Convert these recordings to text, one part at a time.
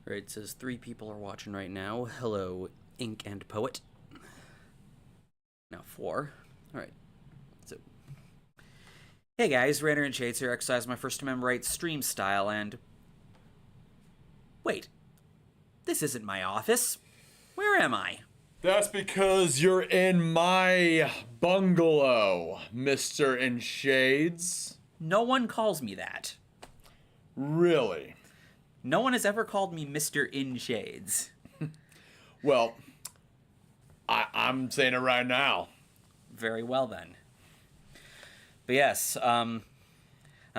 All right, it says 3 people are watching right now. Hello, Ink and Poet. Now 4. All right. So, hey guys, RanterInShades here. Exercise my First Amendment rights stream style, and wait, this isn't my office. Where am I? That's because you're in my bungalow, Mr. in Shades. No one calls me that. Really? No one has ever called me Mr. In Shades. Well, I'm saying it right now. Very well then. But yes, I'm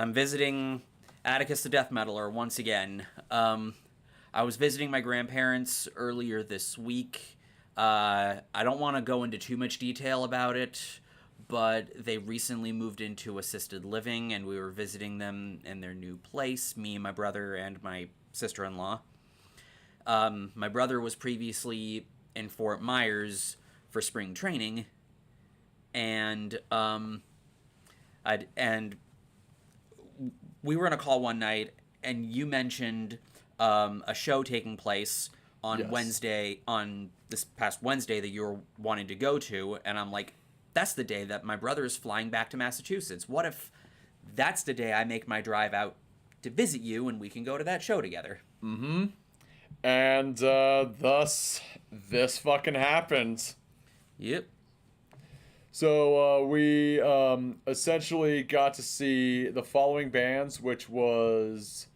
visiting Atticus the Death Metaler once again. I was visiting my grandparents earlier this week. I don't want to go into too much detail about it, but they recently moved into assisted living, and we were visiting them in their new place, me, my brother, and my sister-in-law. My brother was previously in Fort Myers for spring training, and we were on a call one night, and you mentioned a show taking place on Yes. Wednesday, on this past Wednesday, that you were wanting to go to, and I'm like, that's the day that my brother is flying back to Massachusetts. What if that's the day I make my drive out to visit you, and we can go to that show together? Mm-hmm. And thus, this fucking happened. Yep. So we essentially got to see the following bands, which was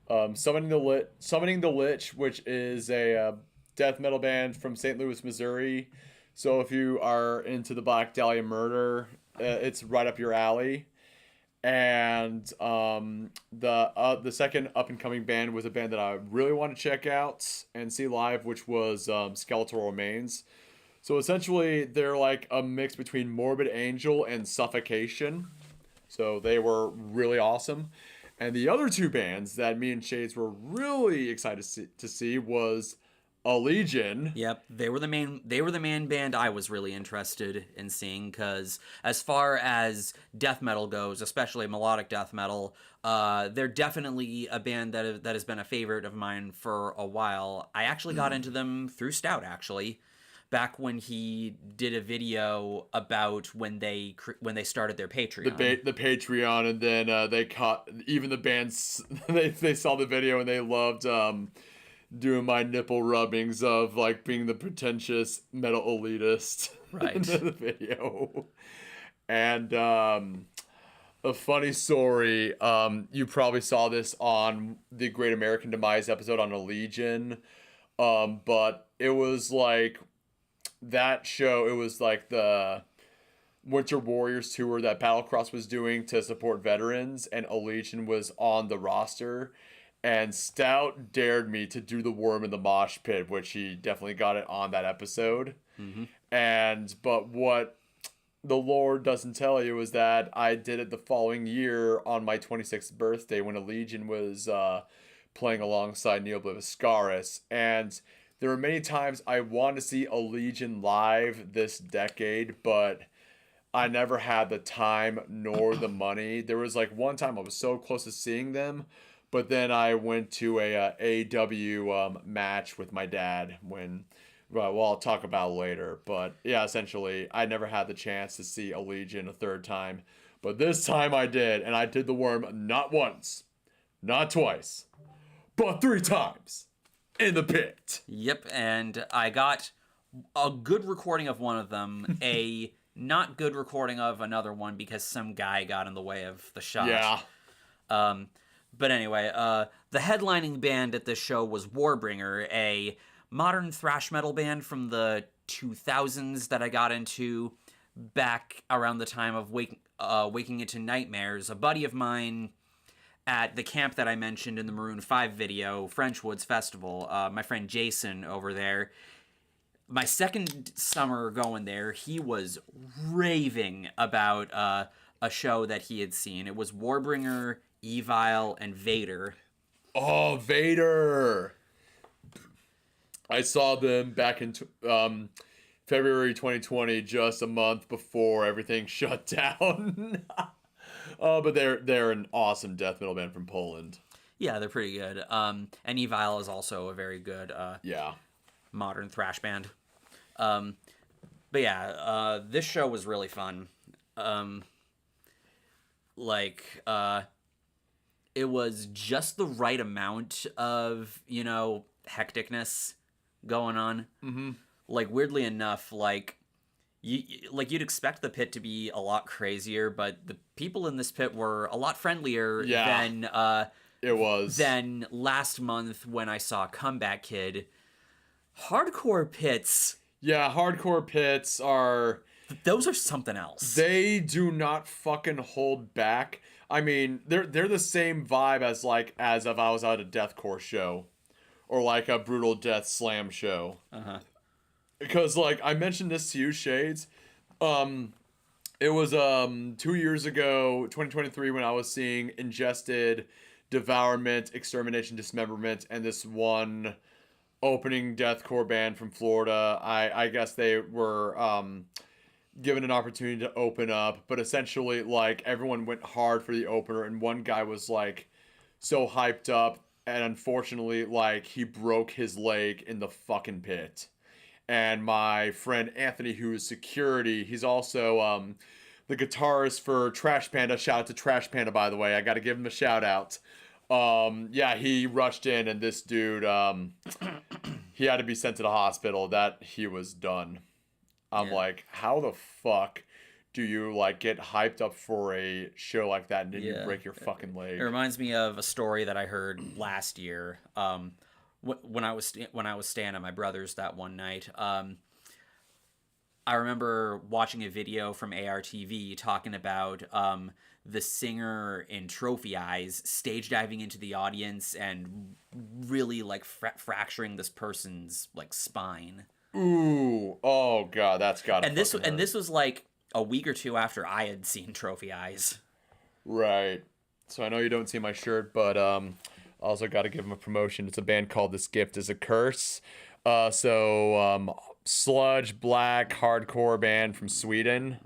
Summoning the Lich, which is a death metal band from St. Louis, Missouri. So if you are into the Black Dahlia Murder, it's right up your alley. And the second up and coming band was a band that I really want to check out and see live, which was Skeletal Remains. So essentially, they're like a mix between Morbid Angel and Suffocation. So they were really awesome. And the other 2 bands that me and Shades were really excited to see was Allegion. Yep, they were the main band I was really interested in seeing, because as far as death metal goes, especially melodic death metal, they're definitely a band that has been a favorite of mine for a while. I actually got into them through Stout, actually, back when he did a video about when they started their Patreon. The Patreon, and then they caught even the bands. They saw the video and they loved doing my nipple rubbings of like being the pretentious metal elitist Right. in the video. And a funny story, you probably saw this on the Great American Demise episode on Allegion, but it was like that show, it was like the Winter Warriors tour that Battlecross was doing to support veterans, and Allegion was on the roster. And Stout dared me to do the worm in the mosh pit, which he definitely got it on that episode. Mm-hmm. But what the Lord doesn't tell you is that I did it the following year on my 26th birthday when Allegiant was playing alongside Neil Blivascaris. And there were many times I wanted to see Allegiant live this decade, but I never had the time nor the money. There was like one time I was so close to seeing them, but then I went to a AEW match with my dad when, well, I'll talk about it later. But yeah, essentially, I never had the chance to see Allegiant a third time, but this time I did, and I did the worm not once, not twice, but 3 times in the pit. Yep, and I got a good recording of one of them, a not good recording of another one because some guy got in the way of the shot. Yeah. But anyway, the headlining band at this show was Warbringer, a modern thrash metal band from the 2000s that I got into back around the time of Waking Into Nightmares. A buddy of mine at the camp that I mentioned in the Maroon 5 video, French Woods Festival, my friend Jason over there, my second summer going there, he was raving about a show that he had seen. It was Warbringer, Evil, and Vader. Oh, Vader! I saw them back in February 2020, just a month before everything shut down. But they're an awesome death metal band from Poland. Yeah, they're pretty good. And Evil is also a very good modern thrash band. But yeah, this show was really fun. It was just the right amount of, hecticness going on. Mm-hmm. Like, weirdly enough, you'd expect the pit to be a lot crazier, but the people in this pit were a lot friendlier than last month when I saw Comeback Kid. Hardcore pits. Yeah, hardcore pits are... Those are something else. They do not fucking hold back. I mean, they're the same vibe as if I was at a deathcore show. Or like a brutal death slam show. Uh-huh. Because, I mentioned this to you, Shades. It was 2 years ago, 2023, when I was seeing Ingested, Devourment, Extermination, Dismemberment, and this one opening deathcore band from Florida. I guess they were given an opportunity to open up, but essentially, everyone went hard for the opener, and one guy was, so hyped up, and unfortunately, he broke his leg in the fucking pit. And my friend Anthony, who is security, he's also the guitarist for Trash Panda. Shout out to Trash Panda, by the way. I got to give him a shout out. Yeah, he rushed in, and this dude, he had to be sent to the hospital. That he was done. I'm like, how the fuck do you get hyped up for a show like that and then you break your fucking leg? It reminds me of a story that I heard last year. When I was staying at my brother's that one night, I remember watching a video from ARTV talking about the singer in Trophy Eyes stage diving into the audience and really fracturing this person's spine. Ooh, oh god, that's gotta. And this was a week or two after I had seen Trophy Eyes. Right. So I know you don't see my shirt, but also got to give them a promotion. It's a band called This Gift Is a Curse. Sludge black hardcore band from Sweden.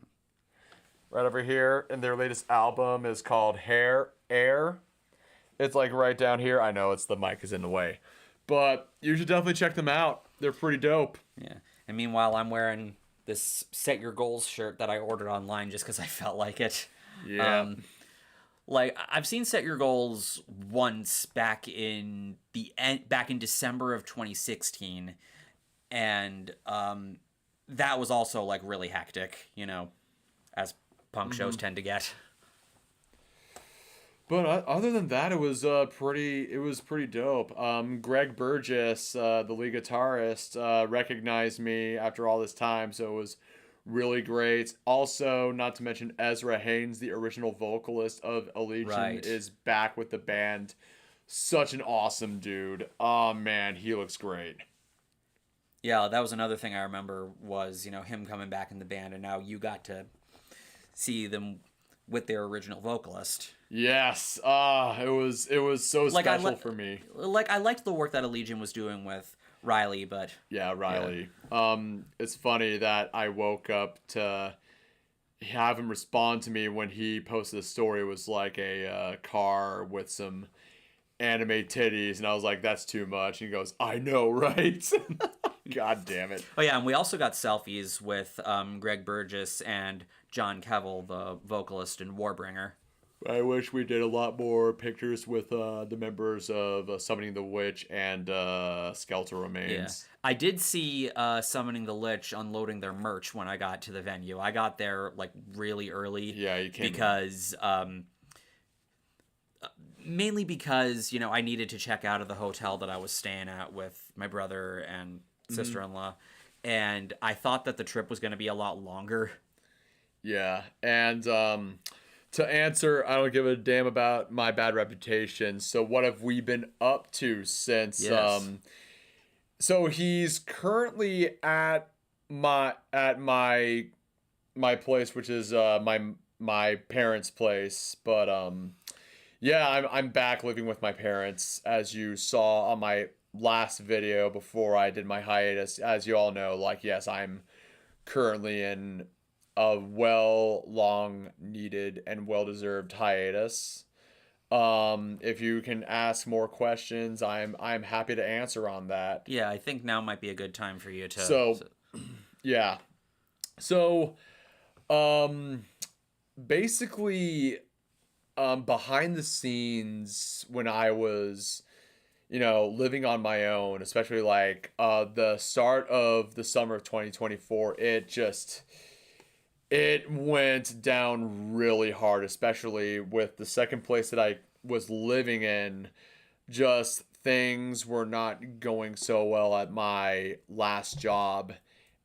Right over here. And their latest album is called Air. It's right down here. I know the mic is in the way. But you should definitely check them out. They're pretty dope. Yeah. And meanwhile, I'm wearing this Set Your Goals shirt that I ordered online just because I felt like it. Yeah. I've seen Set Your Goals once back in December of 2016, and that was also really hectic, as punk shows tend to get. But other than that, it was pretty dope. Greg Burgess, the lead guitarist, recognized me after all this time, so it was really great. Also, not to mention Ezra Haynes, the original vocalist of Allegiant, is back with the band. Such an awesome dude. Oh man, he looks great. Yeah, that was another thing I remember was, him coming back in the band, and now you got to see them with their original vocalist. Yes. It was so Like special for me. Like I liked the work that Allegiant was doing with Riley, but Yeah, Riley. It's funny that I woke up to have him respond to me when he posted a story. It was like a car with some anime titties, and I was like, "That's too much." And he goes, "I know, right?" God damn it. oh yeah, and we also got selfies with Greg Burgess and John Kevill, the vocalist in Warbringer. I wish we did a lot more pictures with the members of Summoning the Witch and Skeletal Yeah, Remains. I did see Summoning the Lich unloading their merch when I got to the venue. I got there like really early. Yeah, you came because mainly because I needed to check out of the hotel that I was staying at with my brother and sister-in-law, and I thought that the trip was going to be a lot longer. Yeah, and to answer, I don't give a damn about my bad reputation. So what have we been up to since? Yes. So he's currently at my place, which is my parents' place. But yeah, I'm back living with my parents, as you saw on my last video before I did my hiatus. As you all know, like, yes, I'm currently in a long needed and well deserved hiatus. If you can ask more questions, I'm happy to answer on that. Yeah, I think now might be a good time for you to. So yeah. So um basically behind the scenes when I was living on my own, especially like the start of the summer of 2024, it went down really hard, especially with the second place that I was living in. Just things were not going so well at my last job,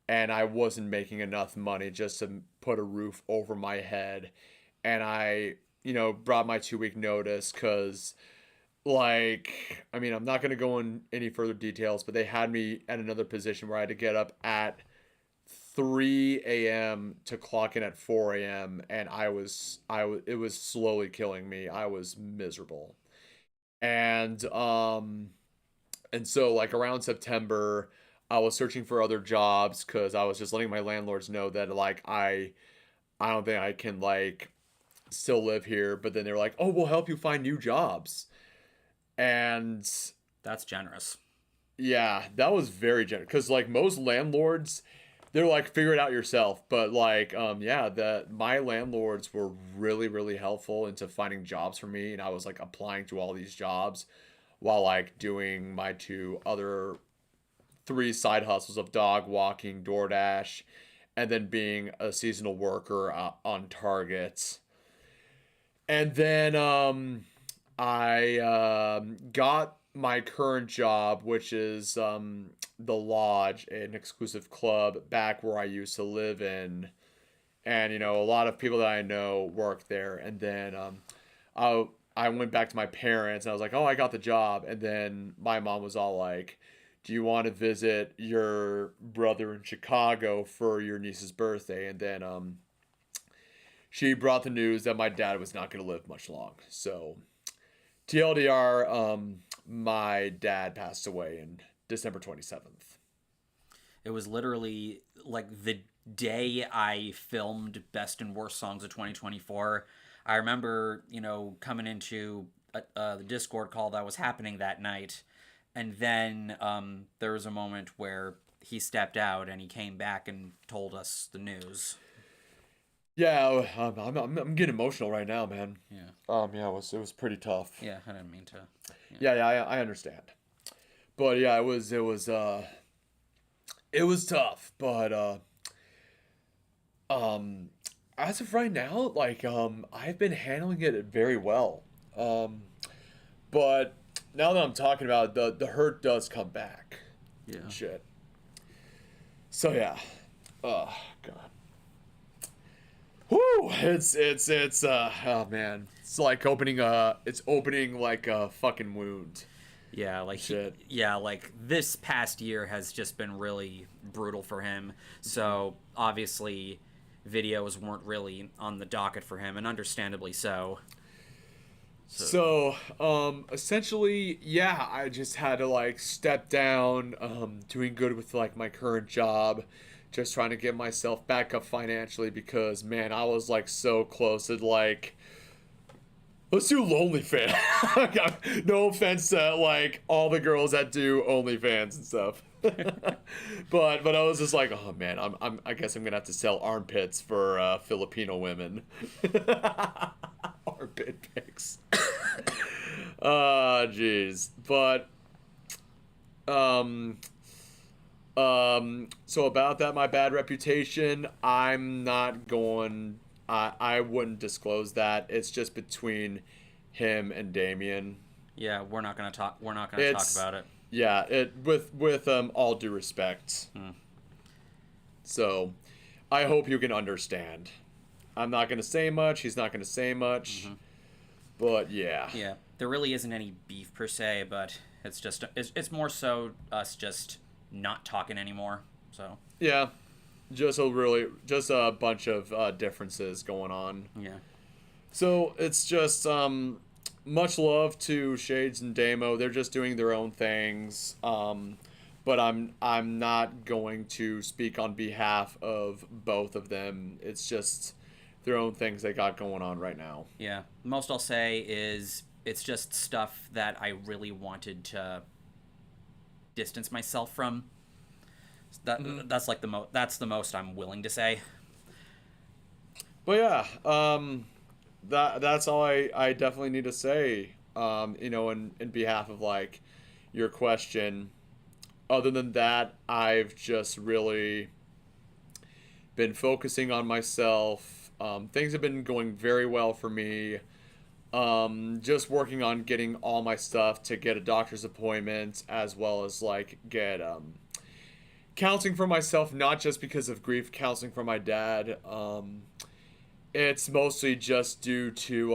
and I wasn't making enough money just to put a roof over my head. And I, brought my 2 week notice because, like, I mean, I'm not going to go in any further details, but they had me at another position where I had to get up at 3 a.m. to clock in at 4 a.m. and it was slowly killing me. I was miserable. And so like around September, I was searching for other jobs cuz I was just letting my landlords know that like I don't think I can like still live here, but then they were like, "Oh, we'll help you find new jobs." And That's generous. yeah, that was very generous cuz like most landlords, they're like figure it out yourself, but like yeah, my landlords were really helpful into finding jobs for me, and I was like applying to all these jobs while like doing my three side hustles of dog walking, DoorDash, and then being a seasonal worker on Target. And then I got my current job, which is the Lodge, an exclusive club back where I used to live in. And a lot of people that I know work there. And then I went back to my parents and I was like, "Oh, I got the job." And then my mom was all like, "Do you want to visit your brother in Chicago for your niece's birthday?" And then she brought the news that my dad was not going to live much long. So TLDR, my dad passed away in December 27th. It was literally like the day I filmed Best and Worst Songs of 2024. I remember, coming into the Discord call that was happening that night, and then there was a moment where he stepped out and he came back and told us the news. Yeah, I'm getting emotional right now, man. Yeah. Yeah, it was pretty tough. Yeah, I didn't mean to. Yeah, I understand. But yeah, it was tough. But as of right now, like I've been handling it very well. But now that I'm talking about it, the hurt does come back. Yeah. Shit. So yeah. Oh god. Whoo! It's oh man. It's like opening like a fucking wound. Yeah, like Shit. like this past year has just been really brutal for him. So obviously, videos weren't really on the docket for him, and understandably so. So, essentially, yeah, I just had to like step down, doing good with like my current job, just trying to get myself back up financially because man, I was like so close to like, let's do OnlyFans. No offense to like all the girls that do OnlyFans and stuff. but I was just like, oh man, I guess I'm gonna have to sell armpits for Filipino women. Armpit pics. Ah, jeez. But so about that, my bad reputation, I'm not going. I wouldn't disclose that. It's just between him and Damien. Yeah, we're not gonna talk. We're not gonna talk about it. Yeah, it with all due respect. So, I hope you can understand. I'm not gonna say much. He's not gonna say much. But yeah. Yeah, there really isn't any beef per se, but it's more so us just not talking anymore. So Yeah. Just a bunch of differences going on. yeah, So it's just much love to Shades and Damo. They're just doing their own things. But I'm not going to speak on behalf of both of them. It's just their own things they got going on right now. yeah. Most I'll say is it's just stuff that I really wanted to distance myself from. That's like that's the most I'm willing to say. But yeah, that's all I definitely need to say. In behalf of like your question. Other than that, I've just really been focusing on myself. Things have been going very well for me. Just working on getting all my stuff to get a doctor's appointment, as well as like get counseling for myself, not just because of grief, counseling for my dad. It's mostly just due to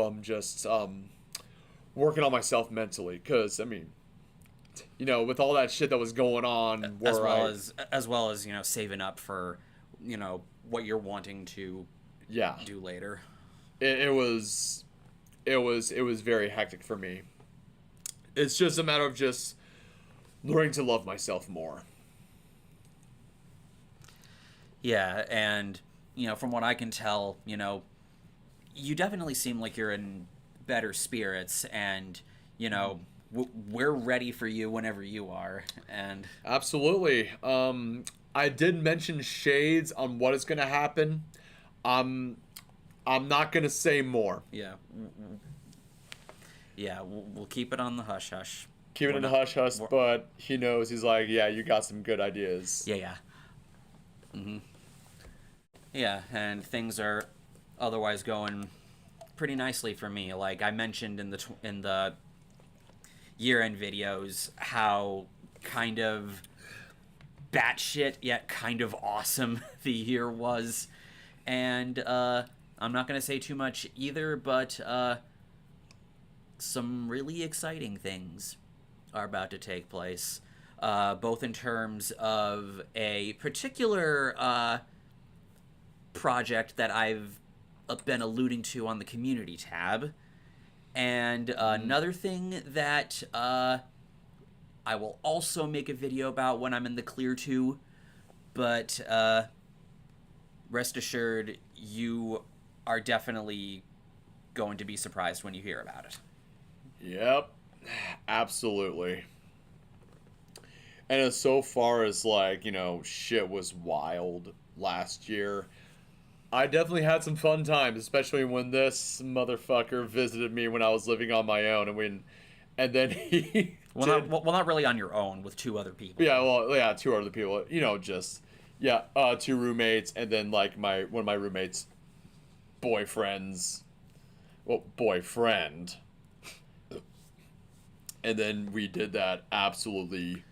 working on myself mentally, because I mean, with all that shit that was going on, as well as saving up for what you're wanting to do later. It was very hectic for me. It's just a matter of just learning to love myself more. Yeah, and from what I can tell, you definitely seem like you're in better spirits, and we're ready for you whenever you are. And absolutely. I did mention Shades on what is going to happen. I'm not going to say more. Yeah. Yeah, we'll keep it on the hush hush. Keep it in the hush hush, but he knows. He's like, yeah, you got some good ideas. Yeah. Yeah, and things are otherwise going pretty nicely for me. Like I mentioned in the year-end videos, how kind of batshit yet kind of awesome the year was, and I'm not gonna say too much either, but some really exciting things are about to take place, both in terms of a particular project that I've been alluding to on the community tab, and another thing that I will also make a video about when I'm in the clear too, but rest assured you are definitely going to be surprised when you hear about it. Yep, absolutely. And as so far as like, shit was wild last year, I definitely had some fun times, especially when this motherfucker visited me when I was living on my own, and then he not really on your own, with two other people. Yeah, well, yeah, two other people. Two roommates, and then like one of my roommates' boyfriends. Well, boyfriend. And then we did that absolutely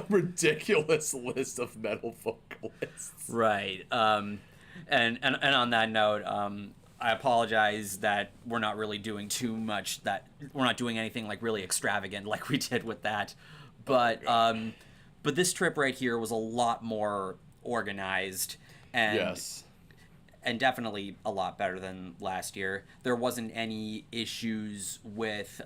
ridiculous list of metal vocalists. Right. And on that note, I apologize that we're not really doing too much, that we're not doing anything like really extravagant like we did with that. But this trip right here was a lot more organized, and Yes. definitely a lot better than last year. There wasn't any issues with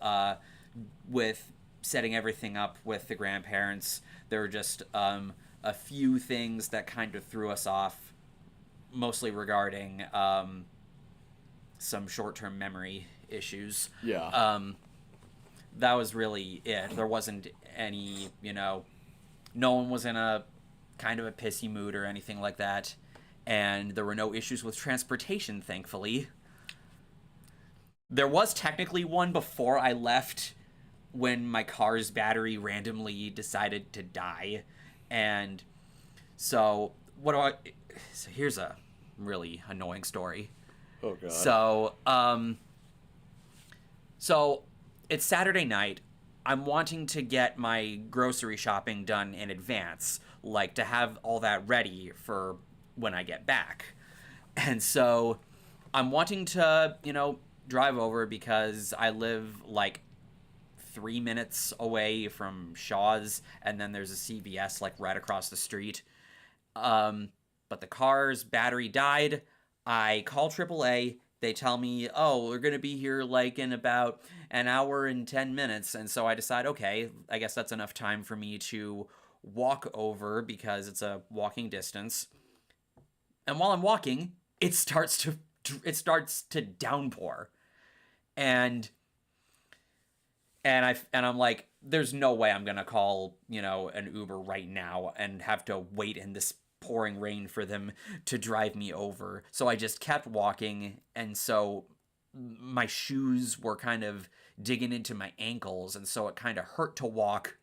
setting everything up with the grandparents. There were just a few things that kind of threw us off, mostly regarding some short-term memory issues. Yeah. That was really it. There wasn't any, no one was in a kind of a pissy mood or anything like that. And there were no issues with transportation, thankfully. There was technically one before I left when my car's battery randomly decided to die. And so, so here's a really annoying story. Oh god. So it's Saturday night. I'm wanting to get my grocery shopping done in advance, like to have all that ready for when I get back. And so I'm wanting to, drive over because I live like 3 minutes away from Shaw's, and then there's a CVS like right across the street. But the car's battery died. I call AAA. They tell me, oh, we're going to be here like in about an hour and 10 minutes. And so I decide, okay, I guess that's enough time for me to walk over because it's a walking distance. And while I'm walking, it starts to downpour. And I'm like, there's no way I'm going to call, an Uber right now and have to wait in this pouring rain for them to drive me over. So I just kept walking, and so my shoes were kind of digging into my ankles, and so it kind of hurt to walk.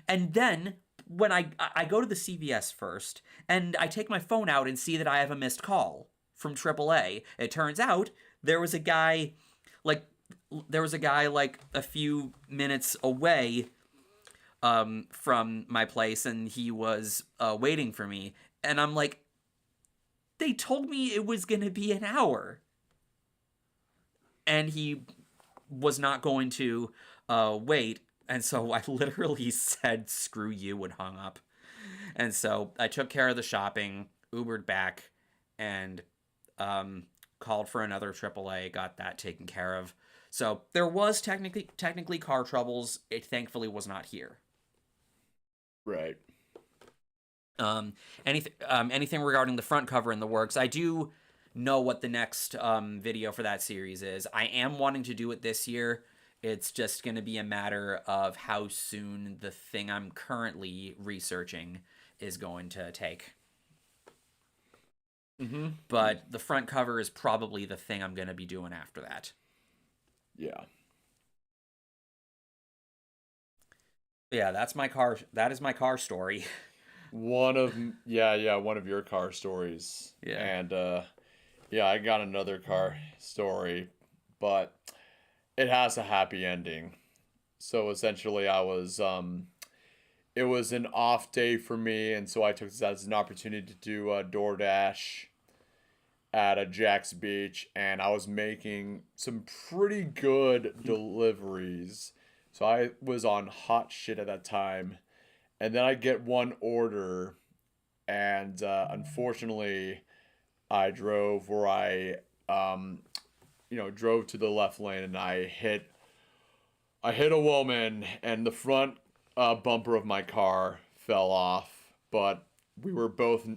And then when I go to the CVS first, and I take my phone out and see that I have a missed call from AAA. It turns out there was a guy like a few minutes away from my place, and he was waiting for me. And I'm like, they told me it was going to be an hour. And he was not going to wait. And so I literally said, screw you, and hung up. And so I took care of the shopping, Ubered back, and called for another AAA, got that taken care of. So there was technically car troubles. It thankfully was not here. Right. Anything regarding the front cover in the works. I do know what the next video for that series is. I am wanting to do it this year. It's just going to be a matter of how soon the thing I'm currently researching is going to take. Mm-hmm. But the front cover is probably the thing I'm going to be doing after that. Yeah. Yeah, that's my car. That is my car story. One of your car stories. Yeah. And I got another car story, but it has a happy ending. So essentially it was an off day for me, and so I took this as an opportunity to do a DoorDash at a Jack's Beach, and I was making some pretty good deliveries. So I was on hot shit at that time. And then I get one order, and unfortunately, I drove where I drove to the left lane, and I hit a woman, and the front bumper of my car fell off. But we were both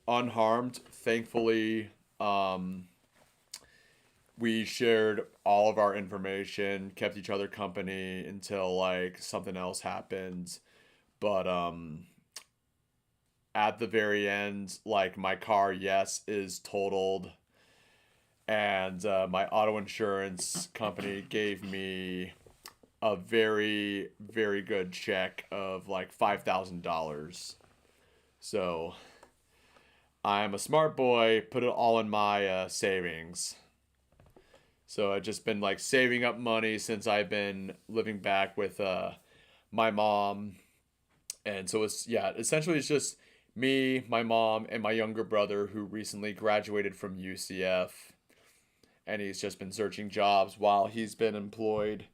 unharmed. Thankfully, we shared all of our information, kept each other company until like something else happened. But at the very end, like my car, yes, is totaled. And my auto insurance company gave me a very, very good check of like $5,000. So I'm a smart boy, put it all in my savings. So I've just been like saving up money since I've been living back with my mom. And so essentially it's just me, my mom, and my younger brother who recently graduated from UCF. And he's just been searching jobs while he's been employed.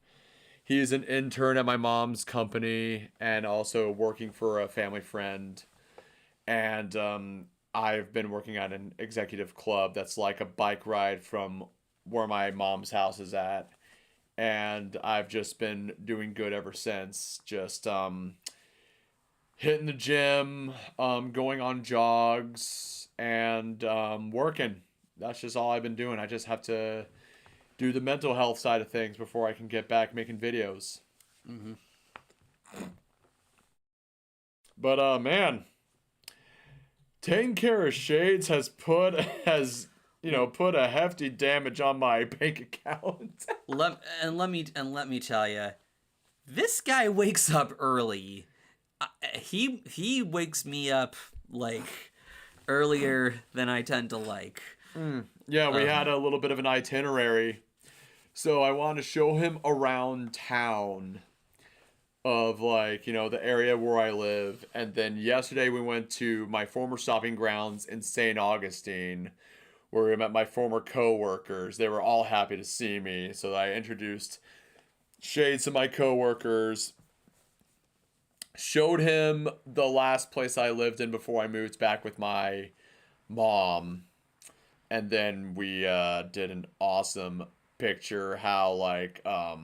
He's an intern at my mom's company and also working for a family friend. and I've been working at an executive club that's like a bike ride from where my mom's house is at, and I've just been doing good ever since. Just hitting the gym, going on jogs, and working. That's just all I've been doing. I just have to do the mental health side of things before I can get back making videos. Mm-hmm. But man, taking care of Shades has put a hefty damage on my bank account. let me tell you, this guy wakes up early. He wakes me up like earlier than I tend to like. Yeah, we had a little bit of an itinerary. So I wanted to show him around town of like, the area where I live. And then yesterday we went to my former stopping grounds in St. Augustine where we met my former co-workers. They were all happy to see me. So I introduced Shades to my co-workers. Showed him the last place I lived in before I moved back with my mom. And then we did an awesome picture how like oh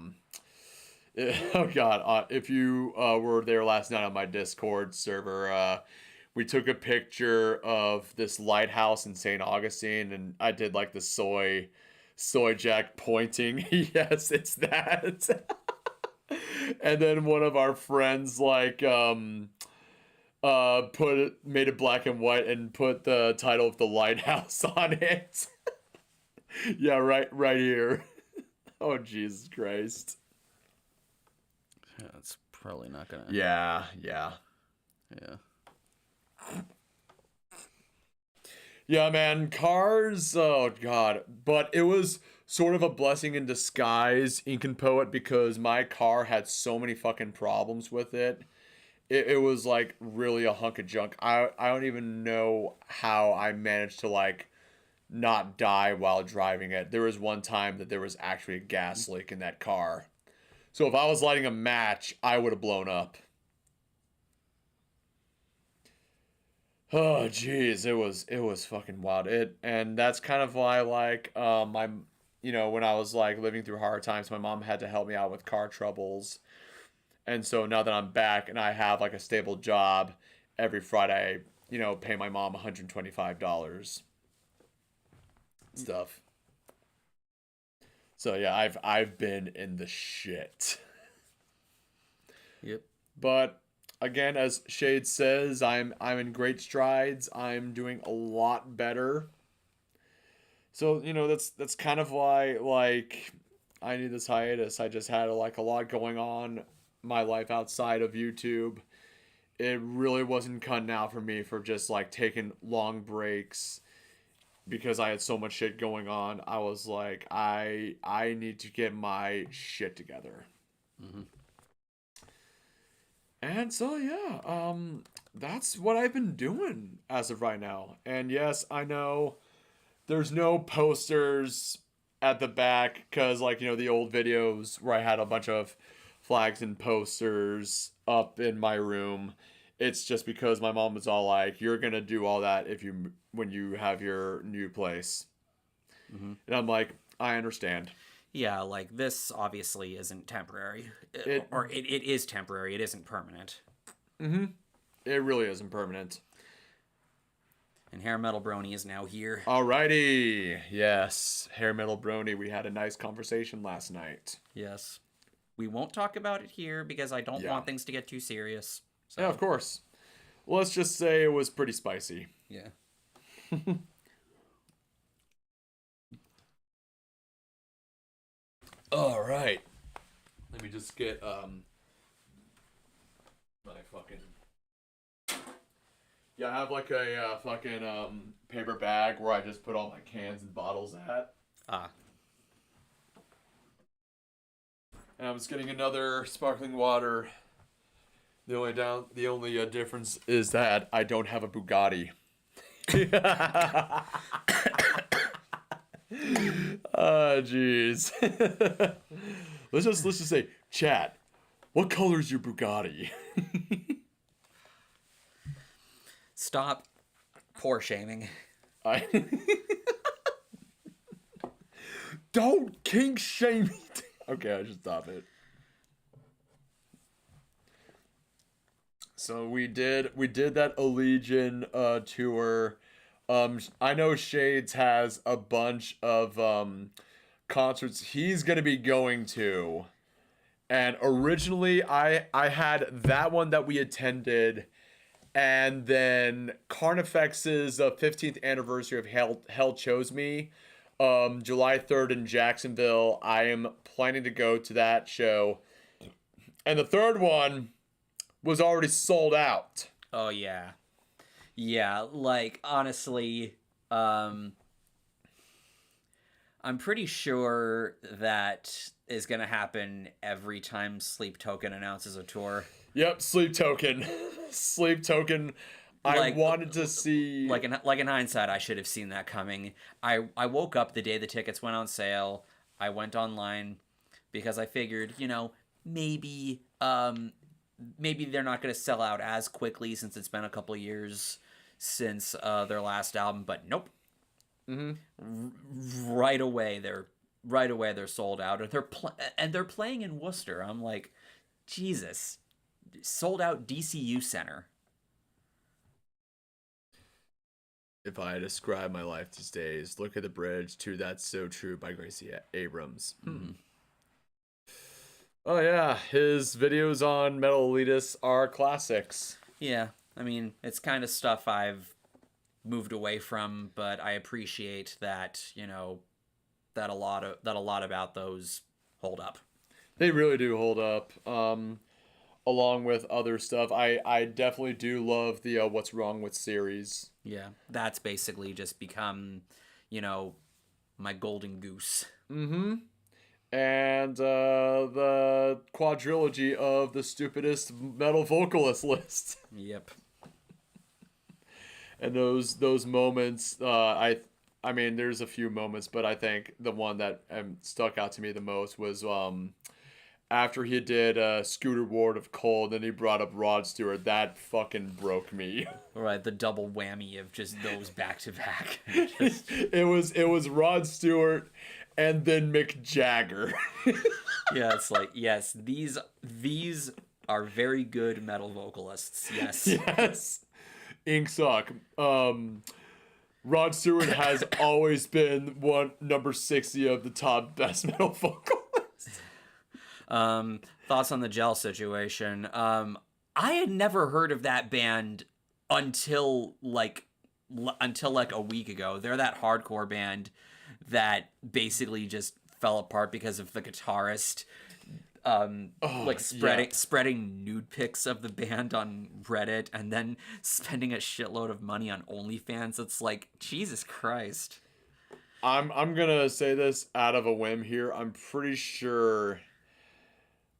god, if you were there last night on my Discord server, we took a picture of this lighthouse in St. Augustine, and I did like the soy jack pointing. Yes, it's that. And then one of our friends like made it black and white and put the title of the lighthouse on it. Yeah, right here. Oh Jesus Christ. Yeah, it's probably not gonna. Yeah. Yeah, man, cars, oh god. But it was sort of a blessing in disguise, Ink and Poet, because my car had so many fucking problems with it. It was like really a hunk of junk. I don't even know how I managed to like not die while driving it. There was one time that there was actually a gas leak in that car. So if I was lighting a match, I would have blown up. Oh jeez, it was fucking wild. And that's kind of why like when I was like living through hard times, my mom had to help me out with car troubles. And so now that I'm back and I have like a stable job, every Friday, pay my mom $125 stuff. So yeah, I've been in the shit. Yep. But again, as Shade says, I'm in great strides. I'm doing a lot better. So, that's kind of why like I need this hiatus. I just had like a lot going on my life outside of YouTube. It really wasn't cutting out for me for just like taking long breaks because I had so much shit going on. I was like, I need to get my shit together. Mm-hmm. And so yeah, that's what I've been doing as of right now. And yes, I know there's no posters at the back because like the old videos where I had a bunch of flags and posters up in my room. It's just because my mom was all like, "You're gonna do all that when you have your new place," Mm-hmm. and I'm like, "I understand." Yeah, like this obviously isn't temporary, It or it is temporary. It isn't permanent. mm-hmm. It really isn't permanent. And Hair Metal Brony is now here. Alrighty, yes, Hair Metal Brony. We had a nice conversation last night. Yes. We won't talk about it here because I don't Yeah. want things to get too serious. So. Yeah, of course. Let's just say it was pretty spicy. Yeah. All right. Let me just get my fucking. Yeah, I have like a fucking paper bag where I just put all my cans and bottles at. Ah. And I'm just getting another sparkling water. The only difference is that I don't have a Bugatti. Oh, jeez. let's just say, chat. What color is your Bugatti? Stop poor shaming. I don't kink shame me. Okay, I should stop it. So we did that Allegiant tour. I know Shades has a bunch of concerts he's gonna be going to, and originally I had that one that we attended, and then Carnifex's 15th anniversary of Hell Chose Me, July 3rd in Jacksonville. I am planning to go to that show, and the third one was already sold out. Oh yeah. Yeah, like honestly, I'm pretty sure that is gonna happen every time Sleep Token announces a tour. Yep, Sleep Token. Sleep Token. I wanted to see like in hindsight, I should have seen that coming. I woke up the day the tickets went on sale. I went online because I figured, maybe maybe they're not going to sell out as quickly since it's been a couple of years since their last album, but nope. Right away they're sold out, and they're playing in Worcester. I'm like, Jesus, sold out DCU Center. If I describe my life these days, look at the bridge to That's So True by Gracie Abrams. Oh yeah, his videos on Metal Elitists are classics. Yeah, I mean, it's kind of stuff I've moved away from, but I appreciate that, that a lot about those hold up. They really do hold up. Along with other stuff, I definitely do love the What's Wrong With series. Yeah, that's basically just become, my golden goose. And the quadrilogy of the stupidest metal vocalist list. Yep. And those moments, I mean, there's a few moments, but I think the one that stuck out to me the most was after he did Scooter Ward of Cold, and he brought up Rod Stewart. That fucking broke me. Right, the double whammy of just those back to back. It was Rod Stewart and then Mick Jagger. Yeah, it's like, yes, these are very good metal vocalists. Yes. Yes. Ink Sock. Rod Stewart has always been number 60 of the top best metal vocalists. Thoughts on the Gel situation. I had never heard of that band until like a week ago. They're that hardcore band that basically just fell apart because of the guitarist spreading nude pics of the band on Reddit and then spending a shitload of money on OnlyFans. It's like, Jesus Christ. I'm gonna say this out of a whim here. I'm pretty sure,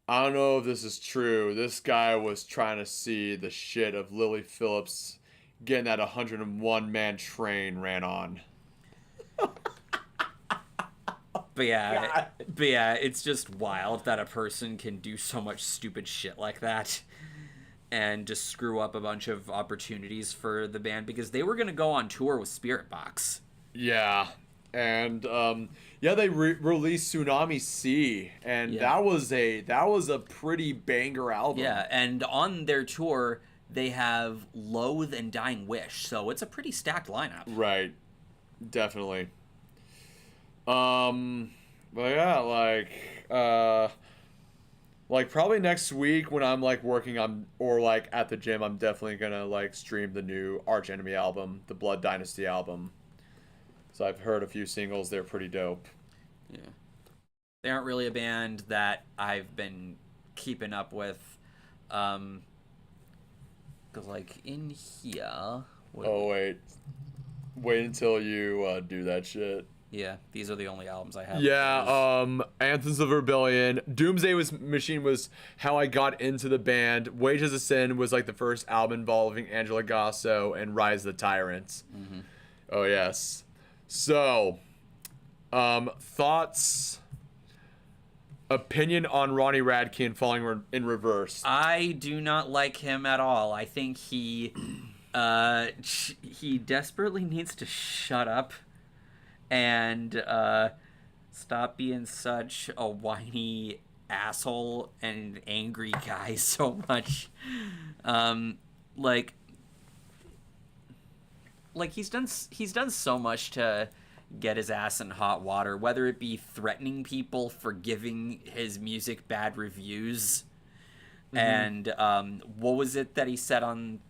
I don't know if this is true, this guy was trying to see the shit of Lily Phillips getting that 101-man train ran on. But yeah, it's just wild that a person can do so much stupid shit like that and just screw up a bunch of opportunities for the band, because they were going to go on tour with Spirit Box. Yeah. And they released Tsunami Sea, and that was a pretty banger album. Yeah, and on their tour they have Loathe and Dying Wish, so it's a pretty stacked lineup. Right. Definitely. But yeah, like probably next week when I'm like working on, or like at the gym, I'm definitely gonna like stream the new Arch Enemy album, the Blood Dynasty album. So I've heard a few singles, they're pretty dope. Yeah. They aren't really a band that I've been keeping up with, cause like in here. Wait until you do that shit. Yeah, these are the only albums I have. Yeah, Anthems of Rebellion. Doomsday Machine was how I got into the band. Wages of Sin was like the first album involving Angela Gasso, and Rise of the Tyrants. Mm-hmm. Oh, yes. So, thoughts, opinion on Ronnie Radke and Falling in Reverse. I do not like him at all. I think He desperately needs to shut up and stop being such a whiny asshole and angry guy so much. Um, like, he's done so much to get his ass in hot water, whether it be threatening people for giving his music bad reviews, and what was it that he said on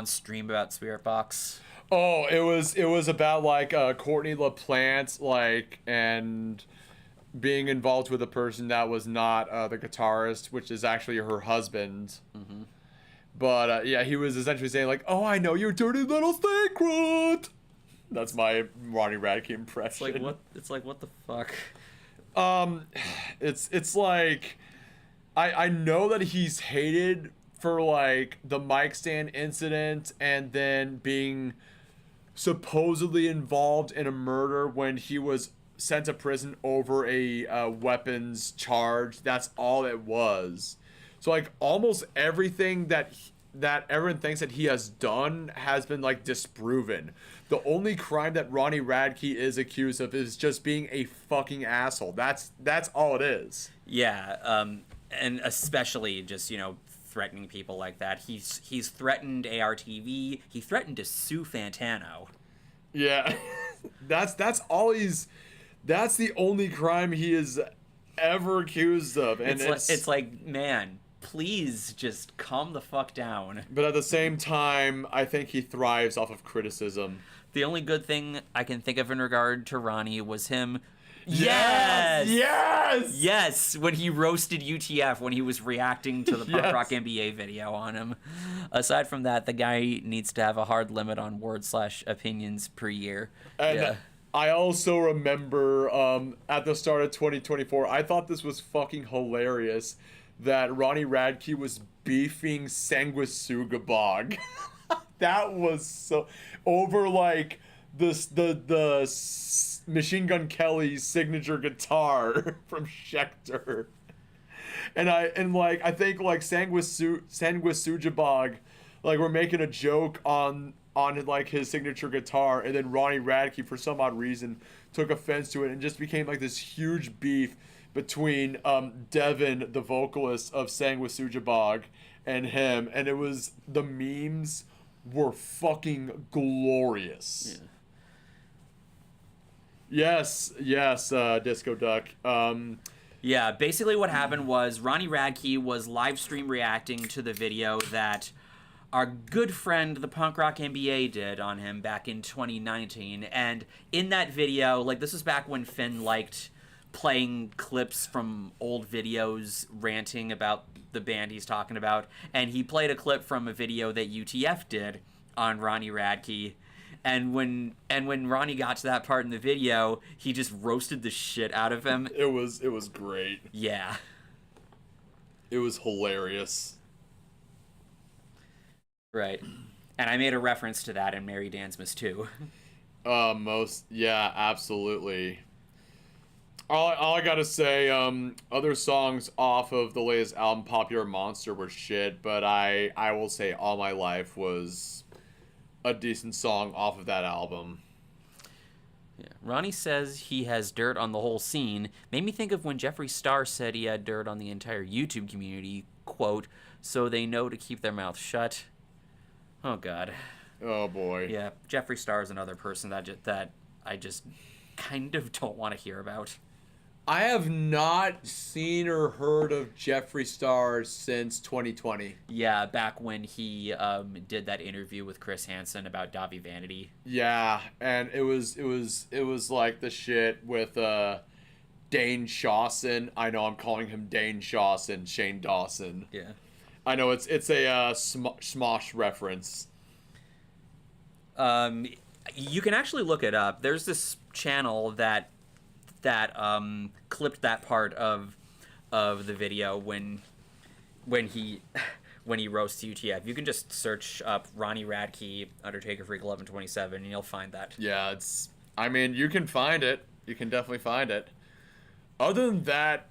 stream about Spirit Box? Oh, it was about like Courtney LaPlante, like, and being involved with a person that was not the guitarist, which is actually her husband. But yeah, he was essentially saying like, "Oh, I know your dirty little secret." That's my Ronnie Radke impression. It's like what the fuck? It's like I know that he's hated for like the mic stand incident and then being supposedly involved in a murder when he was sent to prison over a weapons charge. That's all it was. So like almost everything that everyone thinks that he has done has been like disproven. The only crime that Ronnie Radke is accused of is just being a fucking asshole. That's all it is. Yeah, and especially just threatening people like that. He's threatened ARTV. He threatened to sue Fantano. Yeah, that's all he's. That's the only crime he is ever accused of, and it's like, man, please just calm the fuck down. But at the same time, I think he thrives off of criticism. The only good thing I can think of in regard to Ronnie was him. Yes! When he roasted UTF when he was reacting to the Punk Rock NBA video on him. Aside from that, the guy needs to have a hard limit on word/opinions per year. And I also remember at the start of 2024, I thought this was fucking hilarious that Ronnie Radke was beefing Sanguisugabog. That was so over like the Machine Gun Kelly's signature guitar from Schecter. And I think like Sanguisugabog, like we're making a joke on like his signature guitar, and then Ronnie Radke for some odd reason took offense to it and just became like this huge beef between Devin, the vocalist of Sanguisugabog, and him, and it was the memes were fucking glorious. Yes, Disco Duck. Yeah, basically what happened was Ronnie Radke was live stream reacting to the video that our good friend, the Punk Rock NBA, did on him back in 2019. And in that video, like, this was back when Finn liked playing clips from old videos ranting about the band he's talking about, and he played a clip from a video that UTF did on Ronnie Radke, and when Ronnie got to that part in the video, he just roasted the shit out of him. It was great. Yeah, it was hilarious. Right. And I made a reference to that in Mary Dansmas too. Absolutely. All I gotta say, other songs off of the latest album, Popular Monster, were shit, but I will say All My Life was a decent song off of that album. Yeah. Ronnie says he has dirt on the whole scene. Made me think of when Jeffree Star said he had dirt on the entire YouTube community, quote, so they know to keep their mouth shut. Oh, God. Oh, boy. Yeah, Jeffree Star is another person that I just kind of don't want to hear about. I have not seen or heard of Jeffree Star since 2020. Yeah, back when he did that interview with Chris Hansen about Davi Vanity. Yeah, and it was like the shit with Dane Shawson. I know I'm calling him Dane Shawson, Shane Dawson. Yeah. I know it's a Smosh reference. You can actually look it up. There's this channel that clipped that part of the video when he roasts UTF. You can just search up Ronnie Radke Undertaker Freak 1127 and you'll find that. Yeah, you can find it. You can definitely find it. Other than that,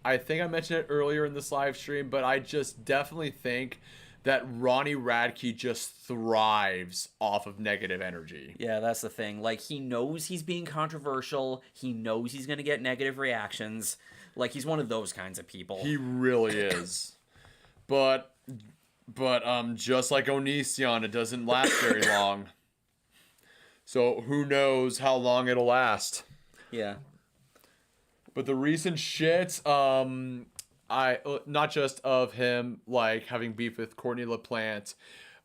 I think I mentioned it earlier in this live stream, but I just definitely think that Ronnie Radke just thrives off of negative energy. Yeah, that's the thing. Like, he knows he's being controversial. He knows he's going to get negative reactions. Like, he's one of those kinds of people. He really is. But just like Onision, it doesn't last very long. So who knows how long it'll last. Yeah. But the recent shit, I not just of him like having beef with Courtney LaPlante,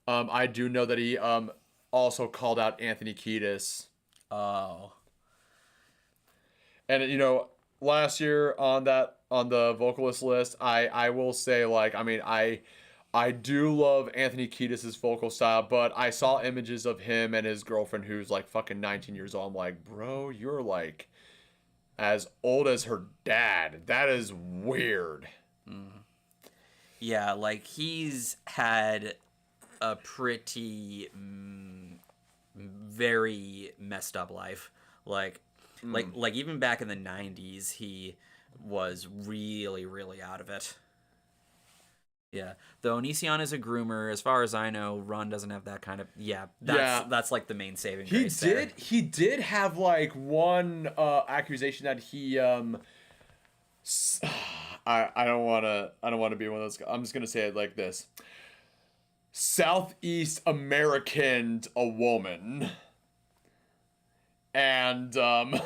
I do know that he also called out Anthony Kiedis. Oh. And you know, last year on the vocalist list, I will say, like, I mean, I do love Anthony Kiedis' vocal style, but I saw images of him and his girlfriend who's like fucking 19 years old. I'm like, bro, you're like as old as her dad. That is weird. Yeah, like, he's had a pretty very messed up life. Like even back in the 90s, he was really, really out of it. Yeah. Though Onision is a groomer, as far as I know, Ron doesn't have that kind of... Yeah, that's like the main saving grace there. He did have like one accusation that he I don't want to be one of those guys. I'm just going to say it like this. Southeast Americaned a woman. And and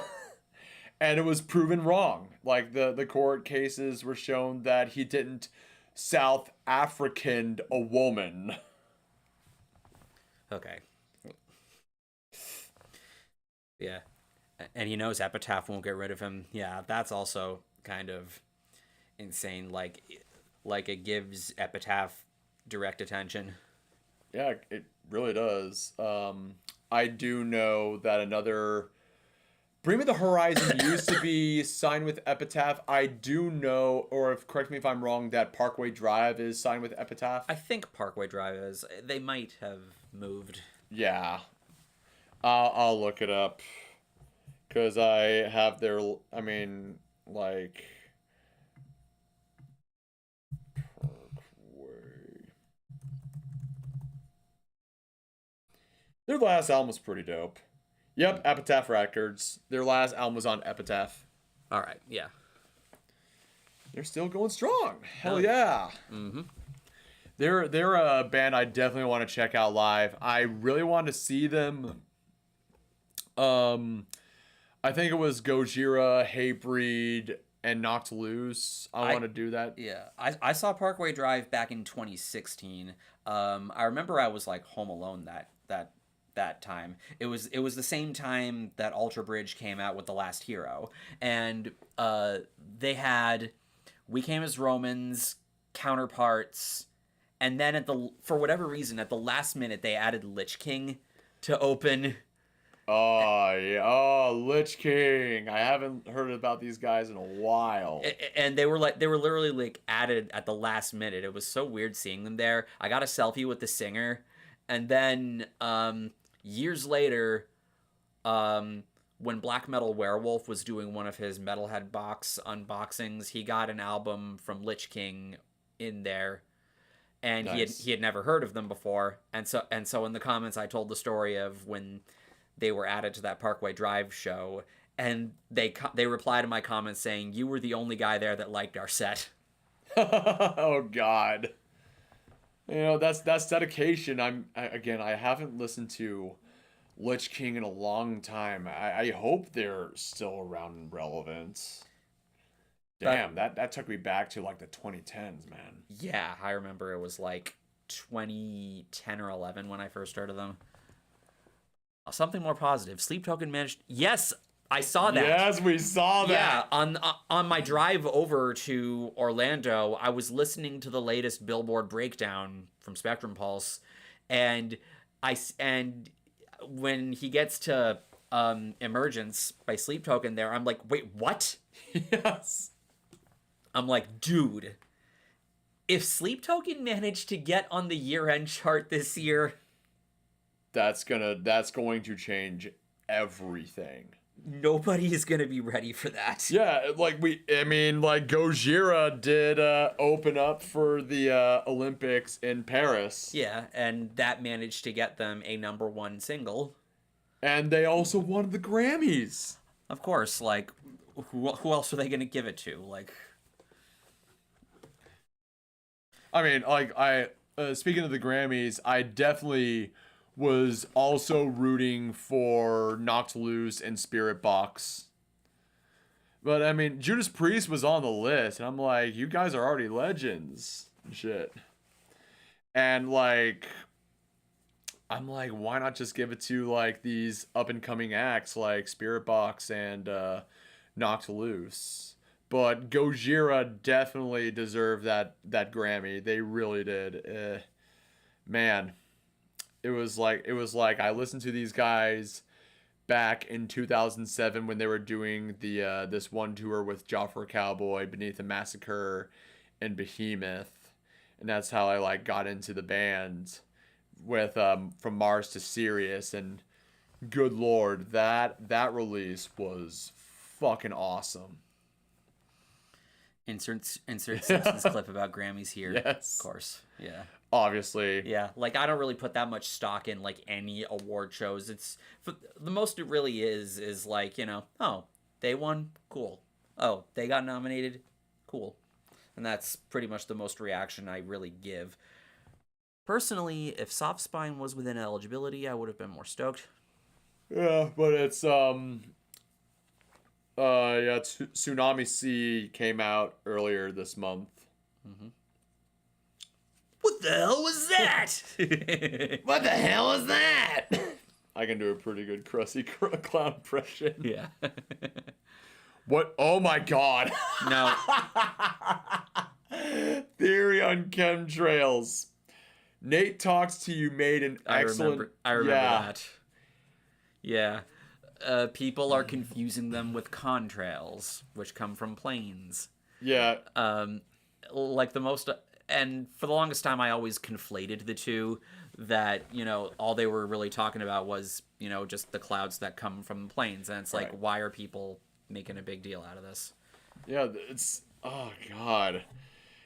it was proven wrong. Like the court cases were shown that he didn't South Africaned a woman. Okay. Yeah. And he knows Epitaph won't get rid of him. Yeah, that's also kind of insane. Like it gives Epitaph direct attention. Yeah, it really does. I do know that another Bring Me the Horizon used to be signed with Epitaph. I do know, or if correct me if I'm wrong, that Parkway Drive is signed with Epitaph. I think Parkway Drive is. They might have moved. Yeah. I'll look it up. Because I have their, I mean, like... Parkway. Their last album was pretty dope. Yep, Epitaph Records. Their last album was on Epitaph. All right, yeah. They're still going strong. Hell yeah. Mm-hmm. They're a band I definitely want to check out live. I really want to see them. I think it was Gojira, Hatebreed, and Knocked Loose. I want to do that. Yeah, I saw Parkway Drive back in 2016. I remember I was like home alone that time. It was the same time that Ultra Bridge came out with The Last Hero, and they had We Came as Romans, Counterparts, and then for whatever reason at the last minute they added Lich King to open. Oh yeah, oh Lich King! I haven't heard about these guys in a while. And they were literally like added at the last minute. It was so weird seeing them there. I got a selfie with the singer, and then years later, when Black Metal Werewolf was doing one of his Metalhead box unboxings, he got an album from Lich King in there, and nice. he had never heard of them before, and so in the comments I told the story of when they were added to that Parkway Drive show, and they replied to my comments saying, "You were the only guy there that liked our set." Oh God. You know, that's dedication. I haven't listened to Lich King in a long time. I hope they're still around and relevant. Damn, that took me back to like the 2010s, man. Yeah, I remember it was like 2010 or 11 when I first heard of them. Something more positive. Sleep Token managed... Yes, I saw that. Yes, we saw that. Yeah, on my drive over to Orlando, I was listening to the latest Billboard breakdown from Spectrum Pulse, and when he gets to Emergence by Sleep Token there, I'm like, wait, what? Yes. I'm like, dude, if Sleep Token managed to get on the year-end chart this year... That's going to change everything. nobody is gonna be ready for that. Yeah, like Gojira did open up for the Olympics in Paris. Yeah, and that managed to get them a #1 single. And they also won the Grammys. Of course, like, who else are they gonna give it to? Like, I mean, speaking of the Grammys, I definitely was also rooting for Knocked Loose and Spirit Box. But I mean, Judas Priest was on the list, and I'm like, you guys are already legends and shit. And like, I'm like, why not just give it to like these up and coming acts like Spirit Box and Knocked Loose? But Gojira definitely deserved that Grammy. They really did. Man, it was like I listened to these guys back in 2007 when they were doing the this one tour with Jaffa Cowboy, Beneath the Massacre, and Behemoth, and that's how I like got into the band with From Mars to Sirius. And good lord, that release was fucking awesome. insert Simpsons clip about Grammys here. Yes, Of course. Yeah. obviously. Yeah, like I don't really put that much stock in like any award shows. It's for the most it really is like, oh, they won, cool. Oh, they got nominated, cool. And that's pretty much the most reaction I really give. Personally, if Soft Spine was within eligibility, I would have been more stoked. Yeah, but it's Tsunami Sea came out earlier this month. What the hell was that? What the hell was that? I can do a pretty good Krusty Clown impression. Yeah. What? Oh my god. No. Theory on chemtrails. Nate Talks to You made an excellent... I remember that. Yeah. People are confusing them with contrails, which come from planes. Yeah. Like the most... And for the longest time, I always conflated the two, that, all they were really talking about was, just the clouds that come from planes. And it's like, Right. why are people making a big deal out of this? Yeah, it's... Oh, God.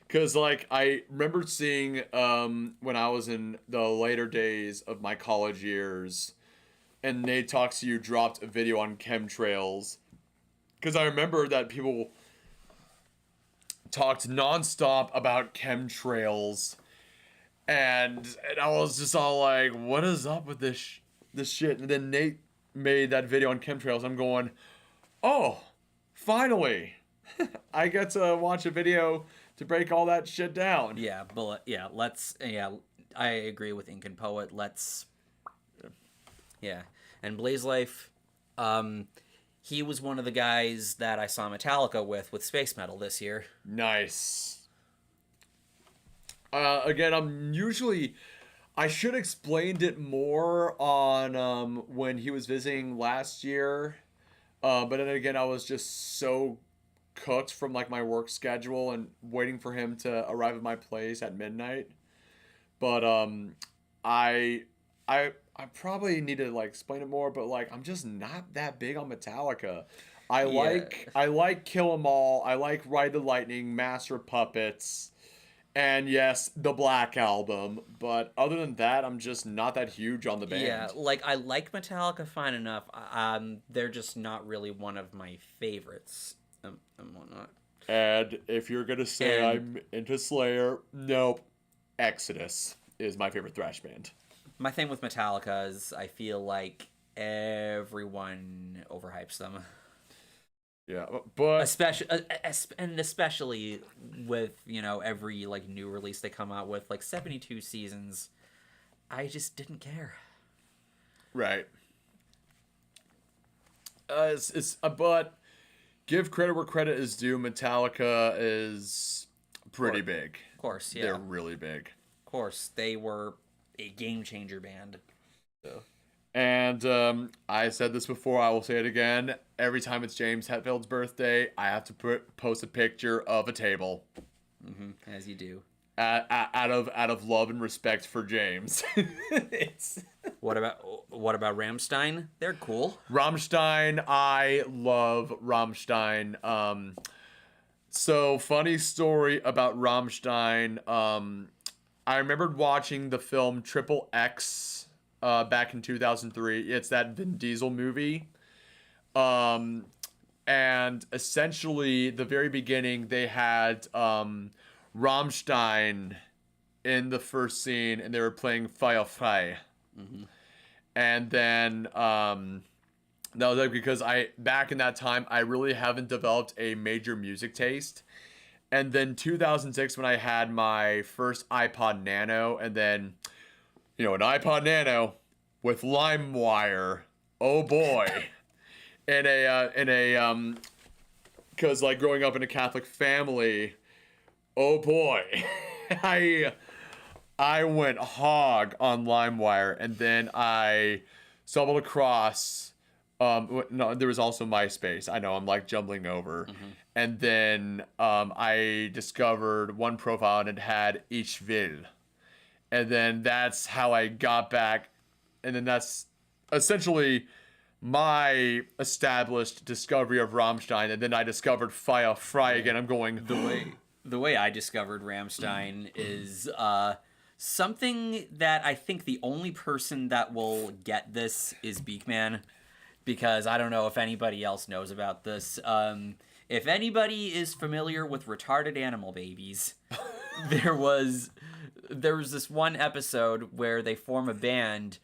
Because, like, I remember seeing, when I was in the later days of my college years, and Nate Talks to You dropped a video on chemtrails. Because I remember that people talked nonstop about chemtrails, and I was just all like, what is up with this shit? And then Nate made that video on chemtrails. I'm going, oh, finally. I get to watch a video to break all that shit down. Yeah, but I agree with Ink and Poet. And Blaze Life, he was one of the guys that I saw Metallica with Space Metal this year. Nice. Again, I should explained it more on when he was visiting last year. But then again, I was just so cooked from like my work schedule and waiting for him to arrive at my place at midnight. But I probably need to like explain it more, but like I'm just not that big on Metallica. I like Kill 'Em All, I like Ride the Lightning, Master of Puppets, and yes, the Black Album. But other than that, I'm just not that huge on the band. Yeah, like I like Metallica fine enough. They're just not really one of my favorites and whatnot. And if you're gonna say I'm into Slayer, nope. Exodus is my favorite thrash band. My thing with Metallica is I feel like everyone overhypes them. Yeah, but especially with, every like new release they come out with, like 72 Seasons. I just didn't care. Right. But give credit where credit is due. Metallica is pretty big. Of course, yeah. They're really big. Of course, they were a game changer band. So. And I said this before, I will say it again. Every time it's James Hetfield's birthday, I have to post a picture of a table. Mm-hmm, as you do. Out of love and respect for James. What What about Rammstein? They're cool. Rammstein, I love Rammstein. So funny story about Rammstein. I remembered watching the film Triple X back in 2003. It's that Vin Diesel movie. And essentially, the very beginning, they had Rammstein in the first scene, and they were playing Feuer frei. And then that was like because back in that time I really haven't developed a major music taste. And then 2006 when I had my first iPod Nano, and then an iPod Nano with LimeWire. Oh boy. Because like growing up in a Catholic family, oh boy. I went hog on LimeWire, and then I stumbled across. No, there was also MySpace. I know I'm like jumbling over, and then I discovered one profile and it had Ich will, and then that's how I got back, and then that's essentially my established discovery of Rammstein, and then I discovered Feuer frei again. I'm going the way I discovered Rammstein is something that I think the only person that will get this is Beakman, because I don't know if anybody else knows about this. If anybody is familiar with retarded animal babies, there was this one episode where they form a band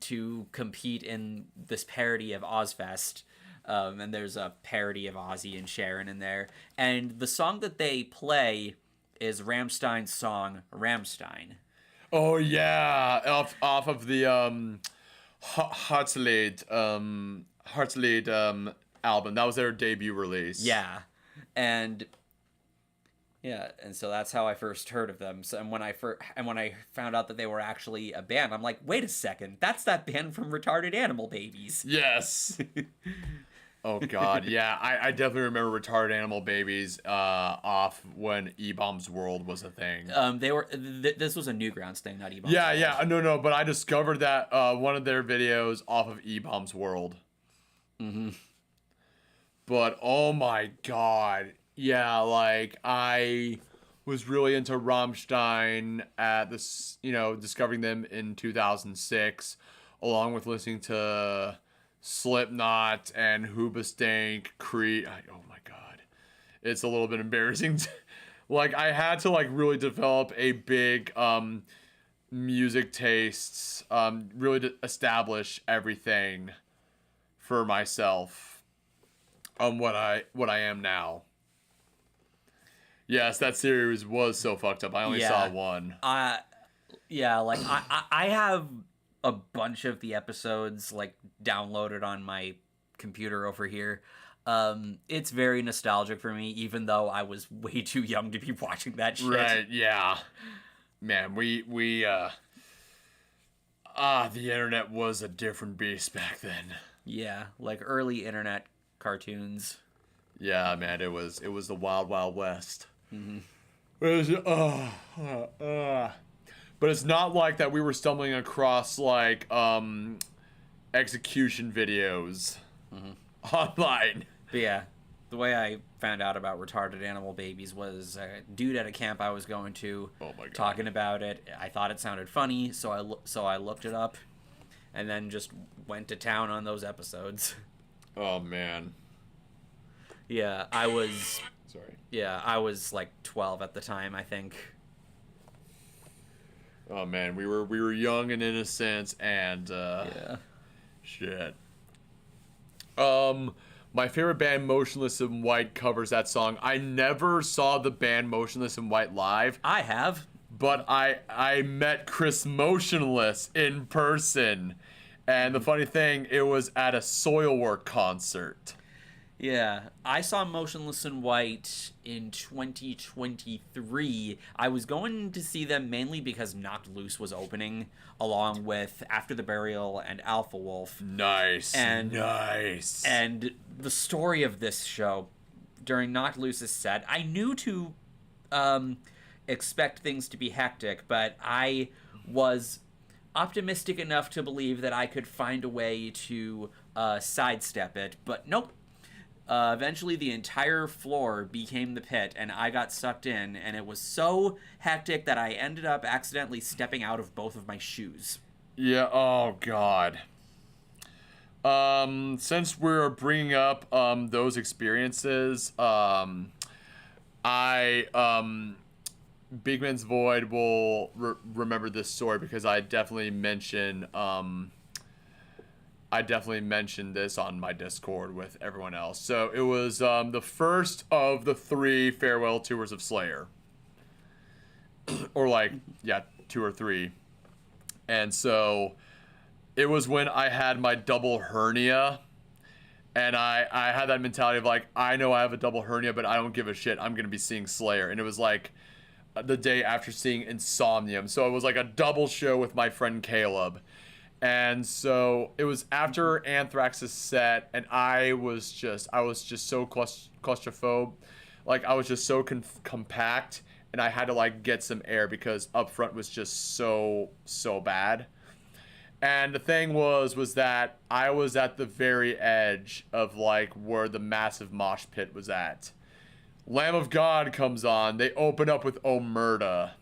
to compete in this parody of Ozfest. And there's a parody of Ozzy and Sharon in there. And the song that they play is Rammstein's song Rammstein. Oh yeah, off of the Herzlied album. That was their debut release. Yeah. And so that's how I first heard of them. So when I found out that they were actually a band, I'm like, wait a second, that's that band from Retarded Animal Babies. Yes. Oh god, yeah, I definitely remember Retarded Animal Babies off when E-Bombs World was a thing. They were this was a Newgrounds thing, not E-Bombs. Yeah, no, but I discovered that one of their videos off of E-Bombs World. But oh my god, yeah, like I was really into Rammstein at this, discovering them in 2006, along with listening to Slipknot and Hoobastank, Creed. Oh my god, it's a little bit embarrassing. Like I had to like really develop a big music tastes, really to establish everything for myself on what I am now. Yes, that series was so fucked up. I only saw one. Yeah, like I have a bunch of the episodes like downloaded on my computer over here. It's very nostalgic for me, even though I was way too young to be watching that shit. Right, yeah. Man, the internet was a different beast back then. Yeah, like early internet cartoons. Yeah, man, it was the wild, wild west. But it's not like that we were stumbling across like execution videos online. But yeah, the way I found out about Retarded Animal Babies was a dude at a camp I was going to talking about it. I thought it sounded funny, so I looked it up and then just went to town on those episodes. Oh man. Yeah, I was Sorry. Yeah, I was like 12 at the time, I think. Oh man, we were young and innocent and shit. My favorite band, Motionless in White, covers that song. I never saw the band Motionless in White live. I have. But I met Chris Motionless in person. And the funny thing, it was at a Soilwork concert. Yeah, I saw Motionless in White in 2023. I was going to see them mainly because Knocked Loose was opening, along with After the Burial and Alpha Wolf. Nice. And the story of this show, during Knocked Loose's set, I knew to expect things to be hectic, but I was optimistic enough to believe that I could find a way to sidestep it, but nope. Eventually, the entire floor became the pit, and I got sucked in, and it was so hectic that I ended up accidentally stepping out of both of my shoes. Yeah, oh god. Since we're bringing up those experiences, Bigman's Void will remember this story because I definitely mentioned this on my Discord with everyone else. So it was the first of the 3 farewell tours of Slayer. Or like, yeah, 2 or 3. And so it was when I had my double hernia. And I had that mentality of like, I know I have a double hernia, but I don't give a shit. I'm going to be seeing Slayer. And it was like the day after seeing Insomnium. So it was like a double show with my friend Caleb. And so it was after Anthrax's set, and I was just so claustrophobic. Like, I was just so compact, and I had to like get some air because up front was just so bad. And the thing was that I was at the very edge of like where the massive mosh pit was at. Lamb of God comes on. They open up with Omerta.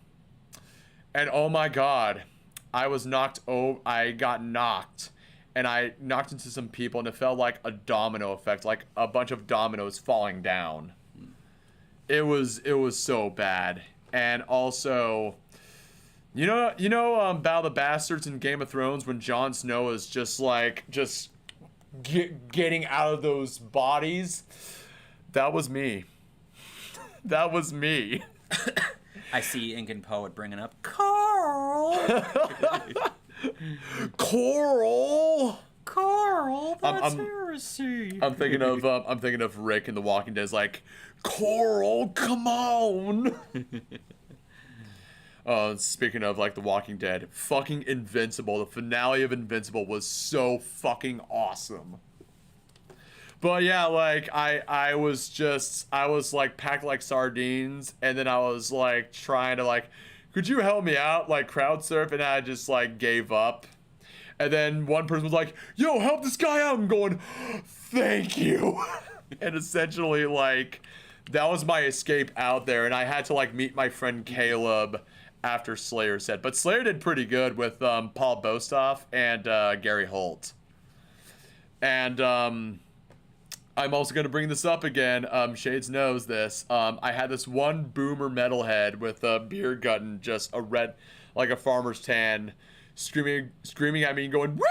And oh my god, I got knocked. And I knocked into some people, and it felt like a domino effect, like a bunch of dominoes falling down. It was so bad. And also, you know, Battle of the Bastards in Game of Thrones when Jon Snow is just getting out of those bodies. That was me. That was me. I see Incan Poet bringing up Carl. Carl, that's heresy. I'm thinking of Rick in The Walking Dead. Like, Coral, come on. Speaking of like The Walking Dead, fucking Invincible. The finale of Invincible was so fucking awesome. But yeah, like I was like packed like sardines, and then I was like trying to like, could you help me out? Like crowd surf, and I just like gave up. And then one person was like, yo, help this guy out. I'm going, thank you. And essentially like that was my escape out there, and I had to like meet my friend Caleb after Slayer set. But Slayer did pretty good with Paul Bostoff and Gary Holt. And I'm also going to bring this up again. Shades knows this. I had this one boomer metalhead with a beer gut and just a red, like a farmer's tan, screaming at me and going, "Woo!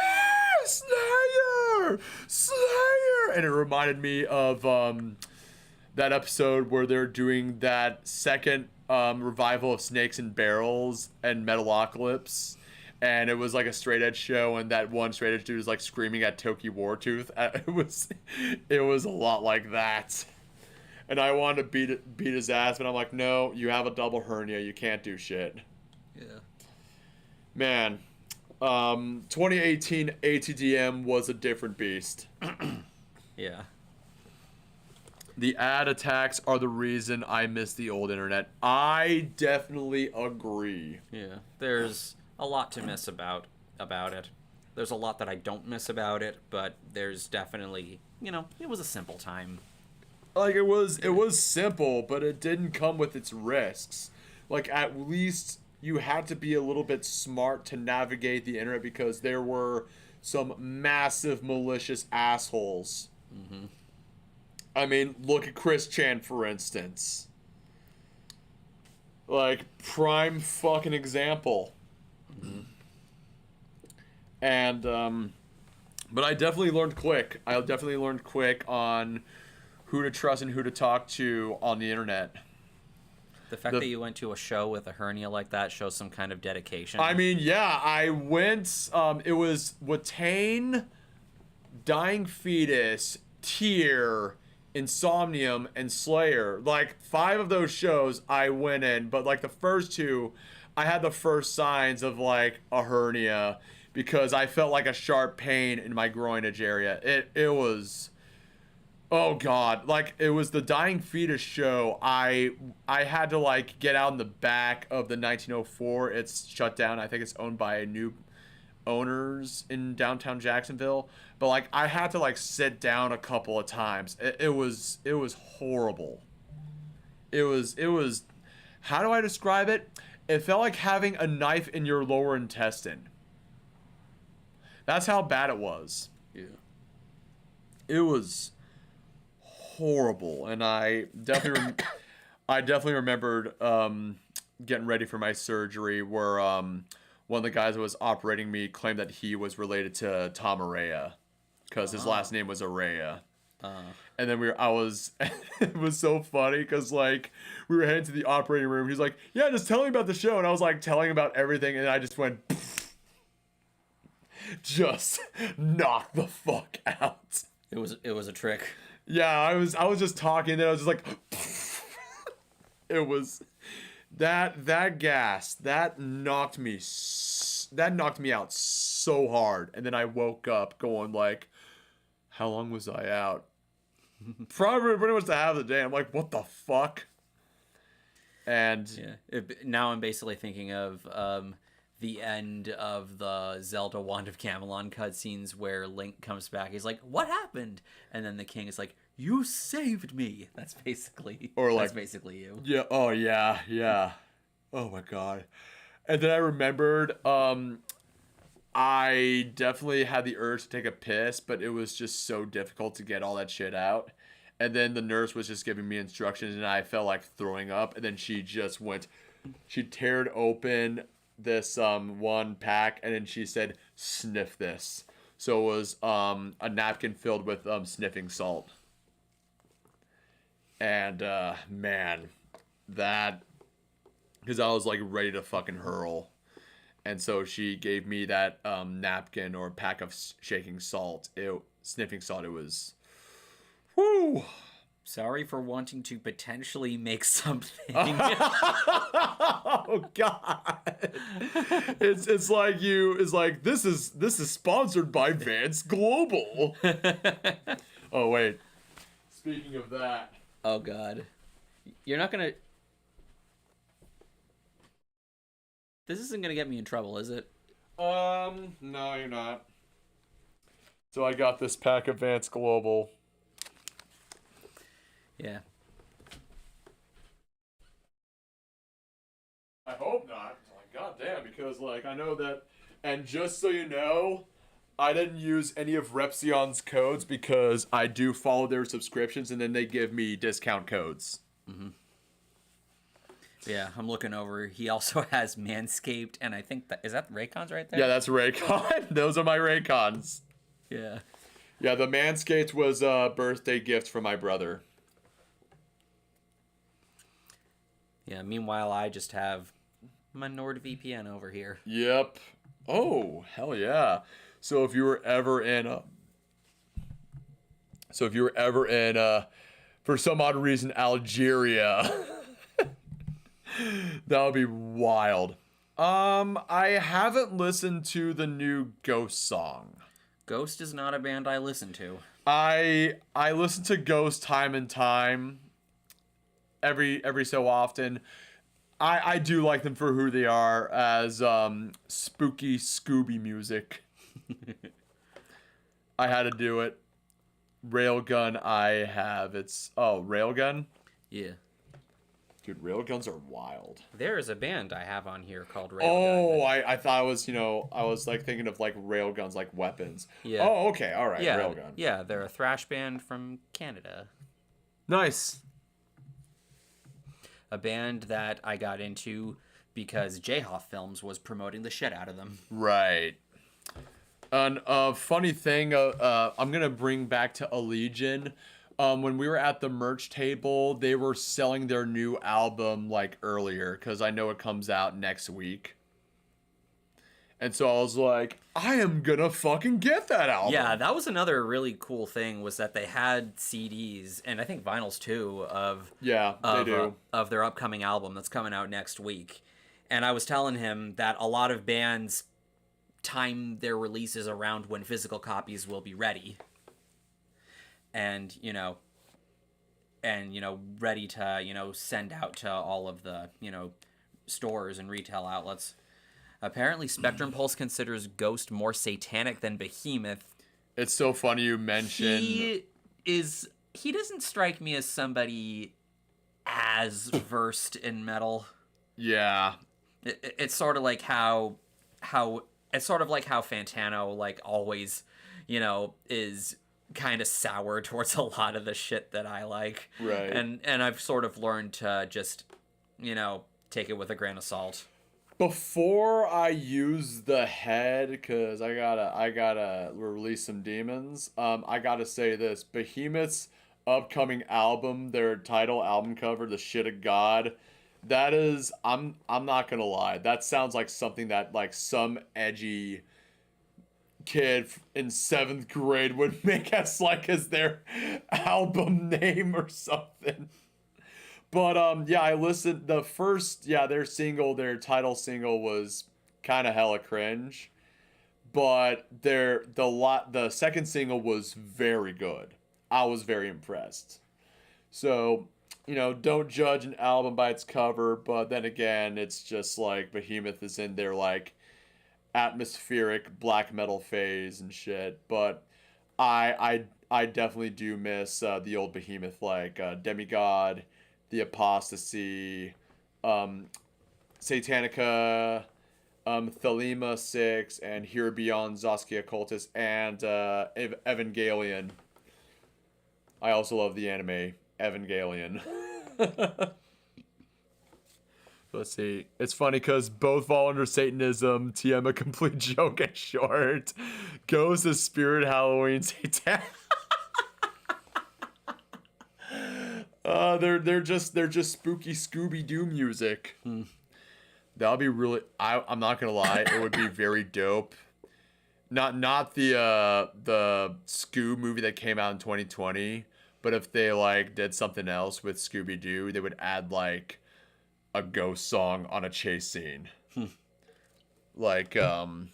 Slayer! Slayer!" And it reminded me of that episode where they're doing that second revival of Snakes and Barrels and Metalocalypse. And it was like a straight edge show, and that one straight edge dude was like screaming at Toki Wartooth. It was a lot like that. And I wanted to beat his ass, but I'm like, no, you have a double hernia, you can't do shit. Yeah. Man, 2018 ATDM was a different beast. Yeah. The ad attacks are the reason I miss the old internet. I definitely agree. Yeah. There's a lot to miss about it. There's a lot that I don't miss about it, but there's definitely, it was a simple time. Like it was simple, but it didn't come with its risks. Like at least you had to be a little bit smart to navigate the internet because there were some massive malicious assholes. Mm-hmm. I mean, look at Chris Chan, for instance. Like, prime fucking example. Mm-hmm. And, but I definitely learned quick. I definitely learned quick on who to trust and who to talk to on the internet. The fact that you went to a show with a hernia like that shows some kind of dedication. I mean, yeah, I went, it was Watain, Dying Fetus, Tear, Insomnium, and Slayer. Like 5 of those shows I went in, but like the first 2 I had the first signs of like a hernia because I felt like a sharp pain in my groinage area. It was, oh god, like it was the Dying Fetus show. I had to like get out in the back of the 1904. It's shut down. I think it's owned by a new owners in downtown Jacksonville, but like I had to like sit down a couple of times. It was horrible. It was how do I describe it? It felt like having a knife in your lower intestine. That's how bad it was. Yeah. It was horrible, and I definitely remembered getting ready for my surgery where one of the guys that was operating me claimed that he was related to Tom Araya because his last name was Araya. And then I was, it was so funny because like we were heading to the operating room. He's like, "Yeah, just tell me about the show," and I was like telling him about everything, and I just went, just knocked the fuck out. It was a trick. Yeah, I was just talking, and I was just like, it was that gas that knocked me out so hard, and then I woke up going like, how long was I out? Probably pretty much the half of the day. I'm like, what the fuck? And Yeah. Now I'm basically thinking of the end of the Zelda Wand of Gamelon cutscenes where Link comes back. He's like, "What happened?" And then the king is like, "You saved me." That's basically you. Yeah. Oh yeah. Yeah. Oh my god. And then I remembered. I definitely had the urge to take a piss, but it was just so difficult to get all that shit out. And then the nurse was just giving me instructions, and I felt like throwing up. And then she teared open this one pack, and then she said, "Sniff this." So it was a napkin filled with sniffing salt. And man, that, because I was like ready to fucking hurl. And so she gave me that napkin or pack of sniffing salt. It was, whoo. Sorry for wanting to potentially make something. Oh god. It's like this is sponsored by Vance Global. Oh wait. Speaking of that. Oh god. You're not gonna. This isn't gonna get me in trouble, is it? No, you're not. So I got this pack of Vance Global. Yeah. I hope not. Like, goddamn, because like I know that, and just so you know, I didn't use any of Repsion's codes because I do follow their subscriptions, and then they give me discount codes. Mm-hmm. Yeah, I'm looking over. He also has Manscaped, and I think is that Raycons right there? Yeah, that's Raycon. Those are my Raycons. Yeah. Yeah, the Manscaped was a birthday gift from my brother. Yeah, meanwhile, I just have my NordVPN over here. Yep. Oh, hell yeah. So if you were ever in for some odd reason, Algeria, that would be wild. I haven't listened to the new Ghost song. Ghost is not a band I listen to. I listen to Ghost time and time. Every so often. I do like them for who they are as spooky Scooby music. I had to do it. Railgun I have. Railgun? Yeah. Dude, railguns are wild. There is a band I have on here called Railgun. Oh, I thought it was, I was like thinking of like railguns like weapons. Yeah. Oh, okay, all right, yeah, railgun. Yeah, they're a thrash band from Canada. Nice. A band that I got into because J-Hoff Films was promoting the shit out of them. Right. And funny thing, I'm gonna bring back to Allegiant. When we were at the merch table, they were selling their new album like earlier because I know it comes out next week. And so I was like, I am gonna fucking get that album. Yeah, that was another really cool thing was that they had CDs and I think vinyls too of their upcoming album that's coming out next week. And I was telling him that a lot of bands time their releases around when physical copies will be ready. And, ready to, send out to all of the, stores and retail outlets. Apparently, Spectrum Pulse considers Ghost more satanic than Behemoth. It's so funny you mention. He doesn't strike me as somebody as versed in metal. Yeah. It's sort of like how it's sort of like how Fantano like always, is kind of sour towards a lot of the shit that I like. Right. And I've sort of learned to just, take it with a grain of salt. Before I use the head, because I gotta release some demons. I gotta say this: Behemoth's upcoming album, their title album cover, "The Shit of God." That is, I'm not gonna lie. That sounds like something that like some edgy kid in seventh grade would make as their album name or something. But yeah, I listened the first their single, their title single was kind of hella cringe, but the second single was very good. I was very impressed. So, don't judge an album by its cover, but then again, it's just like Behemoth is in their like atmospheric black metal phase and shit. But I definitely do miss the old Behemoth like Demigod, The Apostasy, um, Satanica, Thelema 6, and Here Beyond Zaskia Cultus, and Evangelion. I also love the anime Evangelion. Let's see. It's funny because both fall under Satanism. TM a complete joke and short. Ghost is Spirit Halloween Satan. They're just spooky Scooby Doo music. That'll be really. I'm not gonna lie. It would be very dope. Not the Scoob movie that came out in 2020, but if they like did something else with Scooby Doo, they would add like a ghost song on a chase scene. Like oh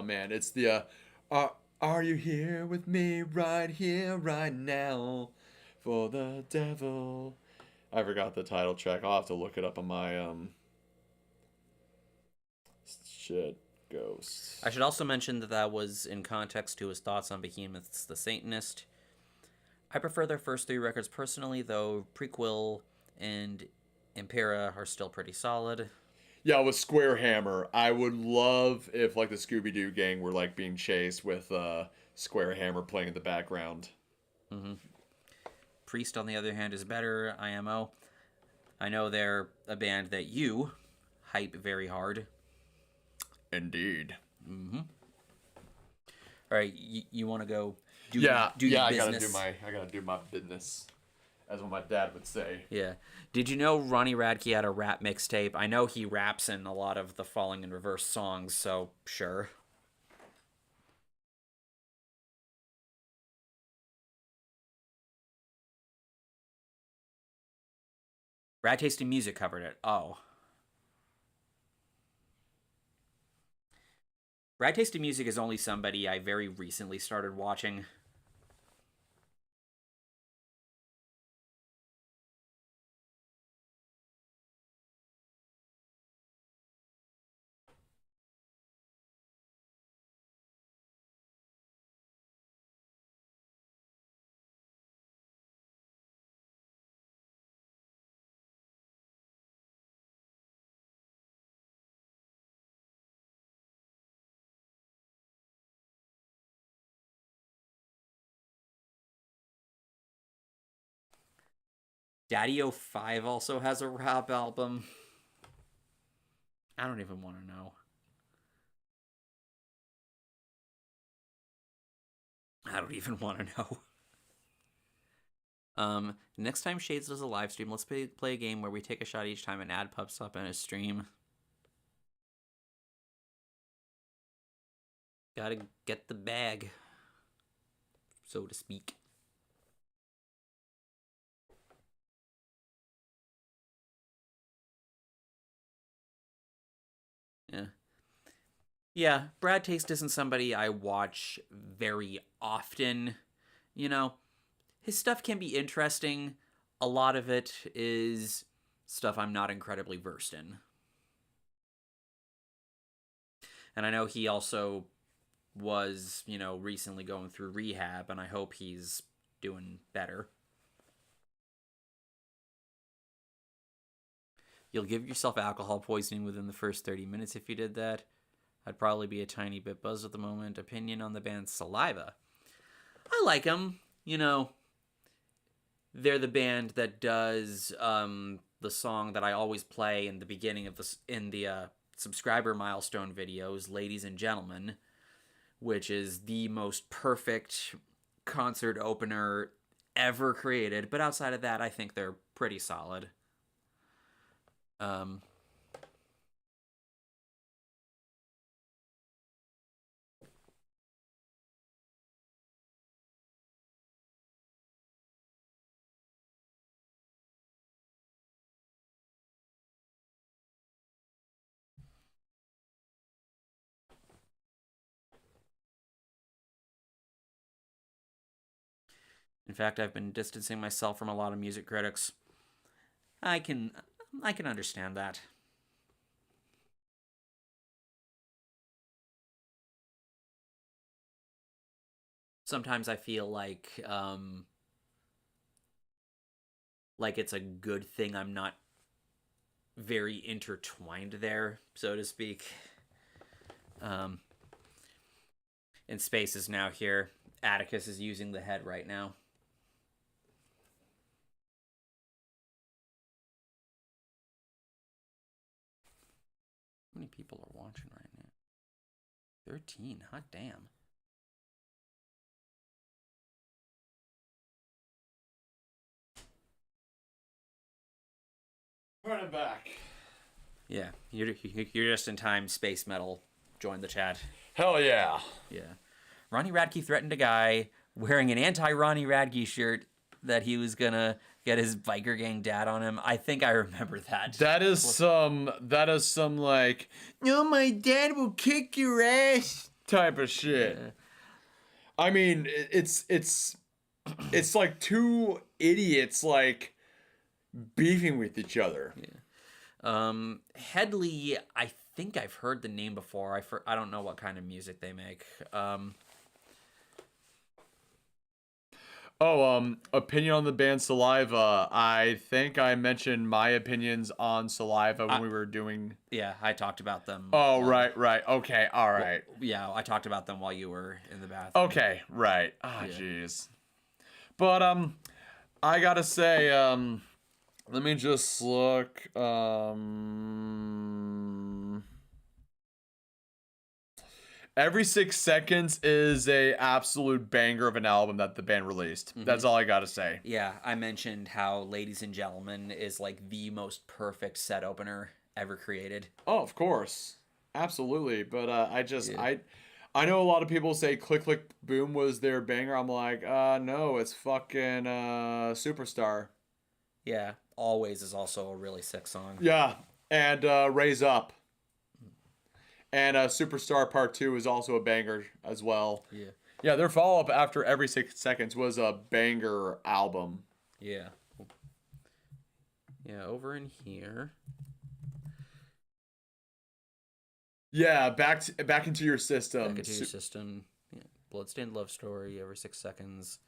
man, it's the are you here with me right here right now for the devil? I forgot the title track. I'll have to look it up on my shit ghosts. I should also mention that was in context to his thoughts on Behemoth's The Satanist. I prefer their first three records personally, though Prequel and Impera are still pretty solid. Yeah, with Square Hammer, I would love if like the Scooby Doo gang were like being chased with Square Hammer playing in the background. Mm-hmm. Priest, on the other hand, is better. IMO. I know they're a band that you hype very hard. Indeed. Mm-hmm. All right, you want to go do your business? I gotta do my business, as what my dad would say. Yeah. Did you know Ronnie Radke had a rap mixtape? I know he raps in a lot of the Falling in Reverse songs, so sure. Rad Tasting Music covered it. Oh. Rad Tasting Music is only somebody I very recently started watching. Daddy-O5 also has a rap album. I don't even want to know. I don't even want to know. Next time Shades does a live stream, let's play a game where we take a shot each time an ad pops up in a stream. Gotta get the bag, so to speak. Yeah. Yeah, Brad Taste isn't somebody I watch very often. His stuff can be interesting. A lot of it is stuff I'm not incredibly versed in. And I know he also was, recently going through rehab, and I hope he's doing better. You'll give yourself alcohol poisoning within the first 30 minutes if you did that. I'd probably be a tiny bit buzzed at the moment. Opinion on the band Saliva. I like them. They're the band that does the song that I always play in the beginning of the subscriber milestone videos, Ladies and Gentlemen, which is the most perfect concert opener ever created. But outside of that, I think they're pretty solid. In fact, I've been distancing myself from a lot of music critics. I can understand that. Sometimes I feel like it's a good thing I'm not very intertwined there, so to speak. And Space is now here. Atticus is using the head right now. How many people are watching right now? 13. Hot damn. Running back. Yeah, you're just in time. Space Metal joined the chat. Hell yeah. Yeah. Ronnie Radke threatened a guy wearing an anti-Ronnie Radke shirt that he was gonna get his biker gang dad on him. I think I remember that. That is some like, no, my dad will kick your ass type of shit. Yeah. I mean, it's like two idiots like beefing with each other. Yeah. Headley, I think I've heard the name before. I don't know what kind of music they make. Opinion on the band Saliva. I think I mentioned my opinions on Saliva when we were doing... Yeah, I talked about them. Oh, right. Okay, all right. Well, yeah, I talked about them while you were in the bathroom. Okay, right. Jeez. But, I gotta say, let me just look, Every 6 Seconds is a absolute banger of an album that the band released. Mm-hmm. That's all I gotta say. Yeah, I mentioned how Ladies and Gentlemen is like the most perfect set opener ever created. Oh, of course. Absolutely. But I know a lot of people say Click Click Boom was their banger. I'm like, no, it's fucking Superstar. Yeah, Always is also a really sick song. Yeah, and Raise Up. And Superstar Part 2 is also a banger as well. Yeah. Yeah, their follow-up after Every 6 Seconds was a banger album. Yeah. Yeah, over in here. Yeah, back into your system. Back into your system. Yeah. Bloodstained Love Story, Every 6 Seconds,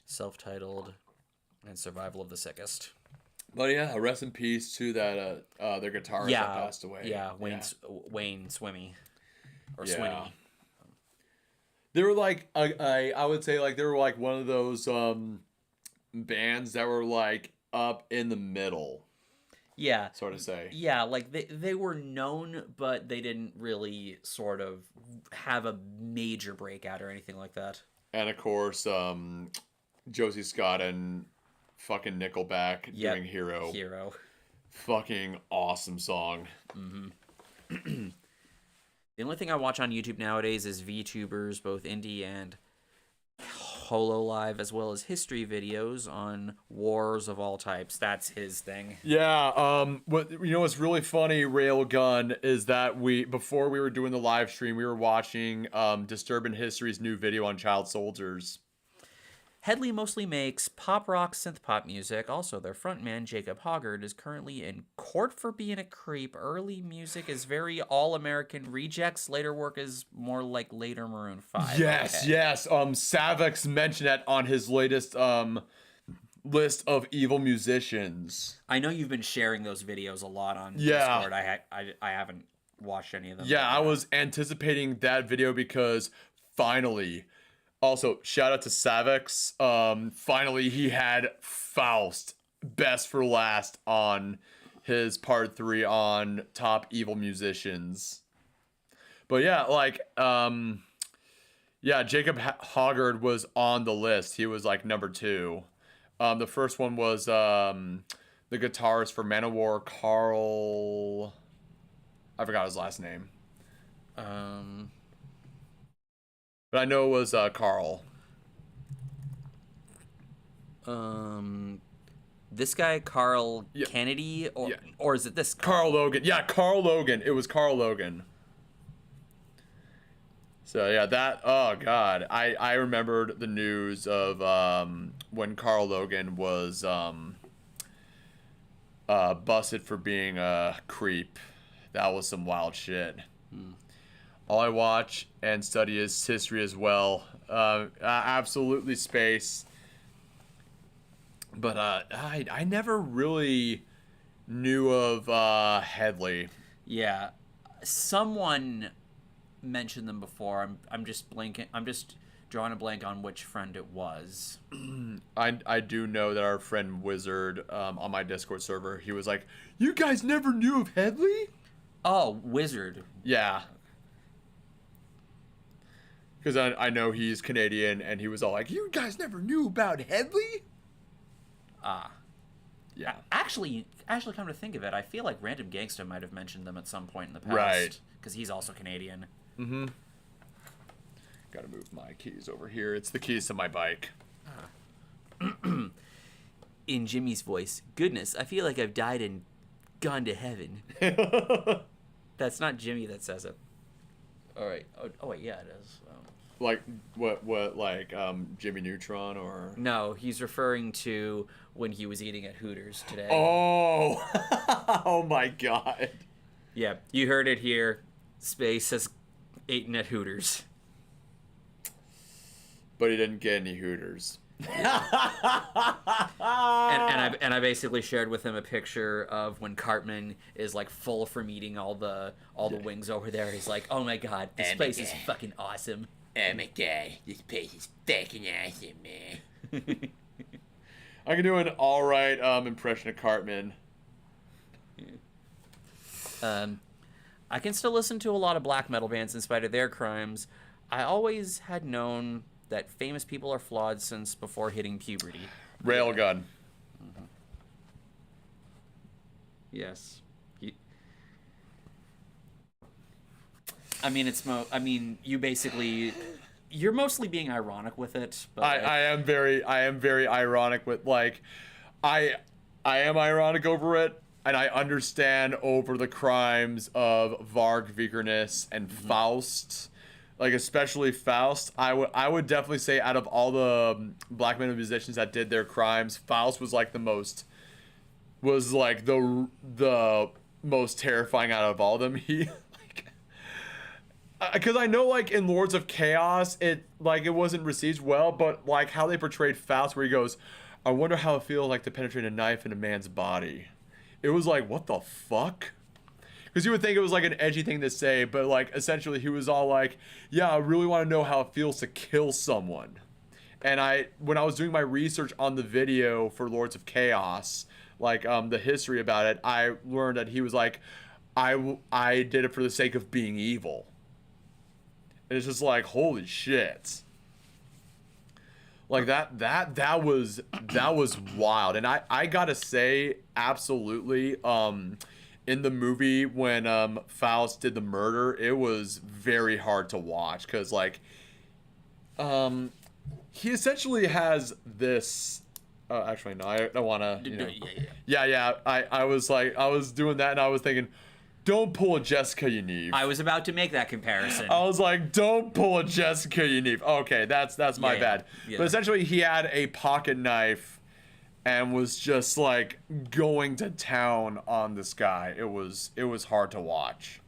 Self-Titled, and Survival of the Sickest. But yeah, rest in peace to that their guitarist that passed away. Yeah, Wayne Swimmy. Or Swinney. They were like I would say like they were like one of those bands that were like up in the middle. Yeah. Sort of say. Yeah, like they were known, but they didn't really sort of have a major breakout or anything like that. And of course, Josie Scott and fucking Nickelback doing Hero. Hero. Fucking awesome song. Mm-hmm. The only thing I watch on YouTube nowadays is VTubers, both indie and Hololive, as well as history videos on wars of all types. That's his thing. Yeah. What's really funny, Railgun, is that before we were doing the live stream, we were watching Disturbing History's new video on child soldiers. Headley mostly makes pop rock synth pop music. Also, their frontman, Jacob Hoggard, is currently in court for being a creep. Early music is very all-American Rejects. Later work is more like later Maroon 5. Yes, Okay. yes. Savix mentioned that on his latest list of evil musicians. I know you've been sharing those videos a lot on Yeah. Discord. I haven't watched any of them. Yeah, I was anticipating that video because finally, also shout out to Savix. Finally he had Faust best for last on his part 3 on top evil musicians. But yeah, like yeah, Jacob Hoggard was on the list. He was like number 2. The first one was the guitarist for Manowar, Carl. I forgot his last name. But I know it was Carl. This guy, Carl Kennedy, or is it this Carl Logan? Yeah, Carl Logan. It was Carl Logan. So yeah, that, oh god, I remembered the news of when Carl Logan was busted for being a creep. That was some wild shit. All I watch and study is history as well. Absolutely space. But I never really knew of Headley. Yeah, someone mentioned them before. I'm just blanking. I'm just drawing a blank on which friend it was. I do know that our friend Wizard on my Discord server, he was like, "You guys never knew of Headley?" Oh, Wizard. Yeah. Because I know he's Canadian, and he was all like, "You guys never knew about Headley?" Yeah. Actually, come to think of it, I feel like Random Gangsta might have mentioned them at some point in the past. Right. Because he's also Canadian. Mm-hmm. Gotta move my keys over here. It's the keys to my bike. In Jimmy's voice, goodness, I feel like I've died and gone to heaven. That's not Jimmy that says it. All right. Oh wait, yeah, it is. Like what? Like Jimmy Neutron or? No, he's referring to when he was eating at Hooters today. Oh, oh my God. Yeah, you heard it here. Space has eaten at Hooters. But he didn't get any Hooters. And I basically shared with him a picture of when Cartman is like full from eating all the wings over there. He's like, "Oh my god, this place is fucking awesome." Oh my god, this place is fucking awesome, man. I can do an alright impression of Cartman. I can still listen to a lot of black metal bands in spite of their crimes. I always had known that famous people are flawed since before hitting puberty. Railgun. Mm-hmm. Yes. I mean, you're mostly being ironic with it. But I am very ironic with, like, I am ironic over it, and I understand over the crimes of Varg Vikernes and Faust. Like, especially Faust, I would definitely say out of all the black metal musicians that did their crimes, Faust was like the most terrifying out of all of them. He, like, because I know, like, in Lords of Chaos, it wasn't received well, but like how they portrayed Faust, where he goes, "I wonder how it feels like to penetrate a knife in a man's body." It was like, what the fuck? Because you would think it was like an edgy thing to say, but like essentially he was all like, "Yeah, I really want to know how it feels to kill someone." And when I was doing my research on the video for Lords of Chaos, like the history about it, I learned that he was like, I did it for the sake of being evil. And it's just like, holy shit. Like that was wild. And I gotta say, absolutely, in the movie when Faust did the murder, it was very hard to watch because, like, he essentially has this. Actually, no, I don't want to. Yeah. I was doing that, and I was thinking, don't pull a Jessica Yaniv. I was about to make that comparison. I was like, don't pull a Jessica Yaniv. Okay, that's my bad. Yeah. But essentially, he had a pocket knife and was just like going to town on this guy. It was hard to watch.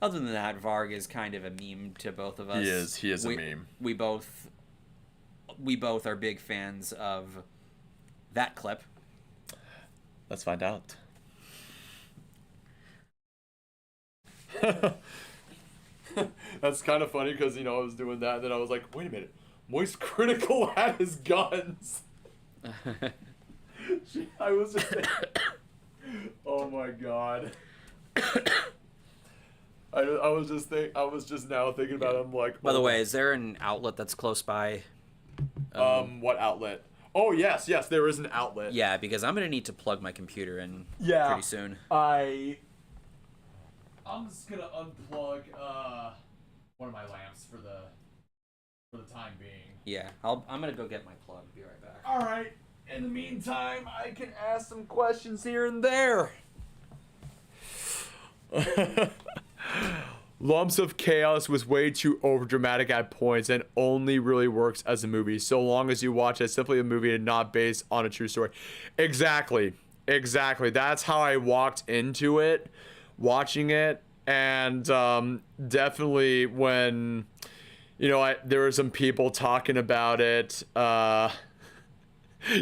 Other than that, Varg is kind of a meme to both of us. He is a meme. We both are big fans of that clip. Let's find out. That's kind of funny because, I was doing that and then I was like, wait a minute. Moist Critical had his guns. I was just oh my god. I was just now thinking about it. I'm like, By the way, is there an outlet that's close by? What outlet? Oh, yes, there is an outlet. Yeah, because I'm gonna need to plug my computer in pretty soon. I'm just gonna unplug one of my lamps for the time being. Yeah, I'm gonna go get my plug. Be right back. All right. In the meantime, I can ask some questions here and there. Lumps of Chaos was way too overdramatic at points and only really works as a movie so long as you watch it as simply a movie and not based on a true story. Exactly. That's how I walked into it, watching it, and definitely when, there were some people talking about it.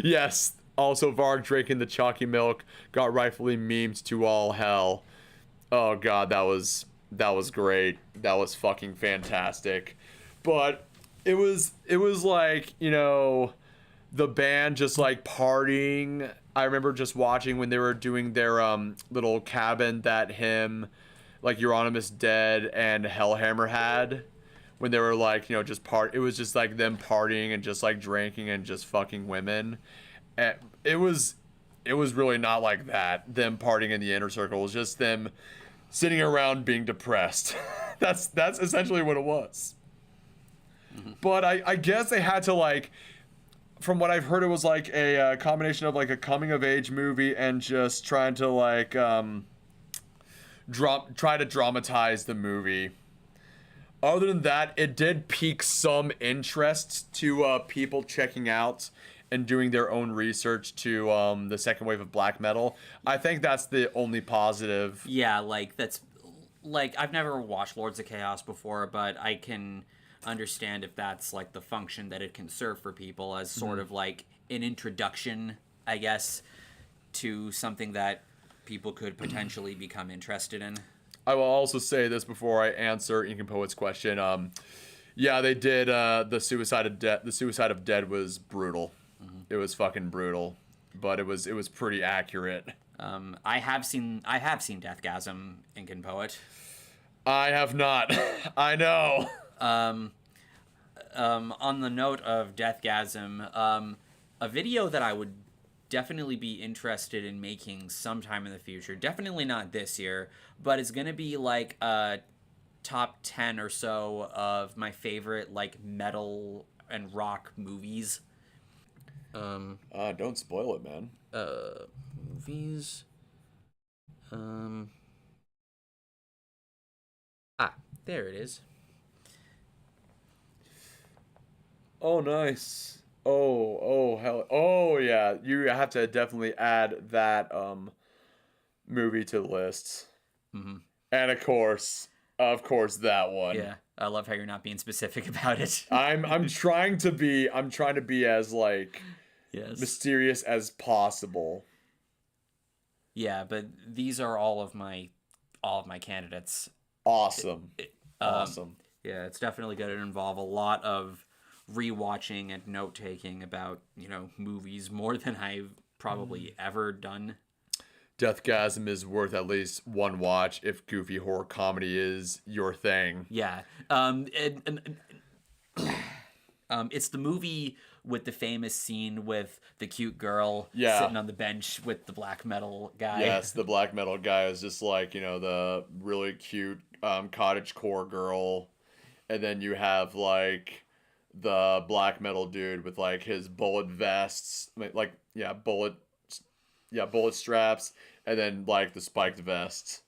Yes, also Varg drinking the chalky milk got rightfully memed to all hell. Oh god, that was great. That was fucking fantastic. But it was like, the band just like partying. I remember just watching when they were doing their little cabin that him, like Euronymous Dead and Hellhammer had. When they were like, just it was just like them partying and just like drinking and just fucking women. And it was really not like that. Them partying in the inner circle. It was just them sitting around being depressed. That's essentially what it was. Mm-hmm. But I guess they had to like, from what I've heard, it was like a combination of like a coming of age movie and just trying to like try to dramatize the movie. Other than that, it did pique some interest to people checking out and doing their own research to the second wave of black metal. I think that's the only positive. Yeah, that's I've never watched Lords of Chaos before, but I can understand if that's like the function that it can serve for people as sort of like an introduction, I guess, to something that people could potentially become interested in. I will also say this before I answer Ink and Poet's question. Yeah, they did. The suicide of Dead was brutal. Mm-hmm. It was fucking brutal, but it was pretty accurate. I have seen Deathgasm, Ink and Poet. I have not. I know. On the note of Deathgasm, a video that I would definitely be interested in making sometime in the future. Definitely not this year, but it's gonna be like a top 10 or so of my favorite like metal and rock movies. Don't spoil it, man. Movies. There it is. Oh, nice. Oh, hell. Oh, yeah. You have to definitely add that movie to the list. Mm-hmm. And of course, that one. Yeah, I love how you're not being specific about it. I'm trying to be as like yes. mysterious as possible. Yeah, but these are all of my candidates. Awesome. Awesome. Yeah, it's definitely going to involve a lot of rewatching and note taking about movies more than I've probably ever done. Deathgasm is worth at least one watch if goofy horror comedy is your thing. Yeah. It's the movie with the famous scene with the cute girl sitting on the bench with the black metal guy. Yes, the black metal guy is just like, the really cute cottagecore girl. And then you have like the black metal dude with like his bullet vests, bullet straps, and then like the spiked vests.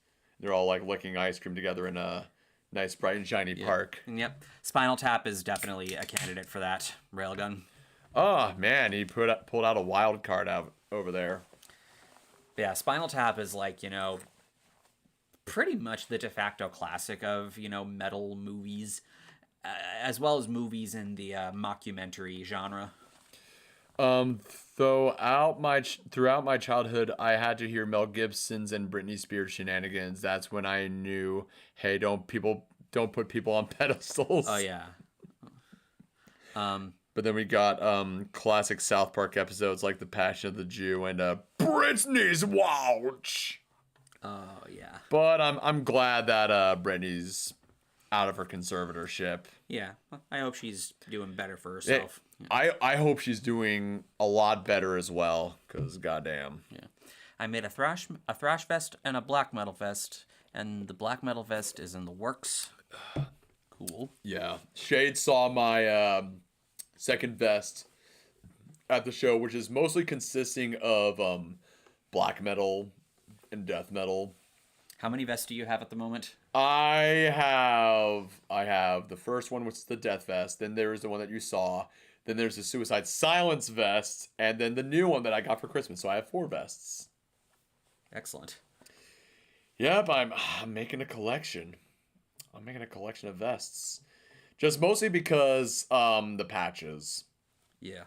They're all like licking ice cream together in a nice, bright and shiny park. Yep. Spinal Tap is definitely a candidate for that railgun. Oh man, he pulled out a wild card out over there. Yeah, Spinal Tap is like, pretty much the de facto classic of, metal movies, as well as movies in the mockumentary genre. Throughout my childhood, I had to hear Mel Gibson's and Britney Spears shenanigans. That's when I knew, hey, don't put people on pedestals. Oh yeah. But then we got classic South Park episodes like The Passion of the Jew and Britney's Watch. Oh yeah. But I'm glad that Britney's out of her conservatorship. Yeah. I hope she's doing better for herself. I hope she's doing a lot better as well, because goddamn. Yeah. I made a thrash vest and a black metal vest, and the black metal vest is in the works. Cool. Yeah. Shade saw my second vest at the show, which is mostly consisting of black metal and death metal. How many vests do you have at the moment? I have the first one, which is the death vest. Then there is the one that you saw. Then there's the Suicide Silence vest, and then the new one that I got for Christmas. So I have 4 vests. Excellent. Yep, I'm making a collection. I'm making a collection of vests, just mostly because the patches. Yeah.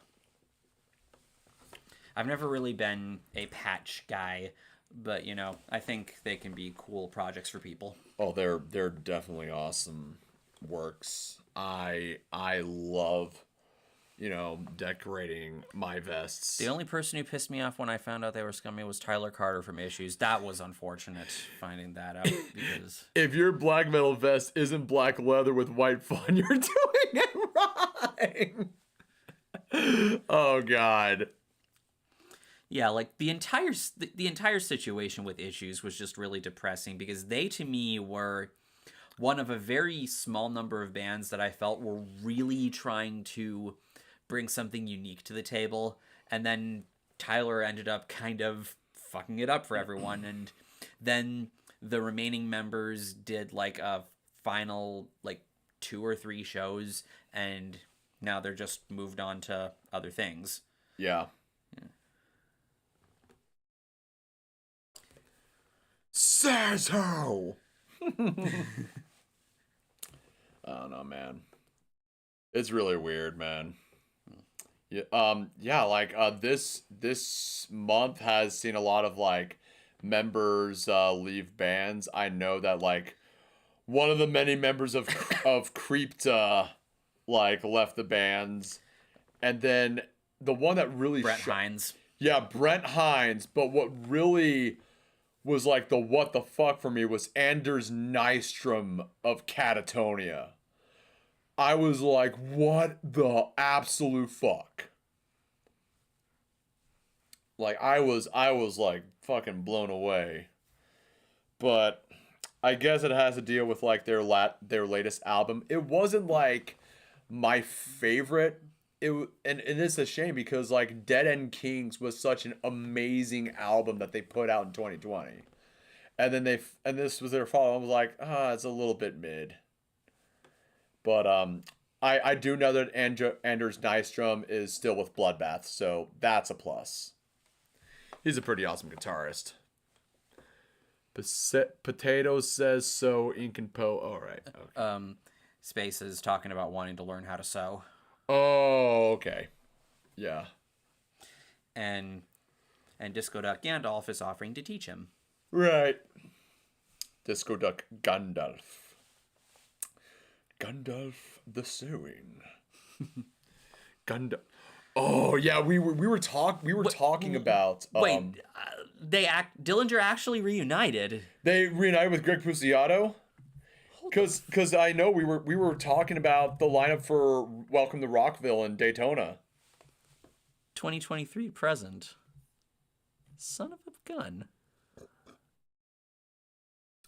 I've never really been a patch guy, but I think they can be cool projects for people. Oh, they're definitely awesome works. I love decorating my vests. The only person who pissed me off when I found out they were scummy was Tyler Carter from Issues. That was unfortunate, finding that out, because if your black metal vest isn't black leather with white fun, you're doing it wrong. Oh God. Yeah, like the entire situation with Issues was just really depressing, because they, to me, were one of a very small number of bands that I felt were really trying to bring something unique to the table, and then Tyler ended up kind of fucking it up for everyone, and then the remaining members did like a final 2 or 3 shows, and now they're just moved on to other things. Yeah. Says who? I don't know, man. It's really weird, man. Yeah, this month has seen a lot of members leave bands. I know that one of the many members of Creeped left the bands, and then the one that really Brent Hines. Yeah, Brent Hines. But what really was the what the fuck for me was Anders Nystrom of Catatonia. I was like, what the absolute fuck? I was fucking blown away. But I guess it has to deal with their latest album. It wasn't my favorite. And it's a shame, because Dead End Kings was such an amazing album that they put out in 2020. And then this was their follow. I was like, it's a little bit mid. But I do know that Anders Nystrom is still with Bloodbath, so that's a plus. He's a pretty awesome guitarist. Potatoes says so. Ink and Poe. All right. Okay. Space is talking about wanting to learn how to sew. Oh, okay. Yeah. And Disco Duck Gandalf is offering to teach him. Right. Disco Duck Gandalf. Gandalf the sewing. Gandalf. Oh yeah, we were talking about. Dillinger actually reunited. They reunited with Greg Puciato. Because I know we were talking about the lineup for Welcome to Rockville in Daytona. 2023 present. Son of a gun.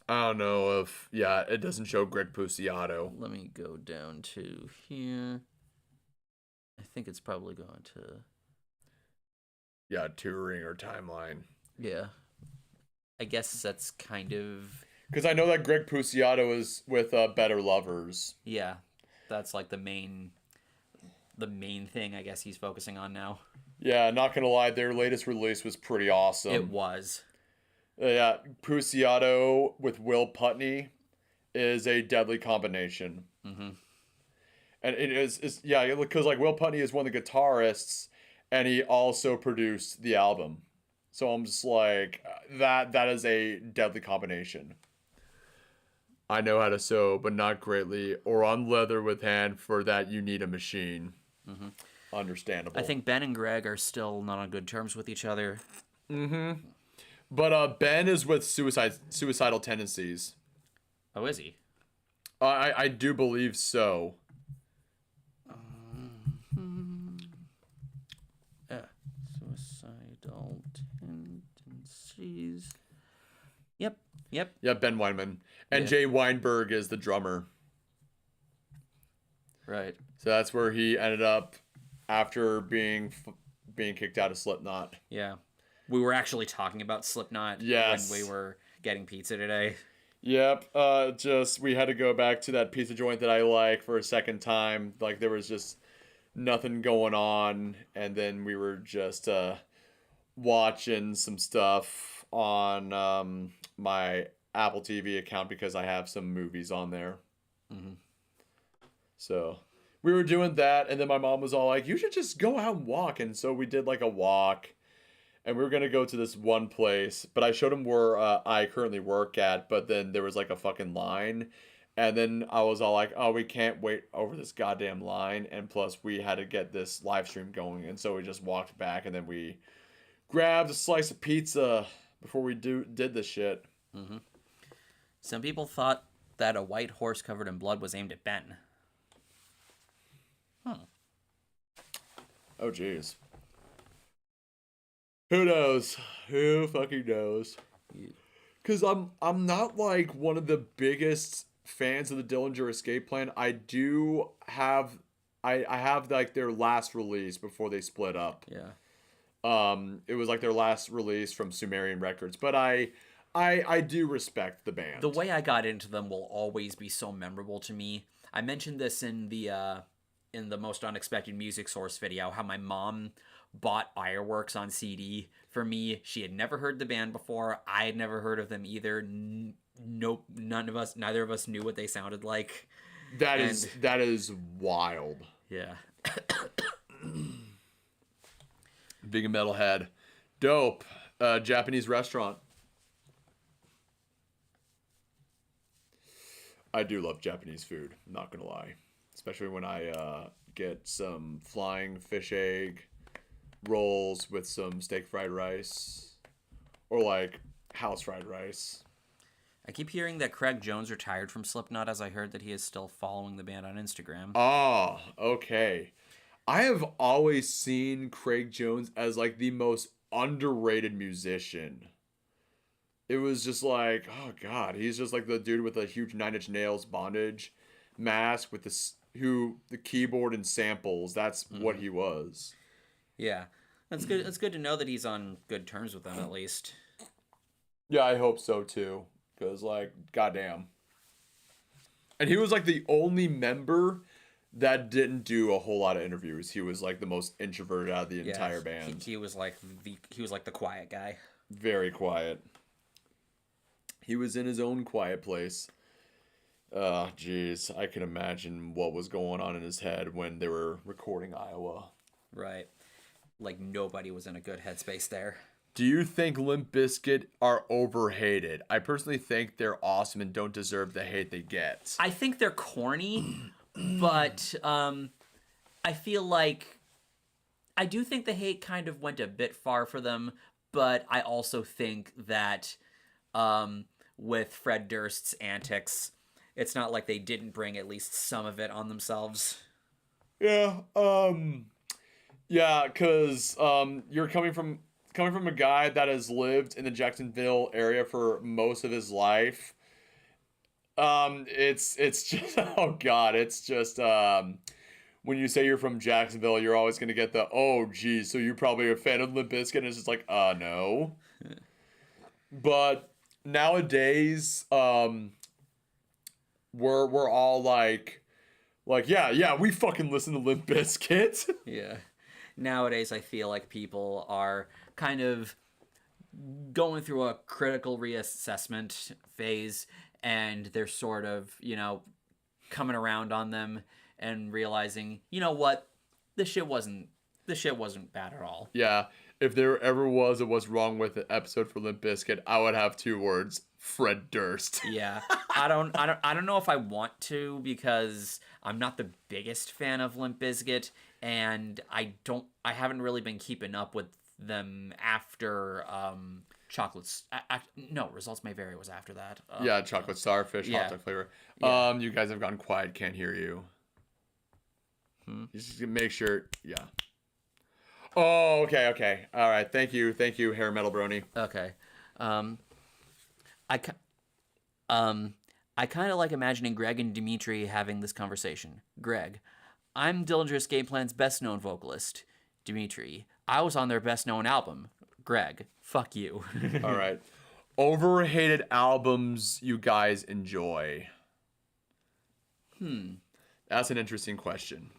I don't know if it doesn't show Greg Puciato. Let me go down to here. I think it's probably going to touring or timeline. Yeah. I guess that's kind of Because I know that Greg Puciato is with Better Lovers. Yeah, that's like the main thing I guess he's focusing on now. Yeah, not gonna lie, their latest release was pretty awesome. It was. Yeah, Puciato with Will Putney is a deadly combination. Mm-hmm. And it's yeah, because like Will Putney is one of the guitarists, and he also produced the album. So I'm just like, that is a deadly combination. I know how to sew, but not greatly, or on leather with hand. For that, you need a machine. Mm-hmm. Understandable. I think Ben and Greg are still not on good terms with each other. Mm-hmm. But Ben is with suicidal tendencies. Oh, is he? I do believe so. Suicidal tendencies. Yep. Yeah, Ben Weinman. And Yeah. Jay Weinberg is the drummer. Right. So that's where he ended up after being kicked out of Slipknot. Yeah. We were actually talking about Slipknot Yes. when we were getting pizza today. Yep. Just we had to go back to that pizza joint that I like for a second time. Like there was just nothing going on, and then we were just watching some stuff on my Apple TV account because I have some movies on there. Mm-hmm. So we were doing that, and then my mom was all like, "You should just go out and walk." And so we did like a walk, and we were gonna go to this one place, but I showed him where I currently work at, but then there was like a fucking line, and then I was all like, "Oh, we can't wait over this goddamn line," and plus we had to get this live stream going, and so we just walked back, and then we grabbed a slice of pizza before we did this shit. Mm-hmm. Some people thought that a white horse covered in blood was aimed at Ben. Oh, jeez. Who knows? Who fucking knows? Because I'm not like one of the biggest fans of the Dillinger Escape Plan. I do have I have like their last release before they split up. Yeah. It was like their last release from Sumerian Records, but I do respect the band. The way I got into them will always be so memorable to me. I mentioned this in the Most Unexpected Music Source video, how my mom bought Ironworks on CD for me. She had never heard the band before. I had never heard of them either. Nope, neither of us knew what they sounded like. That is wild. Yeah. Big metalhead. Dope. Japanese restaurant. I do love Japanese food, not gonna lie. Especially when I get some flying fish egg rolls with some steak fried rice. Or like house fried rice. I keep hearing that Craig Jones retired from Slipknot, as I heard that he is still following the band on Instagram. Ah, okay. I have always seen Craig Jones as like the most underrated musician. It was just like, oh god, he's just like the dude with a huge Nine Inch Nails bondage mask with the keyboard and samples. That's what he was. Yeah, that's good. It's good to know that he's on good terms with them at least. Yeah, I hope so too. Cause like, goddamn. And he was like the only member that didn't do a whole lot of interviews. He was like the most introverted out of the entire band. He was like the quiet guy. Very quiet. He was in his own quiet place. Jeez, I can imagine what was going on in his head when they were recording Iowa. Right. Like nobody was in a good headspace there. Do you think Limp Bizkit are overhated? I personally think they're awesome and don't deserve the hate they get. I think they're corny, but I feel like I do think the hate kind of went a bit far for them, but I also think that with Fred Durst's antics, it's not like they didn't bring at least some of it on themselves. Yeah, because you're coming from a guy that has lived in the Jacksonville area for most of his life. It's just oh god, it's just when you say you're from Jacksonville, you're always gonna get the oh geez, so you're probably a fan of Limp Bizkit, and it's just like no. But nowadays, we're all like yeah, we fucking listen to Limp Bizkit. Yeah. Nowadays, I feel like people are kind of going through a critical reassessment phase, and they're sort of, coming around on them and realizing, you know what, this shit wasn't bad at all. Yeah, if there ever was a what's wrong with an episode for Limp Bizkit, I would have 2 words: Fred Durst. Yeah, I don't know if I want to, because I'm not the biggest fan of Limp Bizkit, and I haven't really been keeping up with them after chocolates. No, Results May Vary was after that. Yeah, chocolate starfish, yeah. hot dog flavor. Yeah. You guys have gone quiet. Can't hear you. Just make sure. Yeah. Oh, okay. All right. Thank you, Hair Metal Brony. Okay. I kind of like imagining Greg and Dimitri having this conversation. Greg, I'm Dillinger Escape Plan's best known vocalist. Dimitri, I was on their best known album. Greg, fuck you. All right. Overrated albums you guys enjoy. That's an interesting question.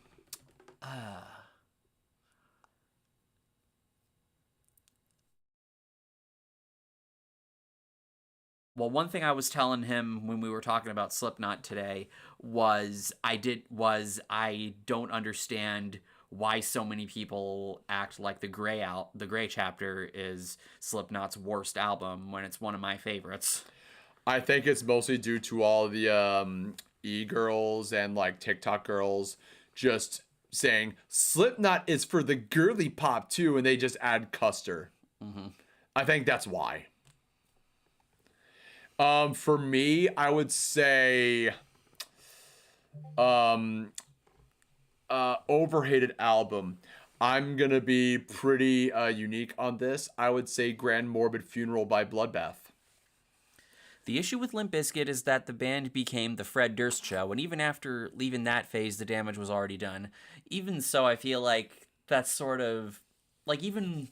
Well, one thing I was telling him when we were talking about Slipknot today was I don't understand why so many people act like the Gray Chapter is Slipknot's worst album when it's one of my favorites. I think it's mostly due to all the e-girls and like TikTok girls just saying Slipknot is for the girly pop too, and they just add Custer. I think that's why. For me, I would say overhated album. I'm gonna be pretty unique on this. I would say Grand Morbid Funeral by Bloodbath. The issue with Limp Bizkit is that the band became the Fred Durst show, and even after leaving that phase, the damage was already done. Even so, I feel like that's sort of like, even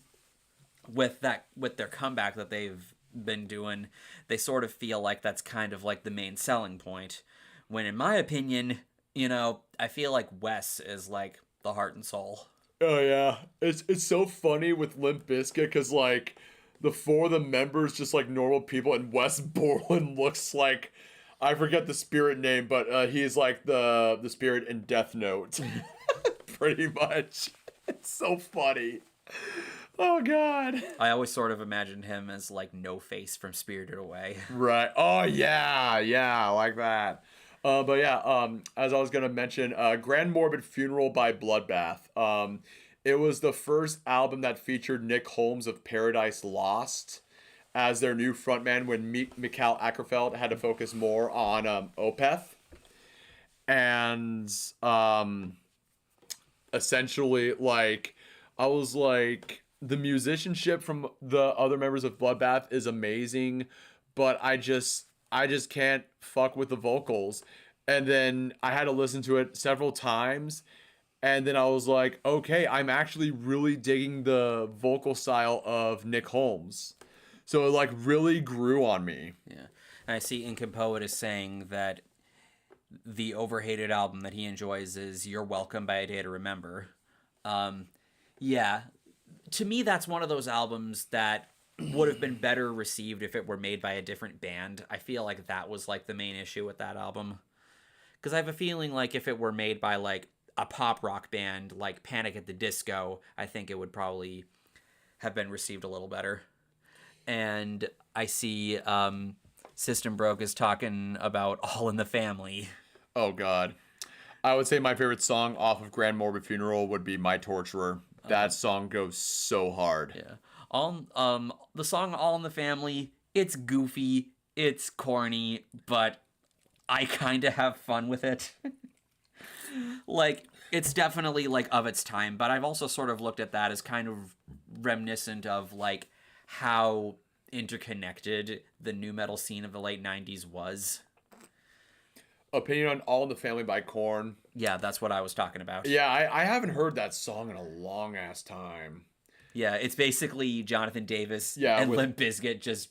with their comeback that they've been doing, they sort of feel like that's kind of like the main selling point. When in my opinion, I feel like Wes is like the heart and soul. Oh yeah, it's so funny with Limp Bizkit because like the 4 of the members just like normal people, and Wes Borland looks like, I forget the spirit name, but he's like the spirit in Death Note. Pretty much. It's so funny. Oh god. I always sort of imagined him as like No Face from Spirited Away. Right. Oh yeah, like that. But yeah, as I was gonna mention, Grand Morbid Funeral by Bloodbath. It was the first album that featured Nick Holmes of Paradise Lost as their new frontman when Mikael Åkerfeldt had to focus more on Opeth. And essentially, like, I was like, the musicianship from the other members of Bloodbath is amazing, but I just can't fuck with the vocals. And then I had to listen to it several times, and then I was like, okay, I'm actually really digging the vocal style of Nick Holmes. So it like really grew on me. Yeah. And I see Incompoet is saying that the overhated album that he enjoys is You're Welcome by A Day to Remember. Yeah. To me, that's one of those albums that would have been better received if it were made by a different band. I feel like that was like the main issue with that album. Because I have a feeling like if it were made by like a pop rock band like Panic at the Disco, I think it would probably have been received a little better. And I see System Broke is talking about All in the Family. Oh god. I would say my favorite song off of Grand Morbid Funeral would be My Torturer. That song goes so hard. Yeah. The song All in the Family, it's goofy, it's corny, but I kind of have fun with it. Like, it's definitely like of its time, but I've also sort of looked at that as kind of reminiscent of like how interconnected the nu metal scene of the late 90s was. Opinion on All in the Family by Korn. Yeah, that's what I was talking about. Yeah, I haven't heard that song in a long ass time. Yeah, it's basically Jonathan Davis Yeah, and with- Limp Bizkit just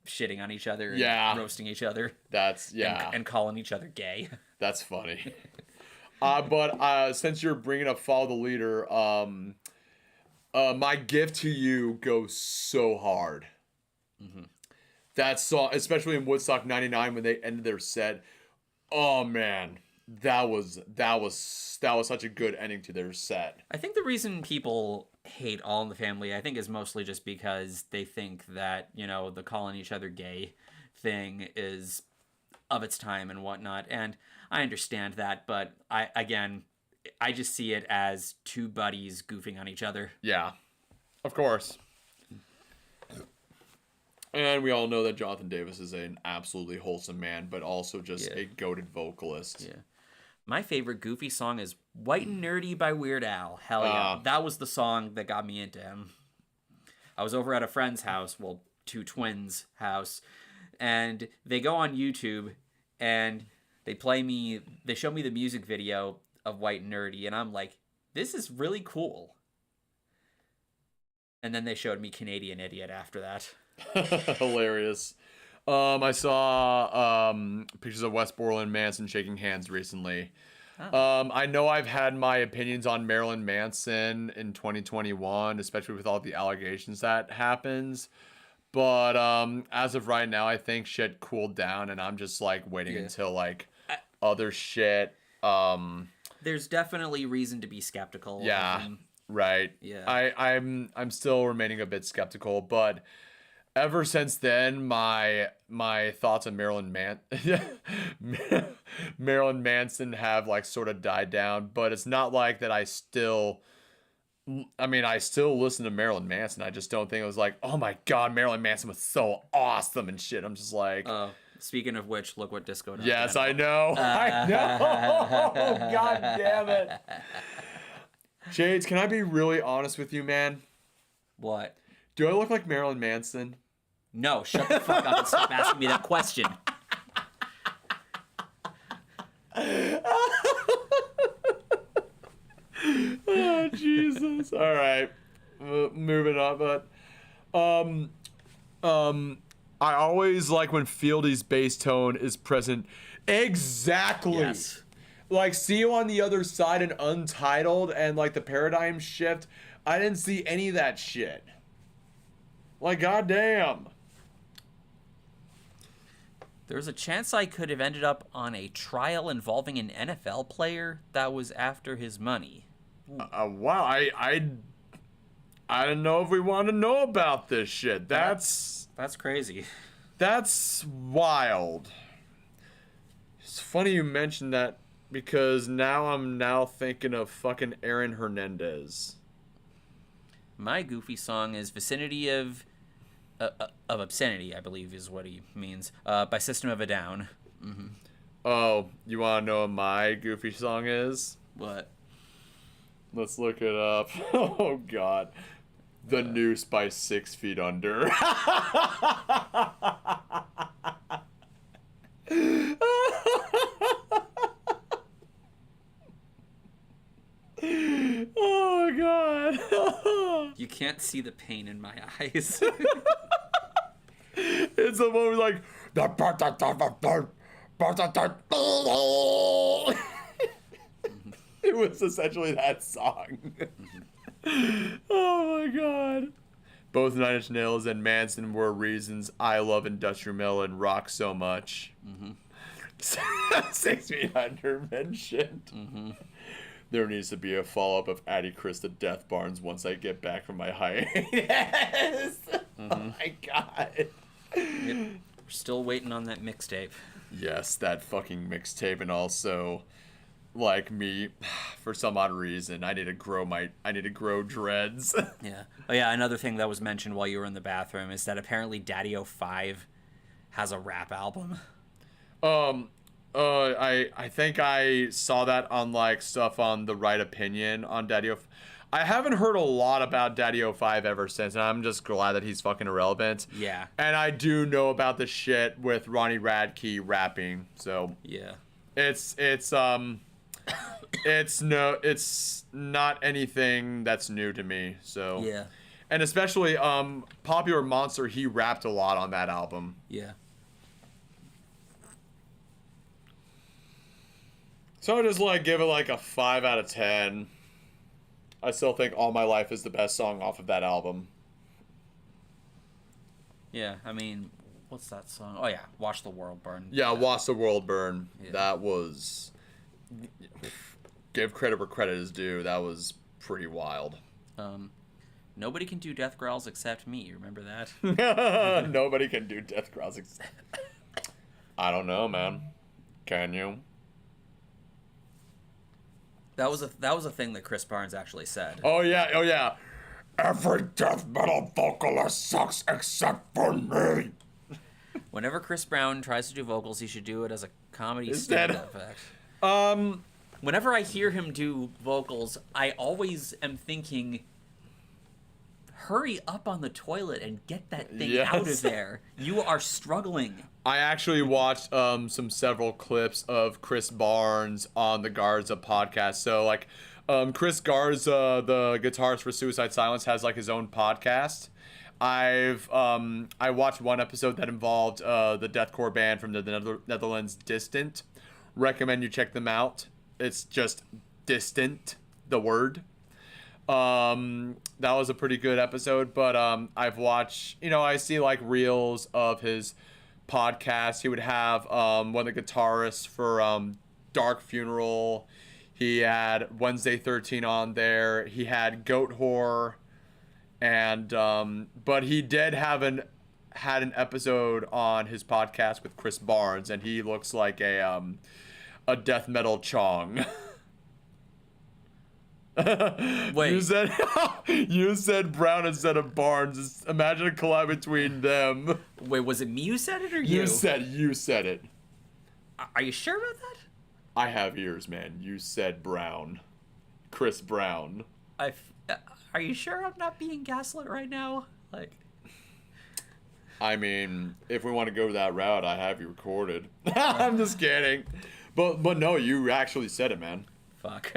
shitting on each other, Yeah. roasting each other, That's and calling each other gay. That's funny. But since you're bringing up Follow the Leader, my gift to you goes so hard. That song, especially in Woodstock '99 when they ended their set. Oh man, that was such a good ending to their set. I think the reason people hate All in the Family, I think, is mostly just because they think that, you know, the calling each other gay thing is of its time and whatnot. And I understand that, but I just see it as two buddies goofing on each other. Yeah, of course. And we all know that Jonathan Davis is an absolutely wholesome man, but also just a goated vocalist. Yeah. My favorite Goofy song is White and Nerdy by Weird Al. Hell yeah. That was the song that got me into him. I was over at a friend's house, well, two twins' house, and they go on YouTube and they show me the music video of White and Nerdy, and I'm like, this is really cool. And then they showed me Canadian Idiot after that. Hilarious. I saw pictures of Westboro and Manson shaking hands recently. I know I've had my opinions on Marilyn Manson in 2021, especially with all the allegations that happens. But as of right now, I think shit cooled down, and I'm just like waiting until like other shit. There's definitely reason to be skeptical. Yeah, right. Yeah. I'm still remaining a bit skeptical, but ever since then, my thoughts on Marilyn Manson have like sort of died down. But it's not like that. I still listen to Marilyn Manson. I just don't think it was like, oh my god, Marilyn Manson was so awesome and shit. I'm just like, speaking of which, look what disco does. yes, I know. I know. God damn it. Shades, can I be really honest with you, man? What? Do I look like Marilyn Manson? No, shut the fuck up and stop asking me that question. Oh, Jesus. All right. Moving on, but I always like when Fieldy's bass tone is present. Exactly. Yes. Like, see you on the other side and Untitled and like the paradigm shift. I didn't see any of that shit. Like, goddamn. There's a chance I could have ended up on a trial involving an NFL player that was after his money. Wow. I don't know if we want to know about this shit. That's crazy. That's wild. It's funny you mentioned that because I'm now thinking of fucking Aaron Hernandez. My Goofy song is Vicinity of Obscenity, I believe is what he means, by System of a Down. Mm-hmm. Oh, you want to know what my Goofy song is? What? Let's look it up. Oh, God. The Noose by 6 Feet Under. Oh, God. You can't see the pain in my eyes. It's the one like it was essentially that song. Oh my god. Both Nine Inch Nails and Manson were reasons I love industrial metal and rock so much. 6 Feet Under mentioned. There needs to be a follow-up of Addy Krista Death Barnes once I get back from my hiatus. Oh my god. We're still waiting on that mixtape. Yes, that fucking mixtape, and also, like me, for some odd reason, I need to grow dreads. Yeah. Oh yeah, another thing that was mentioned while you were in the bathroom is that apparently Daddy-O 5 has a rap album. I think I saw that on like stuff on The Right Opinion on Daddy-O. I haven't heard a lot about Daddy-O 5 ever since, and I'm just glad that he's fucking irrelevant. Yeah. And I do know about the shit with Ronnie Radke rapping, so Yeah. it's not anything that's new to me. So Yeah. And especially Popular Monster, he rapped a lot on that album. Yeah. So I just like give it like a 5 out of 10. I still think All My Life is the best song off of that album. Yeah, I mean, what's that song? Oh yeah, Watch the World Burn. Yeah, Watch the World Burn. Yeah. That was... Give credit where credit is due. That was pretty wild. Nobody can do death growls except me. Remember that? Nobody can do death growls. I don't know, man. Can you? That was a thing that Chris Barnes actually said. Oh yeah. Every death metal vocalist sucks except for me. Whenever Chris Brown tries to do vocals, he should do it as a comedy Instead- stand-up act. Whenever I hear him do vocals, I always am thinking, hurry up on the toilet and get that thing out of Yes. there. You are struggling. I actually watched several clips of Chris Barnes on the Garza podcast. So like Chris Garza, the guitarist for Suicide Silence, has like his own podcast. I watched one episode that involved the deathcore band from the Netherlands, Distant. Recommend you check them out. It's just Distant, the word. That was a pretty good episode, but I've watched, I see like reels of his podcast. He would have one of the guitarists for Dark Funeral. He had Wednesday 13 on there. He had Goat Whore, and but he did had an episode on his podcast with Chris Barnes, and he looks like a death metal chong. Wait. You said Brown instead of Barnes. Imagine a collab between them. Wait, was it me who said it or you? You said it. Are you sure about that? I have ears, man. You said Brown. Chris Brown. Are you sure I'm not being gaslit right now? Like, I mean, if we want to go that route, I have you recorded. I'm just kidding. But no, you actually said it, man. fuck.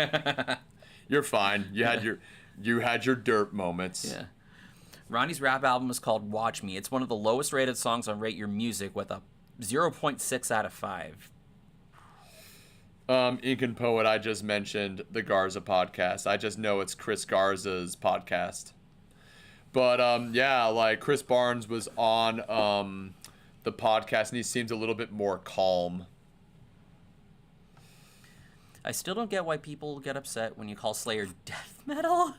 You're fine. You had your dirt moments. Yeah. Ronnie's rap album is called Watch Me. It's one of the lowest rated songs on Rate Your Music with a 0.6 out of 5. Ink and Poet, I just mentioned the Garza podcast. I just know it's Chris Garza's podcast. But yeah, like Chris Barnes was on the podcast and he seems a little bit more calm. I still don't get why people get upset when you call Slayer death metal.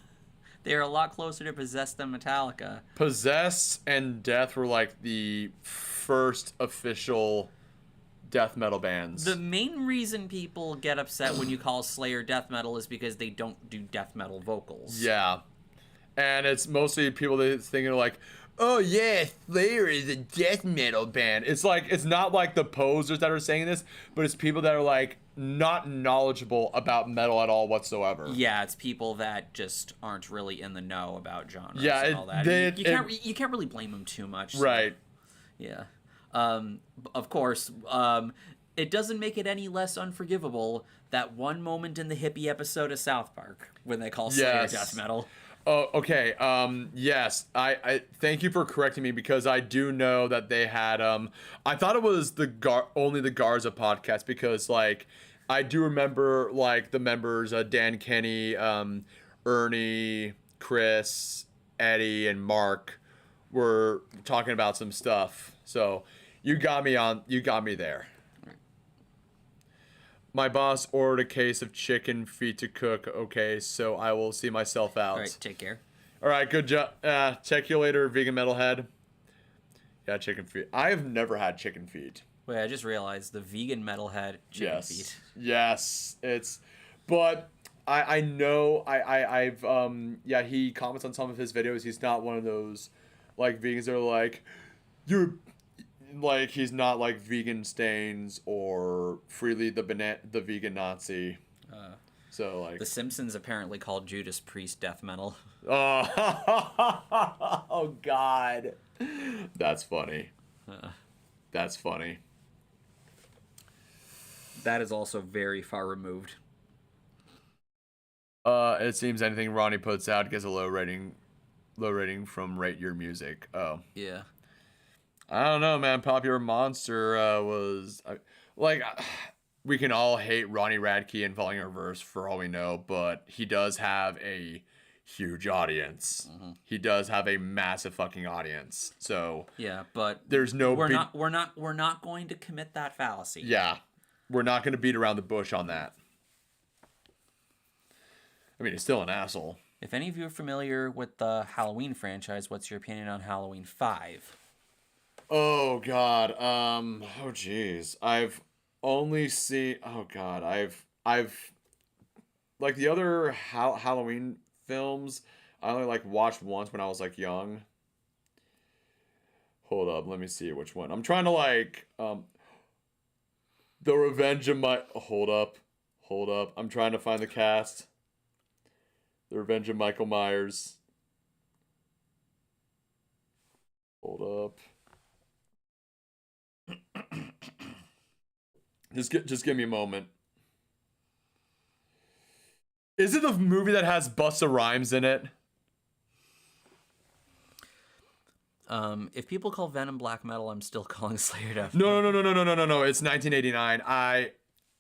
They are a lot closer to Possessed than Metallica. Possessed and Death were like the first official death metal bands. The main reason people get upset when you call Slayer death metal is because they don't do death metal vocals. Yeah. And it's mostly people that thinking like, oh yeah, Slayer is a death metal band. It's like, it's not like the posers that are saying this, but it's people that are like not knowledgeable about metal at all whatsoever. Yeah, it's people that just aren't really in the know about genres Yeah, and all that. You can't really blame them too much. So, Right. yeah. Of course, it doesn't make it any less unforgivable that one moment in the hippie episode of South Park when they call Slayer Yes. death metal. Oh, okay. Yes. I thank you for correcting me because I do know that they had I thought it was only the Garza podcast because like I do remember like the members Dan Kenny, Ernie, Chris, Eddie, and Mark were talking about some stuff. So you got me there. My boss ordered a case of chicken feet to cook. Okay, so I will see myself out. All right, take care. All right, good job. Check you later, vegan metalhead. Yeah, chicken feet. I have never had chicken feet. Wait, I just realized the vegan metalhead chicken Yes. feet. Yes, but I know I've yeah, he comments on some of his videos. He's not one of those like vegans that are like you're like he's not like vegan stains or freely the vegan Nazi. So like The Simpsons apparently called Judas Priest death metal. oh God, that's funny. That's funny. That is also very far removed. It seems anything Ronnie puts out gets a low rating. Low rating from Rate Your Music. Oh. Yeah. I don't know, man. Popular Monster was like we can all hate Ronnie Radke and Falling in Reverse for all we know, but he does have a huge audience. He does have a massive fucking audience. So Yeah, but there's no we're not going to commit that fallacy. yeah, we're not going to beat around the bush on that. I mean, he's still an asshole. If any of you are familiar with the Halloween franchise, what's your opinion on Halloween 5? Oh God. Oh jeez. I've only seen. Oh God. I've like the other Halloween films. I only like watched once when I was like young. Hold up. Let me see which one. I'm trying to like The Revenge of My. Hold up. Hold up. I'm trying to find the cast. The Revenge of Michael Myers. Hold up. Just give me a moment. Is it the movie that has Busta Rhymes in it? If people call Venom black metal, I'm still calling Slayer death. No. It's 1989.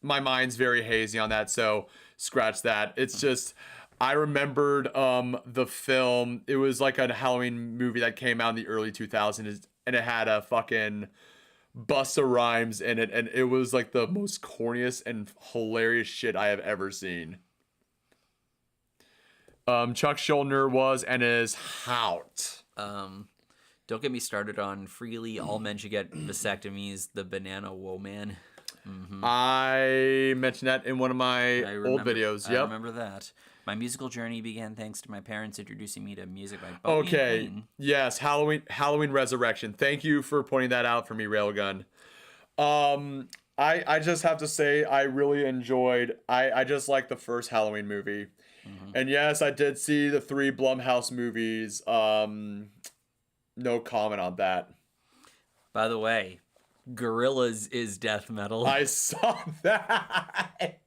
My mind's very hazy on that, so scratch that. It's just I remembered the film. It was like a Halloween movie that came out in the early 2000s, and it had a fucking Busta Rhymes in it, and it was like the most corniest and hilarious shit I have ever seen. Chuck Schuldiner was and is out. Don't get me started on freely all men should get vasectomies, the Banana Woman. I mentioned that in one of my old videos. Yep. I remember that. My musical journey began thanks to my parents introducing me to music by Bowie and Okay. Queen. Yes, Halloween Resurrection. Thank you for pointing that out for me, Railgun. I just have to say I really enjoyed. I just like the first Halloween movie. And yes, I did see the 3 Blumhouse movies. No comment on that. By the way, Gorillaz is death metal. I saw that.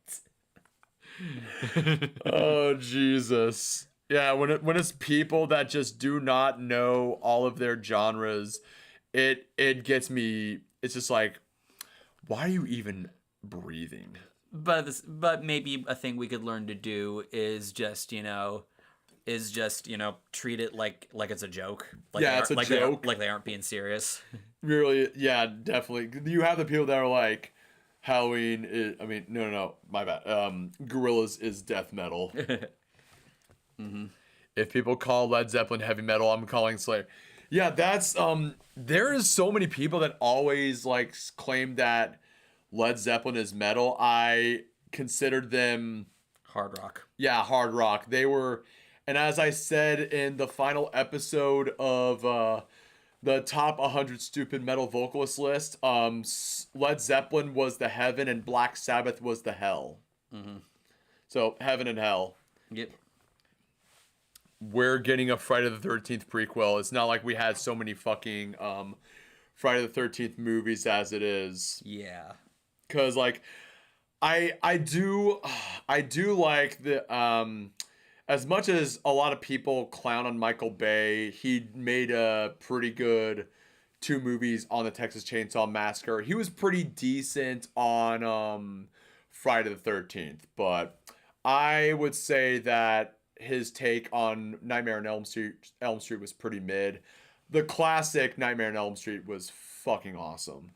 Oh Jesus. Yeah, when it's people that just do not know all of their genres, it gets me. It's just like, why are you even breathing? But maybe a thing we could learn to do is just treat it like it's a joke. Like Yeah, it's a joke. Like they aren't being serious. Really, yeah, definitely. You have the people that are like, Halloween is. I mean, no, my bad. Gorillaz is death metal. If people call Led Zeppelin heavy metal, I'm calling Slayer. Yeah, that's there is so many people that always like claim that Led Zeppelin is metal. I considered them Hard rock. Yeah, hard rock. They were, and as I said in the final episode of the top 100 stupid metal vocalist list, Led Zeppelin was the heaven and Black Sabbath was the hell. So heaven and hell. Yep. We're getting a Friday the 13th prequel. It's not like we had so many fucking Friday the 13th movies as it is. Yeah. Cause like I do like the as much as a lot of people clown on Michael Bay, he made a pretty good 2 movies on the Texas Chainsaw Massacre. He was pretty decent on Friday the 13th, but I would say that his take on Nightmare on Elm Street was pretty mid. The classic Nightmare on Elm Street was fucking awesome.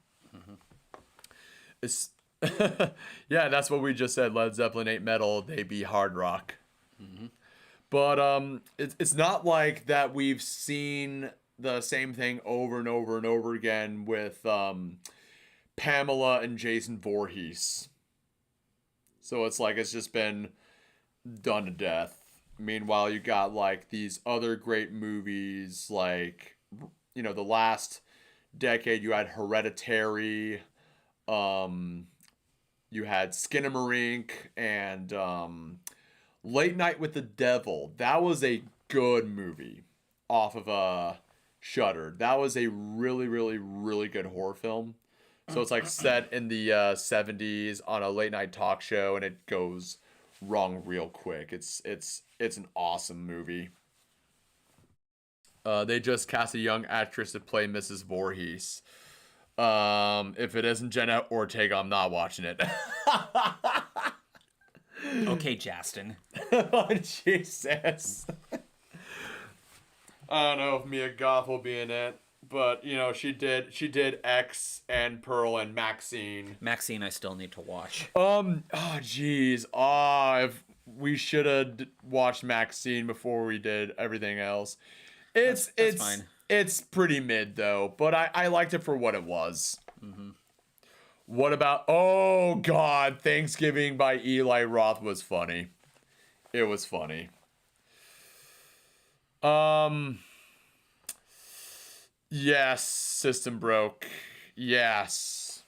It's yeah, that's what we just said. Led Zeppelin ain't metal, they be hard rock. But it's not like that we've seen the same thing over and over and over again with Pamela and Jason Voorhees. So it's like it's just been done to death. Meanwhile, you got like these other great movies like, the last decade you had Hereditary, you had Skinamarink, and Late Night with the Devil. That was a good movie off of Shudder. That was a really, really, really good horror film. So it's like set in the 70s on a late night talk show, and it goes wrong real quick. It's an awesome movie. They just cast a young actress to play Mrs. Voorhees. If it isn't Jenna Ortega, I'm not watching it. Okay, Justin. Oh, Jesus. I don't know if Mia Goth will be in it, but you know she did X and Pearl and Maxine. Maxine, I still need to watch. Oh jeez. If we should have watched Maxine before we did everything else. It's fine. It's pretty mid though, but I liked it for what it was. Mm-hmm. What about? Oh God, Thanksgiving by Eli Roth was funny. It was funny. Yes, system broke. Yes.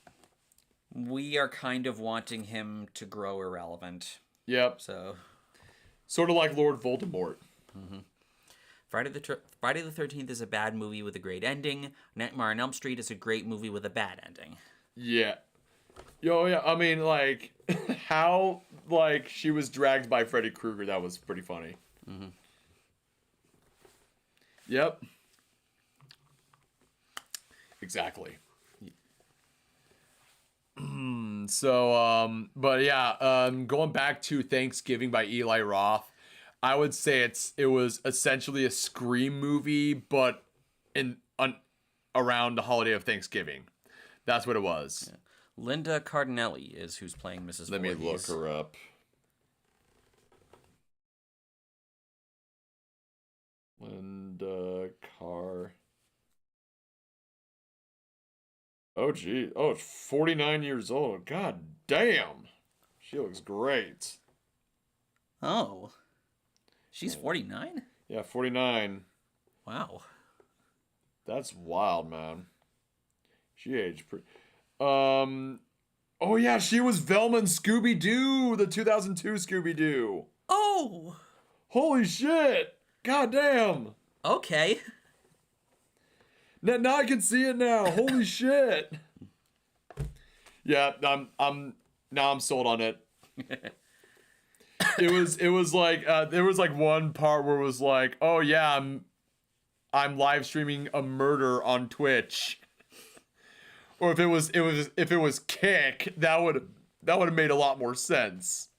We are kind of wanting him to grow irrelevant. Yep. So, sort of like Lord Voldemort. Mm-hmm. Friday the 13th is a bad movie with a great ending. Nightmare on Elm Street is a great movie with a bad ending. Yeah. Yeah. I mean, like, how, like, she was dragged by Freddy Krueger. That was pretty funny. Mm-hmm. Yep. Exactly. But yeah, going back to Thanksgiving by Eli Roth, I would say it was essentially a Scream movie, but around the holiday of Thanksgiving. That's what it was. Yeah. Linda Cardinelli is who's playing Mrs. Let me Voorhees. look her up. Linda Carr. Oh, gee. Oh, 49 years old. God damn. She looks great. Oh. She's 49? Yeah, 49. Wow. That's wild, man. She aged pretty... Oh, yeah, she was Velma in Scooby-Doo, the 2002 Scooby-Doo. Oh! Holy shit. God damn. Okay. Now I can see it now. Holy shit. Yeah, I'm sold on it. It was like there was like one part where it was like, oh yeah, I'm live streaming a murder on Twitch. Or if it was Kick, that would have made a lot more sense.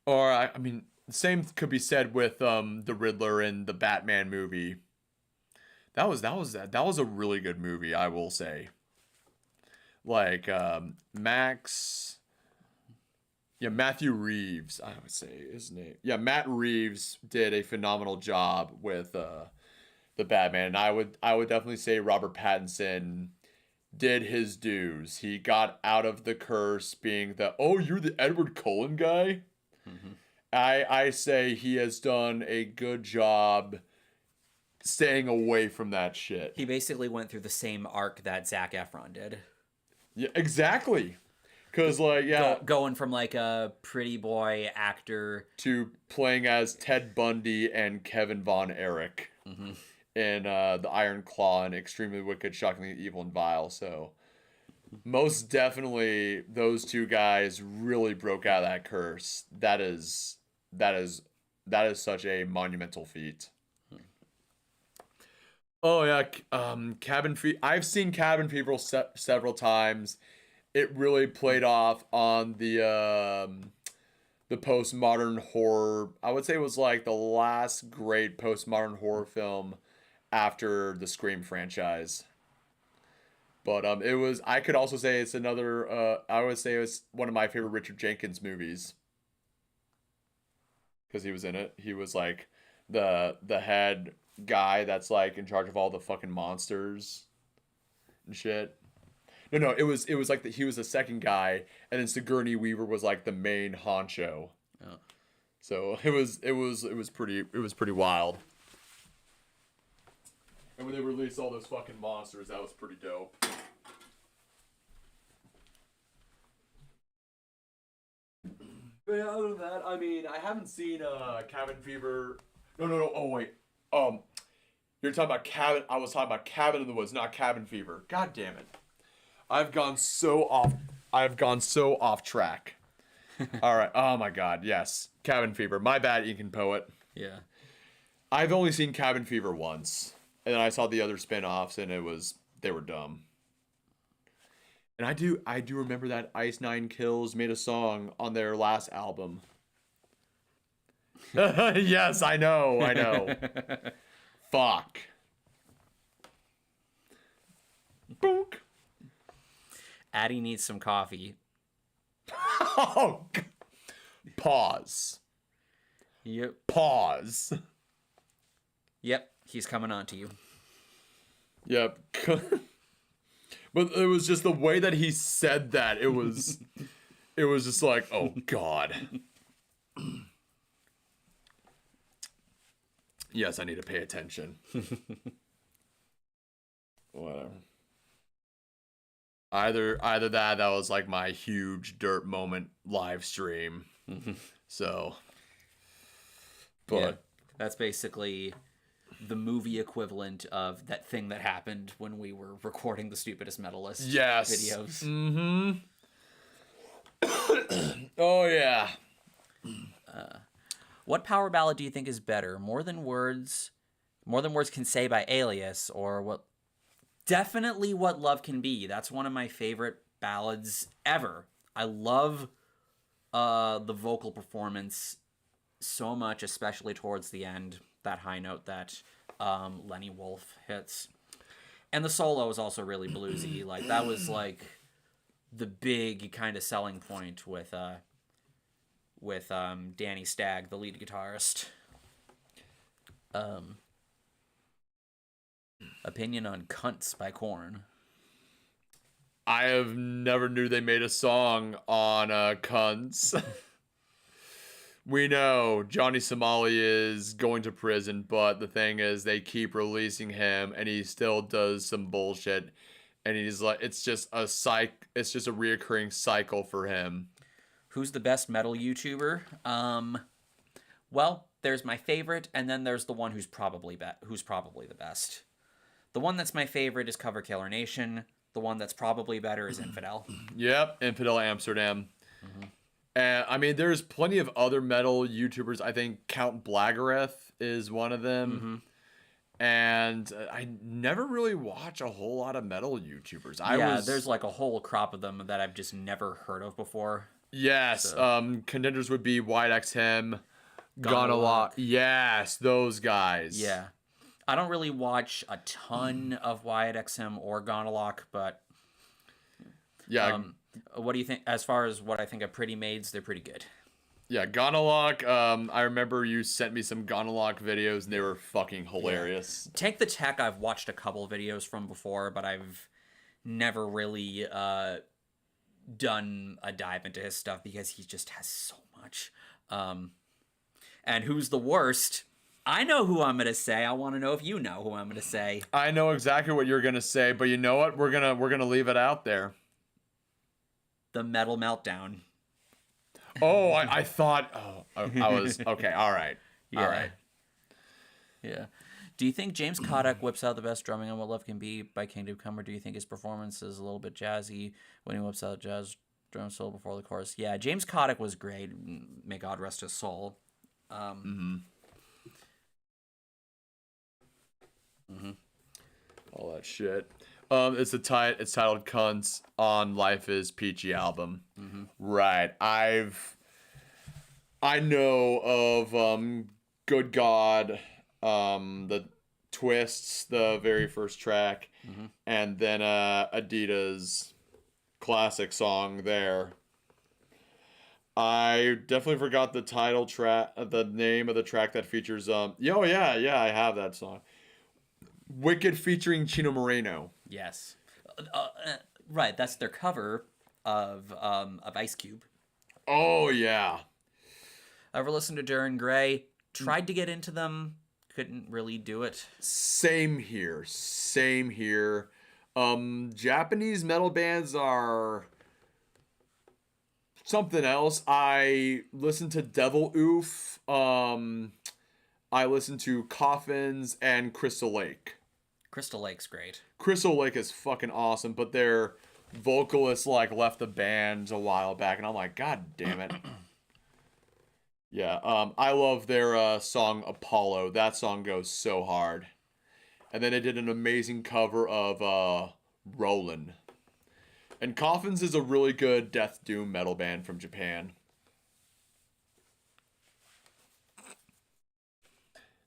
Or I mean, the same could be said with the Riddler in the Batman movie. That was a really good movie, I will say. Like Max, yeah, Matthew Reeves, I would say his name. Yeah, Matt Reeves did a phenomenal job with the Batman. And I would definitely say Robert Pattinson did his dues. He got out of the curse being you're the Edward Cullen guy. Mm-hmm. I say he has done a good job staying away from that shit. He basically went through the same arc that Zac Efron did. Yeah, exactly. Because, like, yeah. Going from, like, a pretty boy actor to playing as Ted Bundy and Kevin Von Erich in The Iron Claw and Extremely Wicked, Shockingly Evil, and Vile. So, most definitely, those two guys really broke out of that curse. That is such a monumental feat. Oh yeah, Cabin Fever. I've seen Cabin Fever several times. It really played off on the postmodern horror. I would say it was like the last great postmodern horror film after the Scream franchise. But it was. I could also say it's another. I would say it was one of my favorite Richard Jenkins movies because he was in it. He was like the head guy that's like in charge of all the fucking monsters and shit. No, it was like he was the second guy, and then Sigourney Weaver was like the main honcho. Oh. So it was pretty wild. And when they released all those fucking monsters, that was pretty dope. But yeah, other than that, I mean, I haven't seen Cabin Fever. No. Oh wait. You're talking about Cabin. I was talking about Cabin in the Woods, not Cabin Fever. God damn it. I've gone so off track. All right. Oh my God. Yes. Cabin Fever. My bad, Incan Poet. Yeah. I've only seen Cabin Fever once, and then I saw the other spin-offs, and they were dumb. And I do remember that Ice Nine Kills made a song on their last album. Yes, I know. Fuck. Boonk. Addie needs some coffee. Oh, pause. Yep. Pause. Yep. He's coming on to you. Yep. But it was just the way that he said that. It was just like, oh God. Yes, I need to pay attention. Whatever. Either that was like my huge dirt moment live stream. So, but yeah, that's basically the movie equivalent of that thing that happened when we were recording the Stupidest Metal List videos. Mm-hmm. Oh yeah. What power ballad do you think is better? More Than Words Can Say by Alias, or what? Definitely What Love Can Be. That's one of my favorite ballads ever. I love the vocal performance so much, especially towards the end. That high note that Lenny Wolf hits. And the solo is also really bluesy. Like, that was like the big kind of selling point with Danny Stagg, the lead guitarist. Opinion on Cunts by Korn. I have never knew they made a song on Cunts. We know Johnny Somali is going to prison, but the thing is they keep releasing him and he still does some bullshit. And he's like, it's just a reoccurring cycle for him. Who's the best metal YouTuber? Well, there's my favorite, and then there's the one who's probably the best. The one that's my favorite is Cover Killer Nation. The one that's probably better is Infidel. Yep, Infidel Amsterdam. And I mean, there's plenty of other metal YouTubers. I think Count Blagareth is one of them. And I never really watch a whole lot of metal YouTubers. There's like a whole crop of them that I've just never heard of before. Yes, so. Contenders would be White XM, Gone a Lot. Yes, those guys. Yeah. I don't really watch a ton of Wyatt XM or Gonalock, but yeah. What do you think? As far as what I think of Pretty Maids, they're pretty good. Yeah, Gonalock. I remember you sent me some Gonalock videos, and they were fucking hilarious. Yeah. Tank the Tech, I've watched a couple videos from before, but I've never really done a dive into his stuff because he just has so much. And who's the worst? I know who I'm gonna say. I want to know if you know who I'm gonna say. I know exactly what you're gonna say, but you know what? We're gonna leave it out there. The Metal Meltdown. Oh, I thought. Oh, I was okay. All right. Yeah. All right. Yeah. Do you think James Kodak whips out the best drumming on What Love Can Be by Kingdom Come, or do you think his performance is a little bit jazzy when he whips out jazz drum solo before the chorus? Yeah, James Kodak was great. May God rest his soul. All that shit. It's titled "Cunts" on Life Is Peachy album. Right. I know of Good God, the Twists, the very first track, and then Adidas classic song there. I definitely forgot the title track, the name of the track that features I have that song. Wicked featuring Chino Moreno. Yes. Right, that's their cover of Ice Cube. Oh yeah. Ever listened to Duran Gray? Tried to get into them, couldn't really do it. Same here. Japanese metal bands are something else. I listen to Devil Oof. I listen to Coffins and Crystal Lake. Crystal Lake's great. Crystal Lake is fucking awesome, but their vocalist left the band a while back, and I'm like, God damn it. Yeah, I love their song Apollo. That song goes so hard. And then they did an amazing cover of Rollin'. And Coffins is a really good death doom metal band from Japan.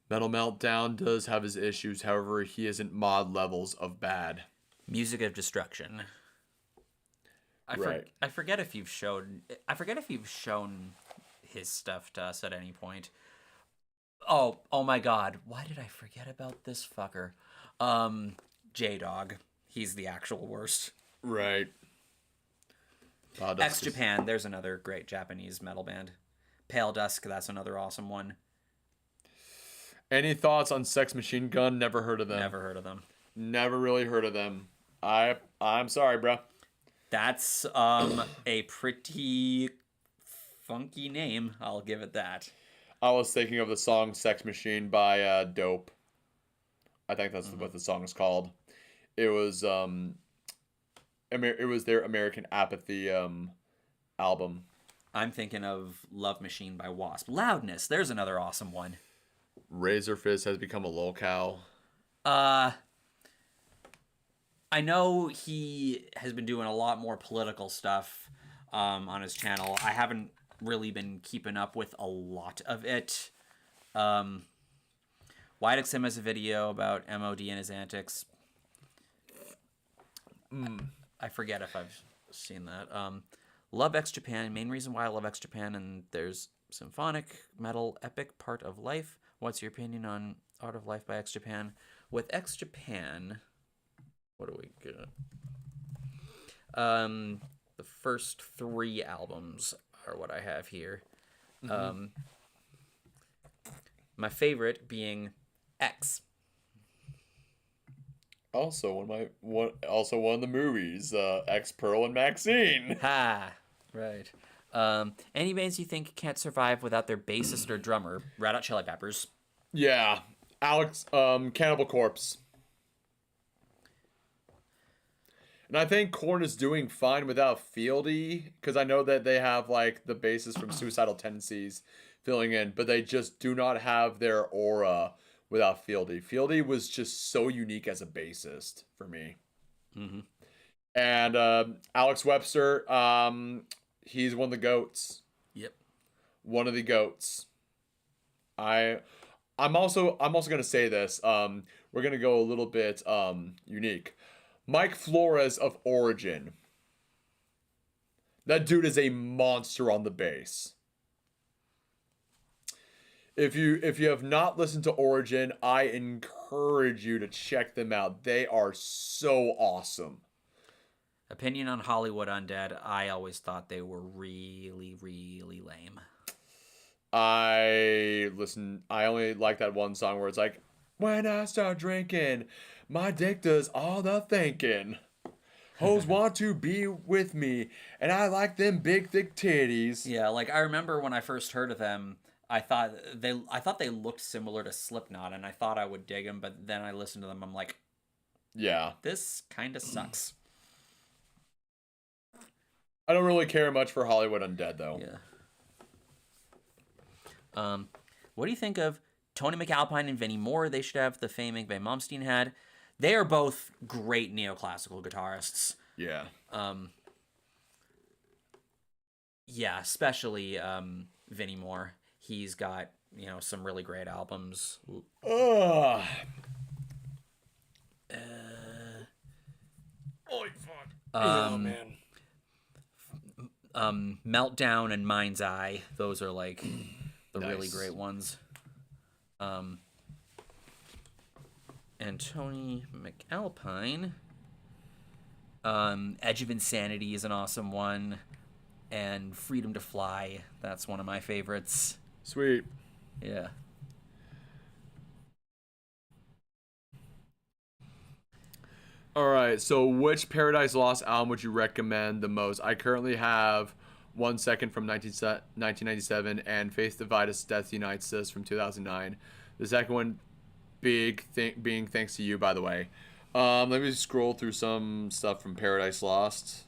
Metal Meltdown does have his issues, however, he isn't mod levels of bad. Music of Destruction. Right. I forget if you've shown. I forget if you've shown his stuff to us at any point. Oh my God! Why did I forget about this fucker? J Dog. He's the actual worst. Right. X Japan. There's another great Japanese metal band. Pale Dusk. That's another awesome one. Any thoughts on Sex Machine Gun? Never heard of them. Never heard of them. Never really heard of them. I'm sorry, bro. That's a pretty funky name. I'll give it that. I was thinking of the song "Sex Machine" by Dope. I think that's what the song is called. It was it was their American Apathy album. I'm thinking of Love Machine by Wasp. Loudness. There's another awesome one. Razor Fist has become a lolcow. I know he has been doing a lot more political stuff on his channel. I haven't really been keeping up with a lot of it. Widex has a video about MOD and his antics. I forget if I've seen that. Love X Japan. Main reason why I love X Japan, and there's symphonic metal epic part of life. What's your opinion on Art of Life by X Japan? With X Japan, what do we get? The first 3 albums are what I have here. My favorite being X. Also one of the movies, X Pearl and Maxine. Ha! Right. Any bands you think can't survive without their bassist or drummer? Red Hot Chili Peppers. Yeah, Alex, Cannibal Corpse. And I think Korn is doing fine without Fieldy, because I know that they have like the bassist from Suicidal Tendencies filling in, but they just do not have their aura without Fieldy. Fieldy was just so unique as a bassist for me. And Alex Webster, he's one of the goats. Yep. One of the goats. I'm also gonna say this. We're gonna go a little bit unique. Mike Flores of Origin. That dude is a monster on the bass. If you have not listened to Origin, I encourage you to check them out. They are so awesome. Opinion on Hollywood Undead. I always thought they were really, really lame. I only like that one song where it's like, when I start drinking, my dick does all the thinking. Hoes want to be with me, and I like them big, thick titties. Yeah, like I remember when I first heard of them, I thought they looked similar to Slipknot, and I thought I would dig them, but then I listened to them, I'm like, Yeah. this kind of sucks. I don't really care much for Hollywood Undead, though. Yeah. What do you think of Tony McAlpine and Vinnie Moore? They should have the fame Yngwie Malmsteen had. They are both great neoclassical guitarists. Yeah. Yeah, especially Vinnie Moore. He's got, some really great albums. Ugh. Oh, fuck. Oh, man. Meltdown and Mind's Eye. Those are like the Nice. really great ones. And Tony McAlpine. Edge of Insanity is an awesome one. And Freedom to Fly. That's one of my favorites. Sweet. Yeah. All right, so which Paradise Lost album would you recommend the most? I currently have 1 Second from 1997 and Faith Divided Us, Death Unites Us from 2009. The second one being thanks to you, by the way. Let me scroll through some stuff from Paradise Lost.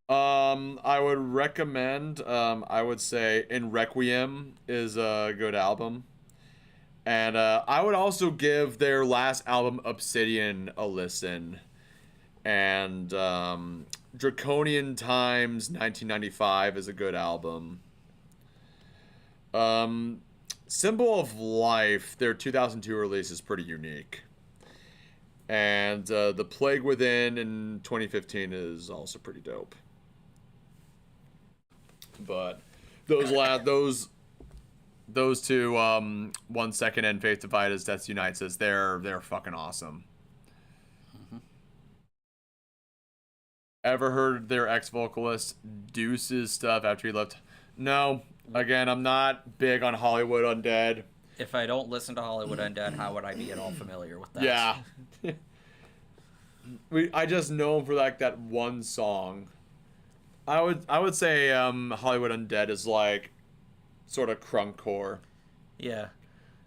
I would recommend, I would say In Requiem is a good album. And I would also give their last album, Obsidian, a listen. And Draconian Times 1995 is a good album. Symbol of Life, their 2002 release, is pretty unique. And The Plague Within in 2015 is also pretty dope. But those two, 1 Second and Faith Divided Death Unites Us, they're fucking awesome. Ever heard their ex-vocalist Deuce's stuff after he left? No. Again, I'm not big on Hollywood Undead. If I don't listen to Hollywood Undead, how would I be at all familiar with that? Yeah. I just know him for like that one song. I would say Hollywood Undead is like sort of crunkcore. Yeah.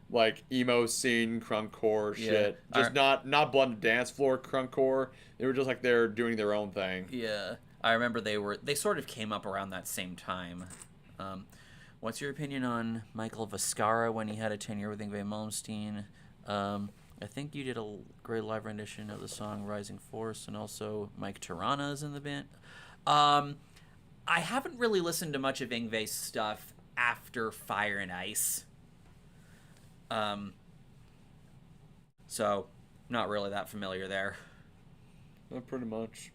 Like emo scene crunkcore shit. Yeah. Just not Blood and Dance Floor crunkcore. They were just like they're doing their own thing. Yeah. I remember they sort of came up around that same time. What's your opinion on Michael Viscara when he had a tenure with Yngwie Malmsteen? I think you did a great live rendition of the song Rising Force, and also Mike Tirana is in the band. I haven't really listened to much of Yngwie's stuff after Fire and Ice. So, not really that familiar there. Not pretty much.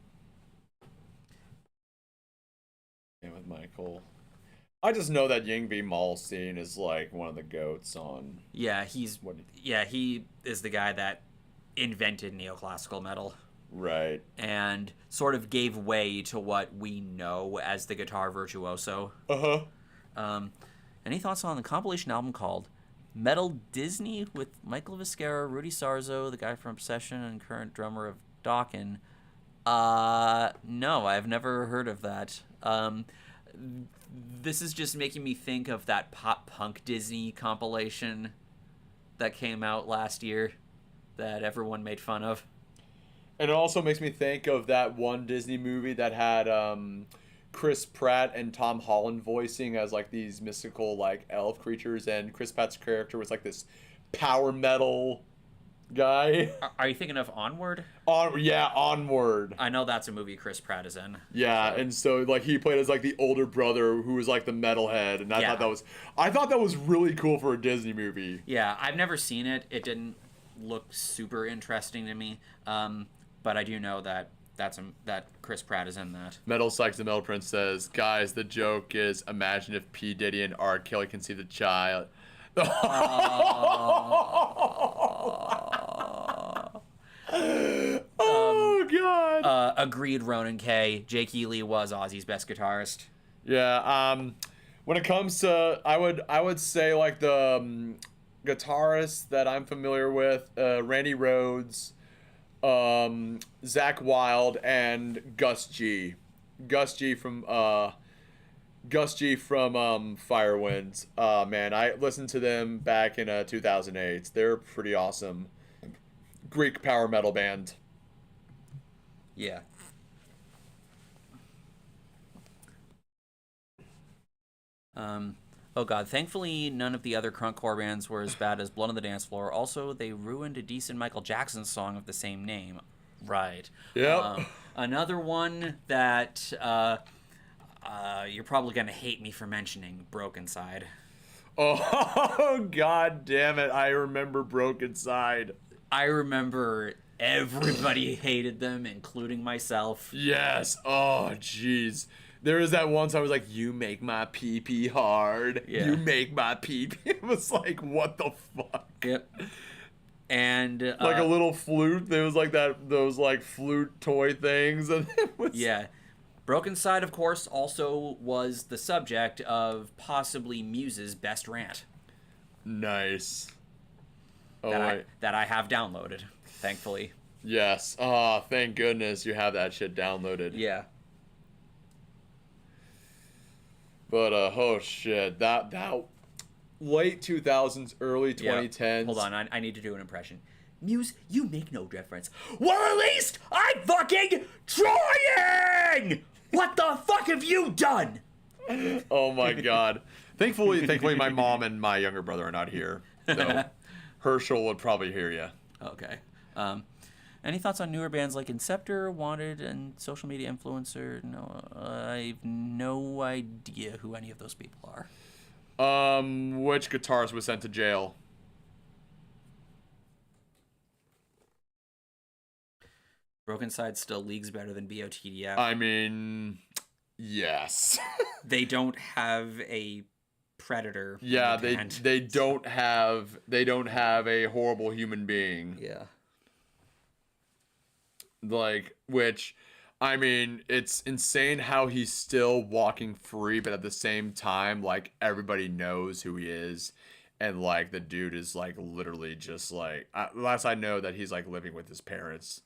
Yeah, with Michael. I just know that Yngwie Malmsteen is like one of the goats on. Yeah, he is the guy that invented neoclassical metal. Right. And sort of gave way to what we know as the guitar virtuoso. Any thoughts on the compilation album called Metal Disney with Michael Viscara, Rudy Sarzo, the guy from Obsession and current drummer of Dokken? No, I've never heard of that. This is just making me think of that pop punk Disney compilation that came out last year that everyone made fun of. And it also makes me think of that one Disney movie that had Chris Pratt and Tom Holland voicing as like these mystical like elf creatures, and Chris Pratt's character was like this power metal guy. Are you thinking of Onward? Onward. I know that's a movie Chris Pratt is in. Yeah, so. And so like he played as like the older brother who was like the metalhead, and I thought that was really cool for a Disney movie. Yeah, I've never seen it. It didn't look super interesting to me. But I do know that that Chris Pratt is in that. Metal Sykes the Metal Prince says, guys, the joke is imagine if P. Diddy and R. Kelly conceived a child. Oh God. Agreed, Ronan K. Jake Ely was Ozzy's best guitarist. Yeah. When it comes to, I would say like the guitarists that I'm familiar with, Randy Rhoads, Zach Wilde, and Gus G. Gus G from Firewinds. Man, I listened to them back in 2008. They're pretty awesome. Greek power metal band. Yeah. Oh God, thankfully none of the other crunkcore bands were as bad as Blood on the Dance Floor. Also, they ruined a decent Michael Jackson song of the same name. Right. Yep. Another one that you're probably going to hate me for mentioning, Broken Side. Oh, God damn it. I remember Broken Side. I remember everybody hated them, including myself. Yes. Oh, jeez. There was that once I was like, you make my pee-pee hard. Yeah. You make my pee-pee. It was like, what the fuck? Yep. And like a little flute. There was like those like flute toy things. And it was... Yeah. Broken Side, of course, also was the subject of possibly Muse's best rant. Nice. Oh, that I have downloaded, thankfully. Yes. Oh, thank goodness you have that shit downloaded. Yeah. But oh shit, that late 2000s, early 2010s. Yeah. Hold on, I need to do an impression. Muse, you make no difference. Well, at least I'm fucking trying. What the fuck have you done? Oh my god. Thankfully, my mom and my younger brother are not here. So Herschel would probably hear you. Okay. Any thoughts on newer bands like Inceptor, Wanted, and social media influencer? No, I've no idea who any of those people are. Which guitarist was sent to jail? Broken Side still leagues better than BOTDF. I mean, yes. They don't have a predator. Yeah, in the band. they don't have a horrible human being. Yeah. Like, which, I mean, it's insane how he's still walking free, but at the same time, like, everybody knows who he is. And, like, the dude is, like, literally just, like, last I know that he's, like, living with his parents.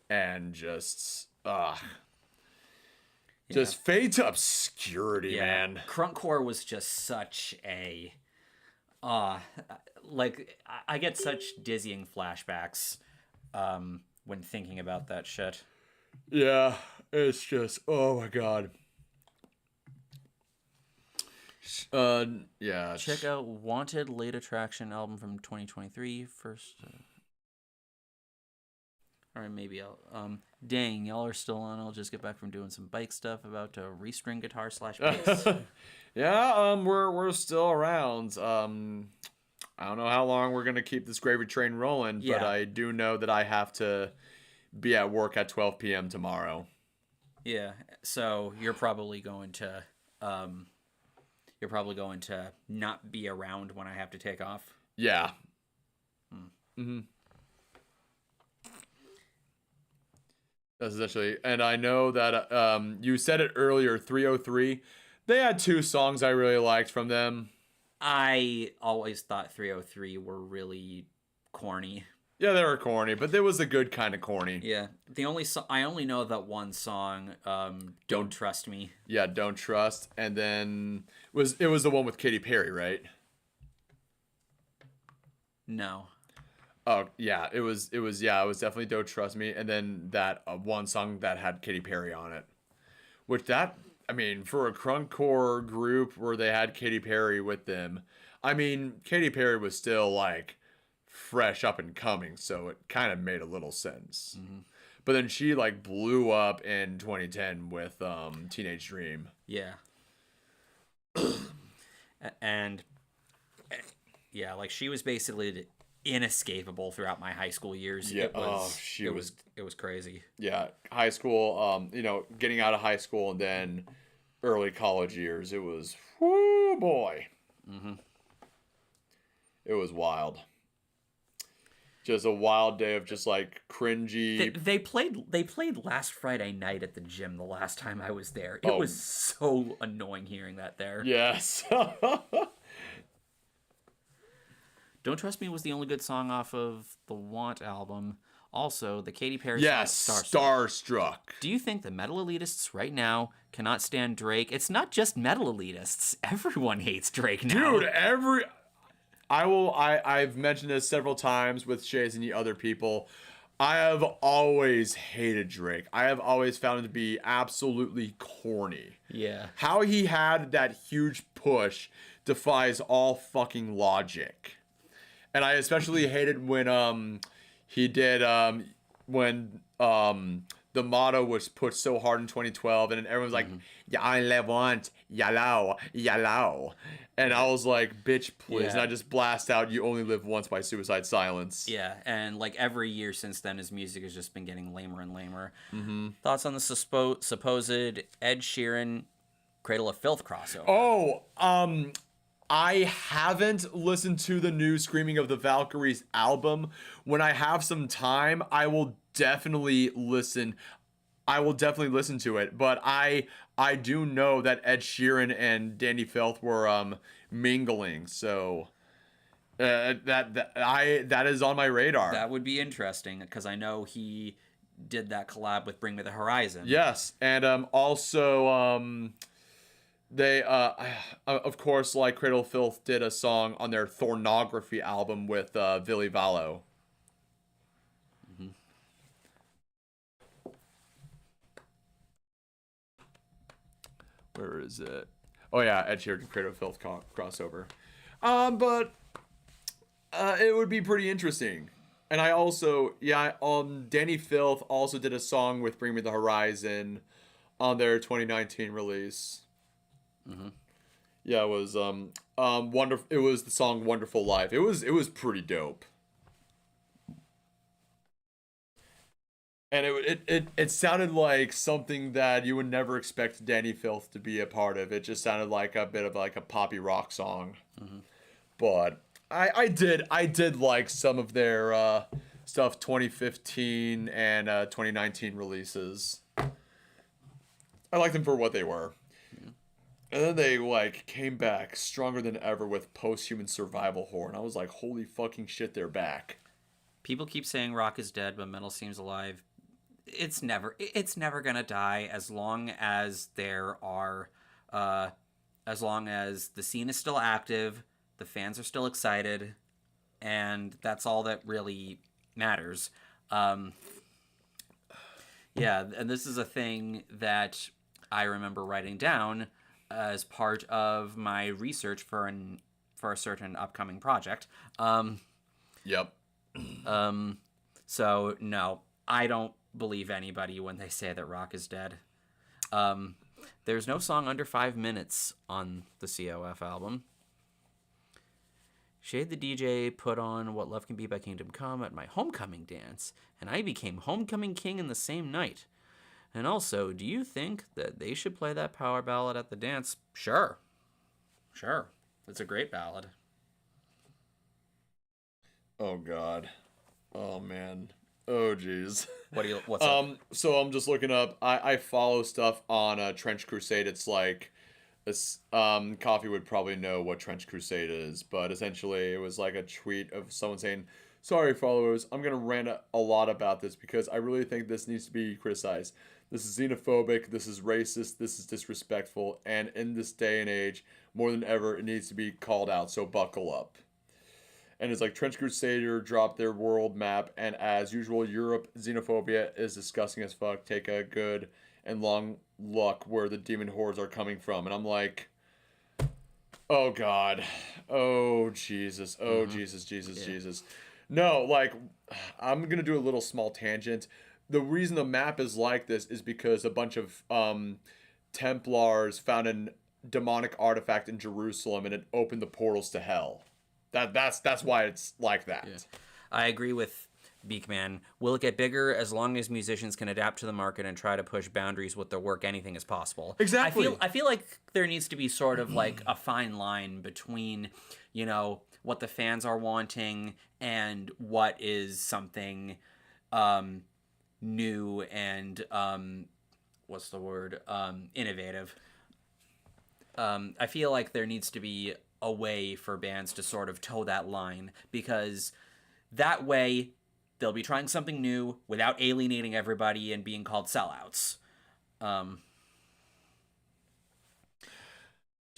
And just, just fade to obscurity, man. Crunkcore was just such a, like, I get such dizzying flashbacks, when thinking about that shit. Yeah, it's just, oh my god. Yeah. Check out Wanted Late Attraction album from 2023. First. All right, maybe I'll. Dang, y'all are still on. I'll just get back from doing some bike stuff. About to restring guitar / bass. Yeah, we're still around. I don't know how long we're gonna keep this gravy train rolling, but I do know that I have to be at work at 12 p.m. tomorrow. Yeah, so you're probably going to not be around when I have to take off. Yeah. That's essentially, and I know that you said it earlier, 303. They had 2 songs I really liked from them. I always thought 303 were really corny. Yeah, they were corny, but there was a good kind of corny. Yeah, I only know that one song, "Don't Trust Me." Yeah, Don't Trust, and then it was the one with Katy Perry, right? No. Oh yeah, it was definitely Don't Trust Me, and then that one song that had Katy Perry on it, I mean, for a crunkcore group where they had Katy Perry with them, I mean, Katy Perry was still like fresh up and coming, so it kind of made a little sense. But then she like blew up in 2010 with Teenage Dream. Yeah. And yeah, like she was basically inescapable throughout my high school years. Yeah, it was crazy. Yeah, high school, getting out of high school and then early college years, it was, whoo boy. It was wild. Just a wild day of just like cringy. They played last Friday night at the gym the last time I was there. It was so annoying hearing that there. Yes. Don't Trust Me was the only good song off of the Want album. Also, the Katy Perry song Starstruck. Do you think the metal elitists right now cannot stand Drake? It's not just metal elitists. Everyone hates Drake now. Dude, I've mentioned this several times with Shays and the other people. I have always hated Drake. I have always found him to be absolutely corny. Yeah. How he had that huge push defies all fucking logic. And I especially hated when he did when the motto was pushed so hard in 2012, and then everyone's like, "Ya I want yalao yalao," and I was like, "Bitch, please!" Yeah. And I just blast out "You Only Live Once" by Suicide Silence. Yeah, and like every year since then, his music has just been getting lamer and lamer. Thoughts on the supposed Ed Sheeran Cradle of Filth crossover? Oh, I haven't listened to the new Screaming of the Valkyries album. When I have some time, I will definitely listen. To it. But I do know that Ed Sheeran and Danny Filth were mingling. So that is on my radar. That would be interesting because I know he did that collab with Bring Me the Horizon. Yes, and also they of course, like Cradle of Filth did a song on their Thornography album with Villy Vallo. Where is it? Oh yeah, Ed Sheeran Creative Filth crossover. But it would be pretty interesting. And I also, Danny Filth also did a song with Bring Me the Horizon on their 2019 release. Mm-hmm. Yeah, it was wonderful. It was the song "Wonderful Life." It was pretty dope. And it sounded like something that you would never expect Danny Filth to be a part of. It just sounded like a bit of like a poppy rock song. Mm-hmm. But I did like some of their stuff 2015 and 2019 releases. I liked them for what they were. Yeah. And then they like came back stronger than ever with Post-Human Survival Horror, and I was like, holy fucking shit, they're back. People keep saying rock is dead, but metal seems alive. It's never gonna die as long as there are, as long as the scene is still active, the fans are still excited, and that's all that really matters. Yeah, and this is a thing that I remember writing down as part of my research for a certain upcoming project. Yep. So no, I don't believe anybody when they say that rock is dead. There's no song under 5 minutes on the COF album. Shade the DJ put on What Love Can Be by Kingdom Come at my homecoming dance, and I became homecoming king in the same night. And also, do you think that they should play that power ballad at the dance? Sure. Sure. It's a great ballad. Oh god. Oh man. Oh jeez. What's up? So I'm just looking up. I follow stuff on Trench Crusade. It's like this. Coffee would probably know what Trench Crusade is, but essentially it was like a tweet of someone saying, "Sorry, followers, I'm gonna rant a lot about this because I really think this needs to be criticized. This is xenophobic. This is racist. This is disrespectful. And in this day and age, more than ever, it needs to be called out. So buckle up." And it's like Trench Crusader dropped their world map, and as usual, Europe xenophobia is disgusting as fuck. Take a good and long look where the demon hordes are coming from. And I'm like, oh god, oh Jesus, oh Jesus, Jesus. No, like, I'm gonna do a little small tangent. The reason the map is like this is because a bunch of Templars found a demonic artifact in Jerusalem, and it opened the portals to hell. That's why it's like that. Yeah. I agree with Beakman. Will it get bigger? As long as musicians can adapt to the market and try to push boundaries with their work, anything is possible. Exactly. I feel like there needs to be sort of like a fine line between, what the fans are wanting and what is something new and innovative. I feel like there needs to be a way for bands to sort of toe that line, because that way they'll be trying something new without alienating everybody and being called sellouts. Do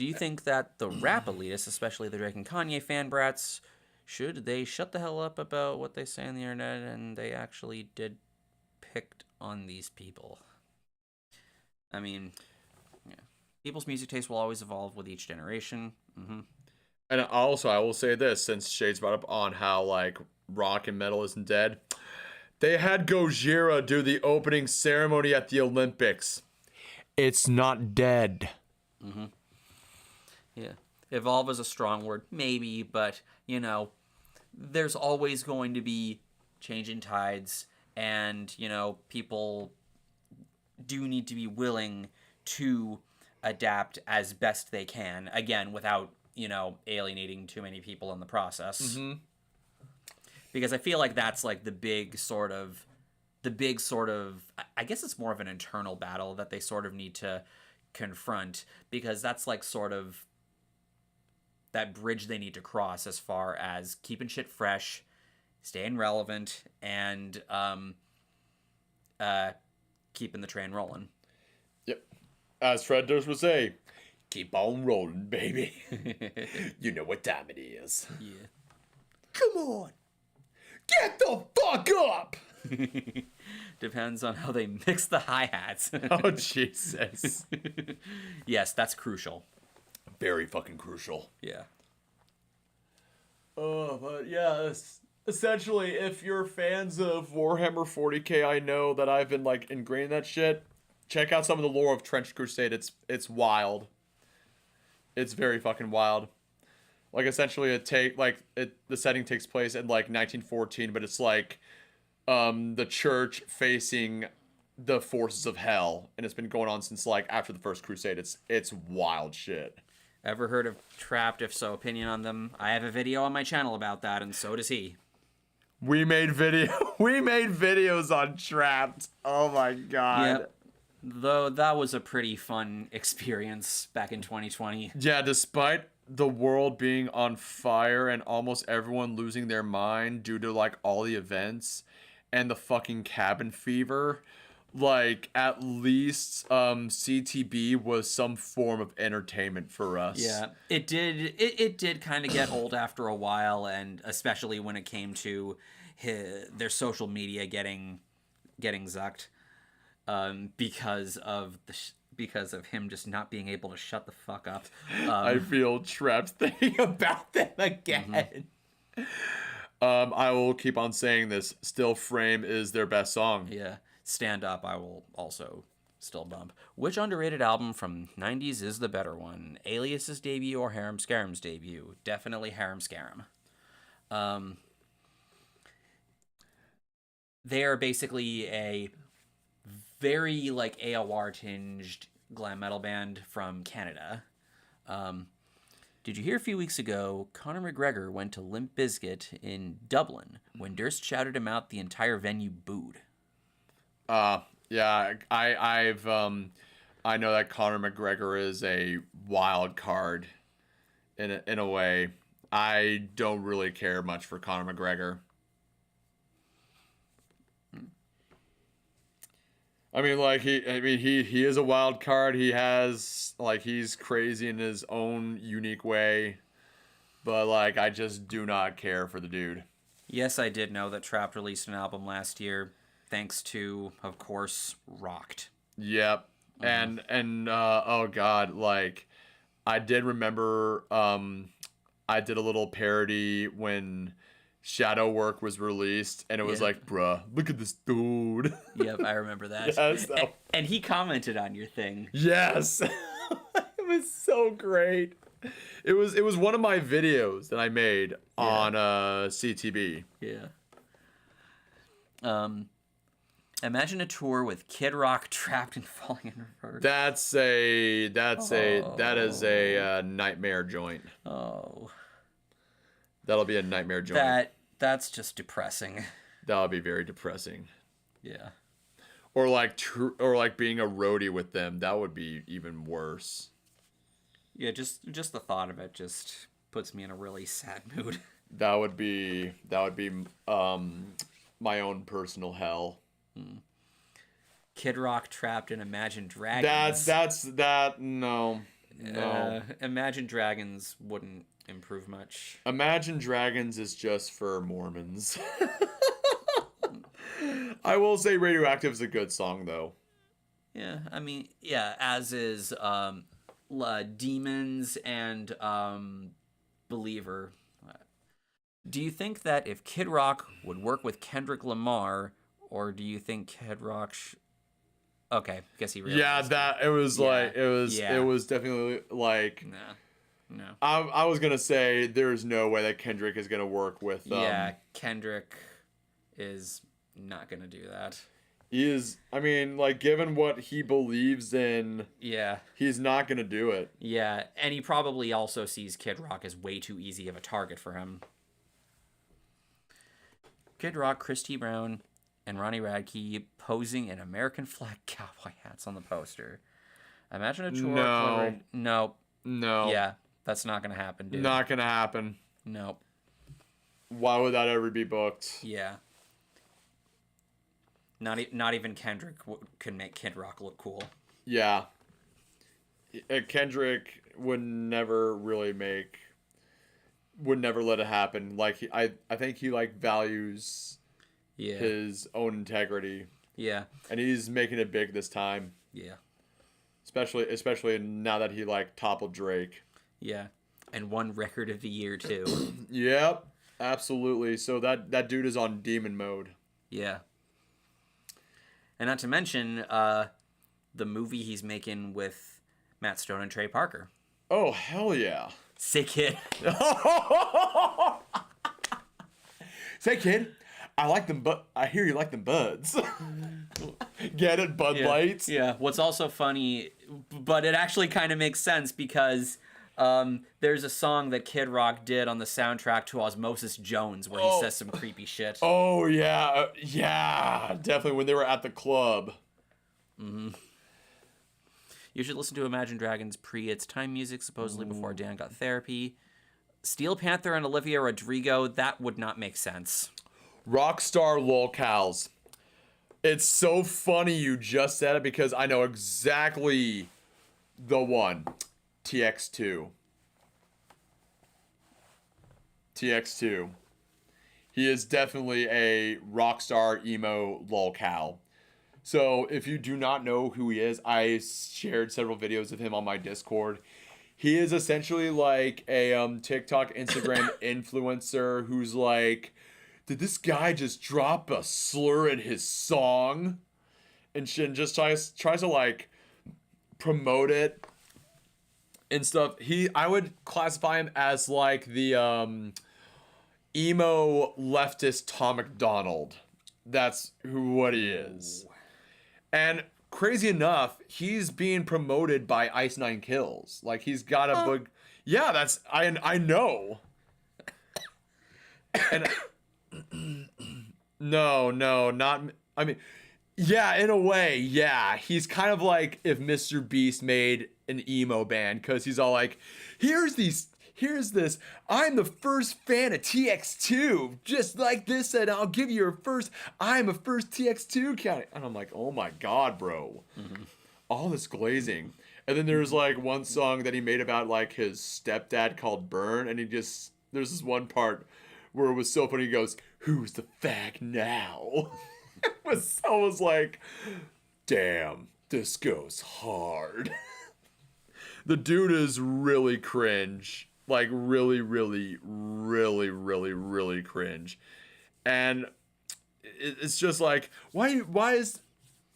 you think that the rap elitists, especially the Drake and Kanye fan brats, should they shut the hell up about what they say on the internet and they actually did picked on these people? I mean, yeah. People's music taste will always evolve with each generation. Mm-hmm. And also, I will say this, since Shades brought up on how, like, rock and metal isn't dead. They had Gojira do the opening ceremony at the Olympics. It's not dead. Mm-hmm. Yeah. Evolve is a strong word, maybe, but, there's always going to be changing tides, and, people do need to be willing to adapt as best they can, again, without, alienating too many people in the process. Mm-hmm. Because I feel like that's like the big sort of, I guess it's more of an internal battle that they sort of need to confront, because that's like sort of that bridge they need to cross as far as keeping shit fresh, staying relevant, and keeping the train rolling. Yep. As Fred Durst would say, keep on rolling, baby. You know what time it is. Yeah. Come on. Get the fuck up! Depends on how they mix the hi-hats. Oh, Jesus. Yes, that's crucial. Very fucking crucial. Yeah. But yeah, essentially, if you're fans of Warhammer 40k, I know that I've been like ingrained that shit. Check out some of the lore of Trench Crusade. It's wild. It's very fucking wild. Like essentially, the setting takes place in like 1914, but it's like the church facing the forces of hell, and it's been going on since like after the First Crusade. It's wild shit. Ever heard of Trapped? If so, opinion on them. I have a video on my channel about that, and so does he. We made videos on Trapped. Oh my god. Yep. Though that was a pretty fun experience back in 2020. Yeah, despite the world being on fire and almost everyone losing their mind due to like all the events and the fucking cabin fever, like at least CTB was some form of entertainment for us. Yeah, it did kind of get old after a while, and especially when it came to their social media getting zucked, because of him just not being able to shut the fuck up. I feel trapped thinking about them again. I will keep on saying this. Still Frame is their best song. Yeah. Stand Up, I will also still bump. Which underrated album from 90s is the better one? Alias's debut or Harem Scaram's debut? Definitely Harem Scaram. They are basically a very like AOR tinged glam metal band from Canada. Did you hear a few weeks ago Conor McGregor went to Limp Bizkit in Dublin? When Durst shouted him out, the entire venue booed. Yeah, I know that Conor McGregor is a wild card in a way. I don't really care much for Conor McGregor. I mean, like he is a wild card. He has like he's crazy in his own unique way, but like I just do not care for the dude. Yes, I did know that Trapped released an album last year, thanks to, of course, Rocked. Yep. And oh god, like I did remember I did a little parody when Shadow Work was released, and it was like, bruh, look at this dude. Yep, I remember that. Yes, and he commented on your thing. Yes. It was so great. It was one of my videos that I made on CTB. Yeah. Imagine a tour with Kid Rock trapped and falling in reverse. That is a nightmare joint. Oh. That'll be a nightmare joint. That's just depressing. That'll be very depressing. Yeah. Or like being a roadie with them. That would be even worse. Yeah, just the thought of it just puts me in a really sad mood. That would be my own personal hell. Kid Rock trapped in Imagine Dragons. No. Imagine Dragons wouldn't improve much. Imagine Dragons is just for Mormons. I will say Radioactive is a good song though. Yeah, I mean, yeah, as is Demons and Believer. Do you think that if Kid Rock would work with Kendrick Lamar, or do you think Kid Rock okay, guess he realized. Yeah, it was definitely like No. I was gonna say there's no way that Kendrick is gonna work with Kendrick is not gonna do that. He is, I mean, like, given what he believes in, he's not gonna do it. Yeah, and he probably also sees Kid Rock as way too easy of a target for him. Kid Rock, Christy Brown, and Ronnie Radke posing in American flag cowboy hats on the poster. Imagine a tour. No. Yeah, that's not gonna happen, dude. Not gonna happen. Nope. Why would that ever be booked? Yeah. Not even Kendrick can make Kid Rock look cool. Yeah. Kendrick would never let it happen. Like I think he like values his own integrity. Yeah. And he's making it big this time. Yeah. Especially now that he like toppled Drake. Yeah. And won record of the year too. Yep. Absolutely. So that dude is on demon mode. Yeah. And not to mention the movie he's making with Matt Stone and Trey Parker. Oh, hell yeah. Sick kid. Say, kid, I hear you like them buds. Get it, Bud Lights? Yeah. What's also funny, but it actually kind of makes sense because there's a song that Kid Rock did on the soundtrack to Osmosis Jones where he says some creepy shit. Oh, yeah. Yeah, definitely when they were at the club. Mm-hmm. You should listen to Imagine Dragons pre-its time music, supposedly before Dan got therapy. Steel Panther and Olivia Rodrigo, that would not make sense. Rockstar lolcows. It's so funny you just said it because I know exactly the one. TX2. TX2. He is definitely a rockstar emo lolcow. So if you do not know who he is, I shared several videos of him on my Discord. He is essentially like a TikTok, Instagram influencer who's like, did this guy just drop a slur in his song? And just tries to like promote it and stuff. I would classify him as like the emo leftist Tom McDonald. That's what he is. And crazy enough, he's being promoted by Ice Nine Kills. Like he's got a book. Yeah, that's I know. And no, not. I mean, yeah, in a way, yeah. He's kind of like if Mr. Beast made an emo band because he's all like, here's this. I'm the first fan of TX2, just like this, and I'll give you I'm a first TX2 count. And I'm like, oh my god, bro. Mm-hmm. All this glazing. And then there's like one song that he made about like his stepdad called Burn, and there's this one part where it was so funny. He goes, "Who's the fag now?" I was like, damn, this goes hard. The dude is really cringe. Like really, really, really, really, really cringe. And it's just like, why am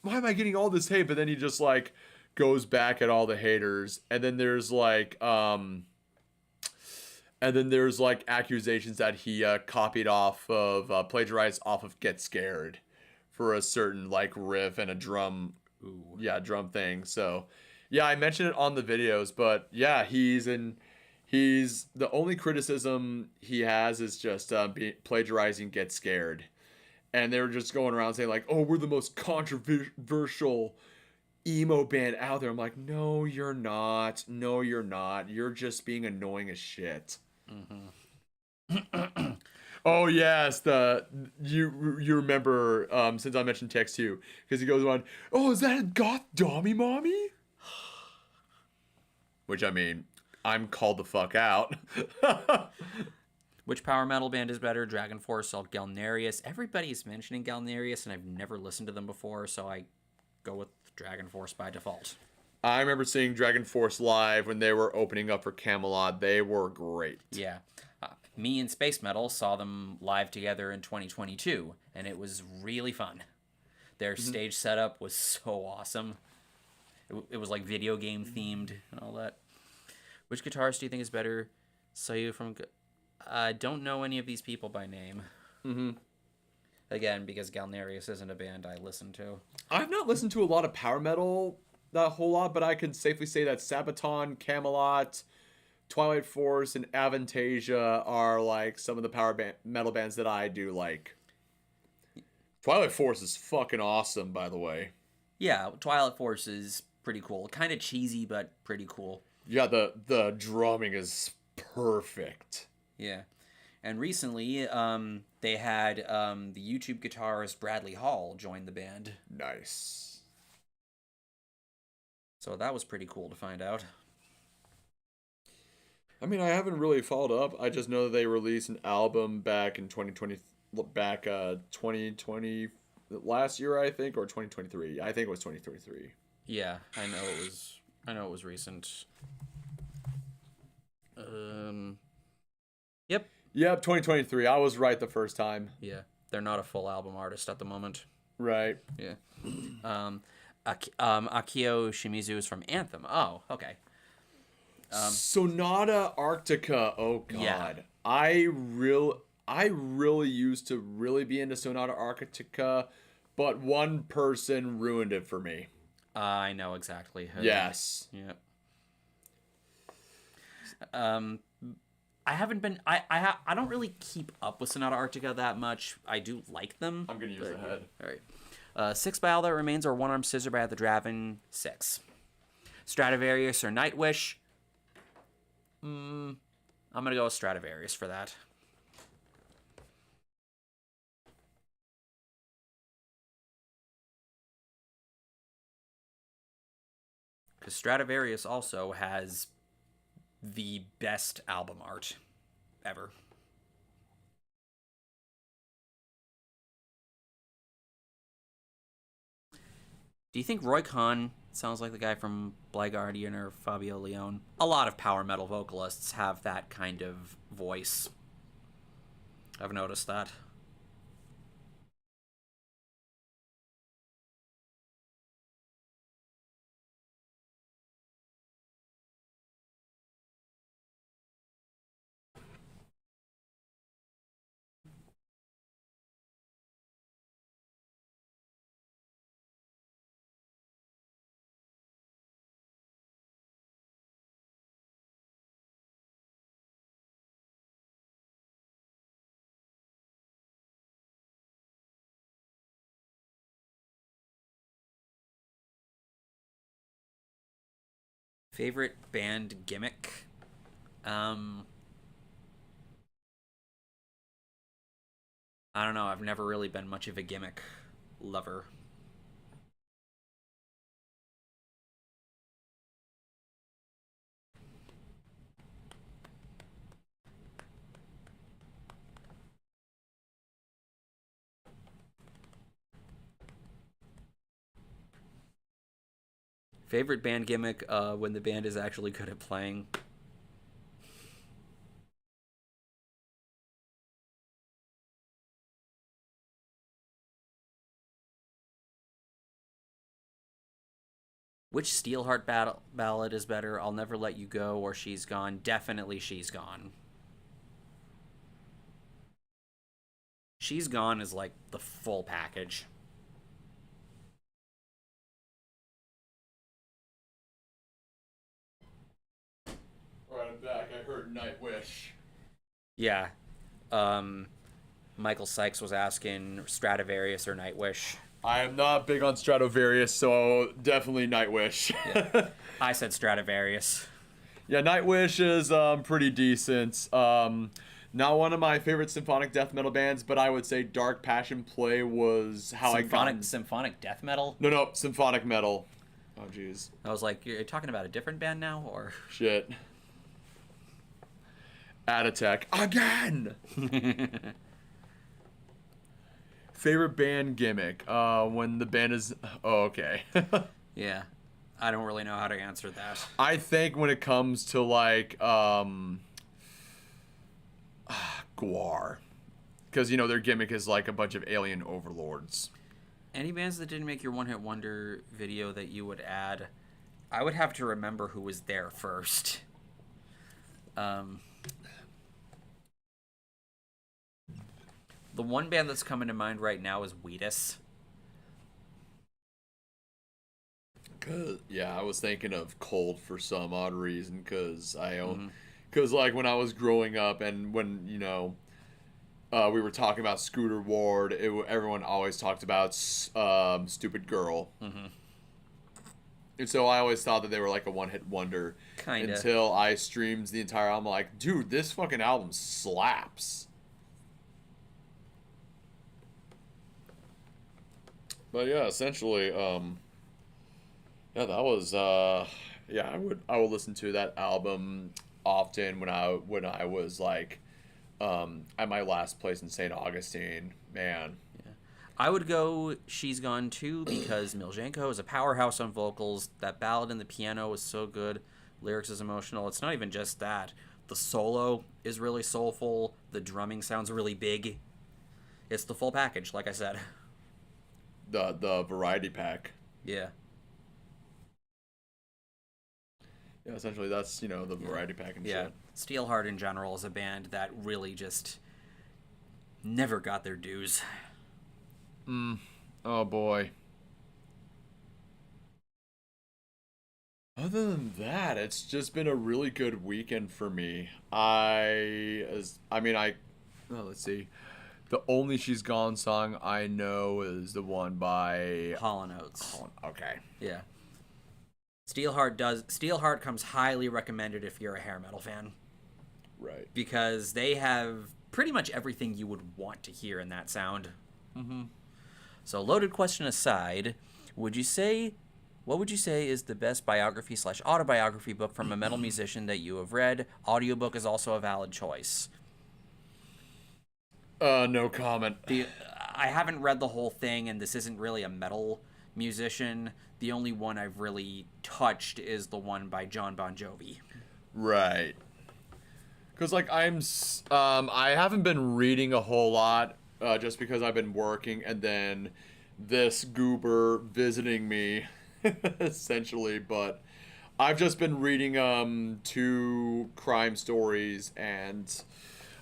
I getting all this hate? But then he just like goes back at all the haters. And then there's like accusations that he copied off of plagiarized off of Get Scared for a certain like riff and a drum. Ooh. Yeah, drum thing. So yeah, I mentioned it on the videos, but yeah, he's the only criticism he has is just plagiarizing Get Scared. And they were just going around saying like, oh, we're the most controversial emo band out there. I'm like, no, you're not. No, you're not. You're just being annoying as shit. Mm-hmm. Oh, yes. You remember, since I mentioned Text 2, because he goes on, oh, is that a goth Dommy Mommy? Which, I mean, I'm called the fuck out. Which power metal band is better, Dragon Force or Galnerius? Everybody's mentioning Galnerius, and I've never listened to them before, so I go with Dragon Force by default. I remember seeing Dragon Force live when they were opening up for Camelot. They were great. Yeah. Me and Space Metal saw them live together in 2022, and it was really fun. Their stage setup was so awesome. It was like video game themed and all that. Which guitarist do you think is better? Sayu from... I don't know any of these people by name. Mm-hmm. Again, because Galnerius isn't a band I listen to. I've not listened to a lot of power metal that whole lot, but I can safely say that Sabaton, Camelot, Twilight Force, and Avantasia are like some of the metal bands that I do like. Twilight Force is fucking awesome, by the way. Yeah, Twilight Force is pretty cool. Kind of cheesy, but pretty cool. Yeah, the drumming is perfect. Yeah. And recently, they had the YouTube guitarist Bradley Hall join the band. Nice. So that was pretty cool to find out. I mean, I haven't really followed up. I just know that they released an album back in 2020, last year, I think, or 2023. I think it was 2023. Yeah, I know it was. I know it was recent. Yep. Yep, 2023. I was right the first time. Yeah, they're not a full album artist at the moment. Right. Yeah. Akio Shimizu is from Anthem. Oh, okay. Sonata Arctica. Oh God. Yeah. I really used to really be into Sonata Arctica, but one person ruined it for me. I know exactly who. Yes. Yep. I haven't been. I don't really keep up with Sonata Arctica that much. I do like them. I'm gonna use the head. All right. Six by All That Remains or One Armed Scissor by the Draven. 6. Stradivarius or Nightwish. I'm gonna go with Stradivarius for that. Because Stradivarius also has the best album art ever. Do you think Roy Khan sounds like the guy from Blind Guardian or Fabio Leone? A lot of power metal vocalists have that kind of voice. I've noticed that. Favorite band gimmick? I don't know. I've never really been much of a gimmick lover. Favorite band gimmick when the band is actually good at playing. Which Steelheart ballad is better? I'll Never Let You Go or She's Gone? Definitely She's Gone. She's Gone is like the full package. Alright, I'm back. I heard Nightwish. Yeah. Michael Sykes was asking Stradivarius or Nightwish. I am not big on Stradivarius, so definitely Nightwish. Yeah. I said Stradivarius. Yeah, Nightwish is pretty decent. Not one of my favorite symphonic death metal bands, but I would say Dark Passion Play was how I got... Symphonic death metal? No, symphonic metal. Oh, jeez. I was like, you're talking about a different band now, or? Shit. Ad Attack. Again! Favorite band gimmick? When the band is... Oh, okay. Yeah. I don't really know how to answer that. I think when it comes to, like, Gwar. Because, you know, their gimmick is, like, a bunch of alien overlords. Any bands that didn't make your one-hit wonder video that you would add? I would have to remember who was there first. The one band that's coming to mind right now is Wheatus. Yeah, I was thinking of Cold for some odd reason, because I own... Because, like, when I was growing up and when, you know, we were talking about Scooter Ward, everyone always talked about Stupid Girl. And so I always thought that they were, like, a one-hit wonder. Kinda. Until I streamed the entire album, like, dude, this fucking album slaps. But yeah, essentially, yeah, that was, yeah, I would listen to that album often when I was like, at my last place in St. Augustine, man. Yeah. I would go She's Gone Too because Miljanko is a powerhouse on vocals. That ballad and the piano is so good. Lyrics is emotional. It's not even just that. The solo is really soulful. The drumming sounds really big. It's the full package, like I said. The variety pack. Yeah. Yeah, essentially that's, the variety pack and Yeah. shit. Steelheart in general is a band that really just never got their dues. Oh boy. Other than that, it's just been a really good weekend for me. Well, let's see. The only She's Gone song I know is the one by Hall & Oates. Okay. Yeah. Steelheart comes highly recommended if you're a hair metal fan. Right. Because they have pretty much everything you would want to hear in that sound. Mm-hmm. So, loaded question aside, what would you say is the best biography/autobiography book from a metal musician that you have read? Audiobook is also a valid choice. No comment. I haven't read the whole thing, and this isn't really a metal musician. The only one I've really touched is the one by John Bon Jovi. Right. Because, I haven't been reading a whole lot, just because I've been working, and then this goober visiting me, essentially, but I've just been reading, 2 crime stories, and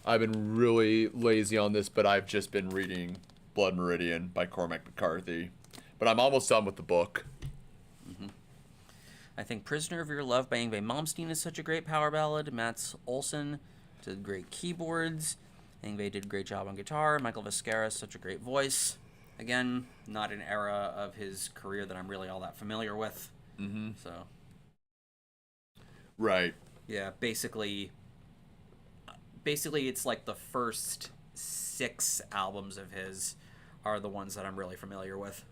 I've been really lazy on this, but I've just been reading Blood Meridian by Cormac McCarthy. But I'm almost done with the book. I think Prisoner of Your Love by Yngwie Malmsteen is such a great power ballad. Mats Olsen did great keyboards. Yngwie did a great job on guitar. Michael Viscera is such a great voice. Again, not an era of his career that I'm really all that familiar with. Mm-hmm. So, Right. yeah, basically it's like the first 6 albums of his are the ones that I'm really familiar with.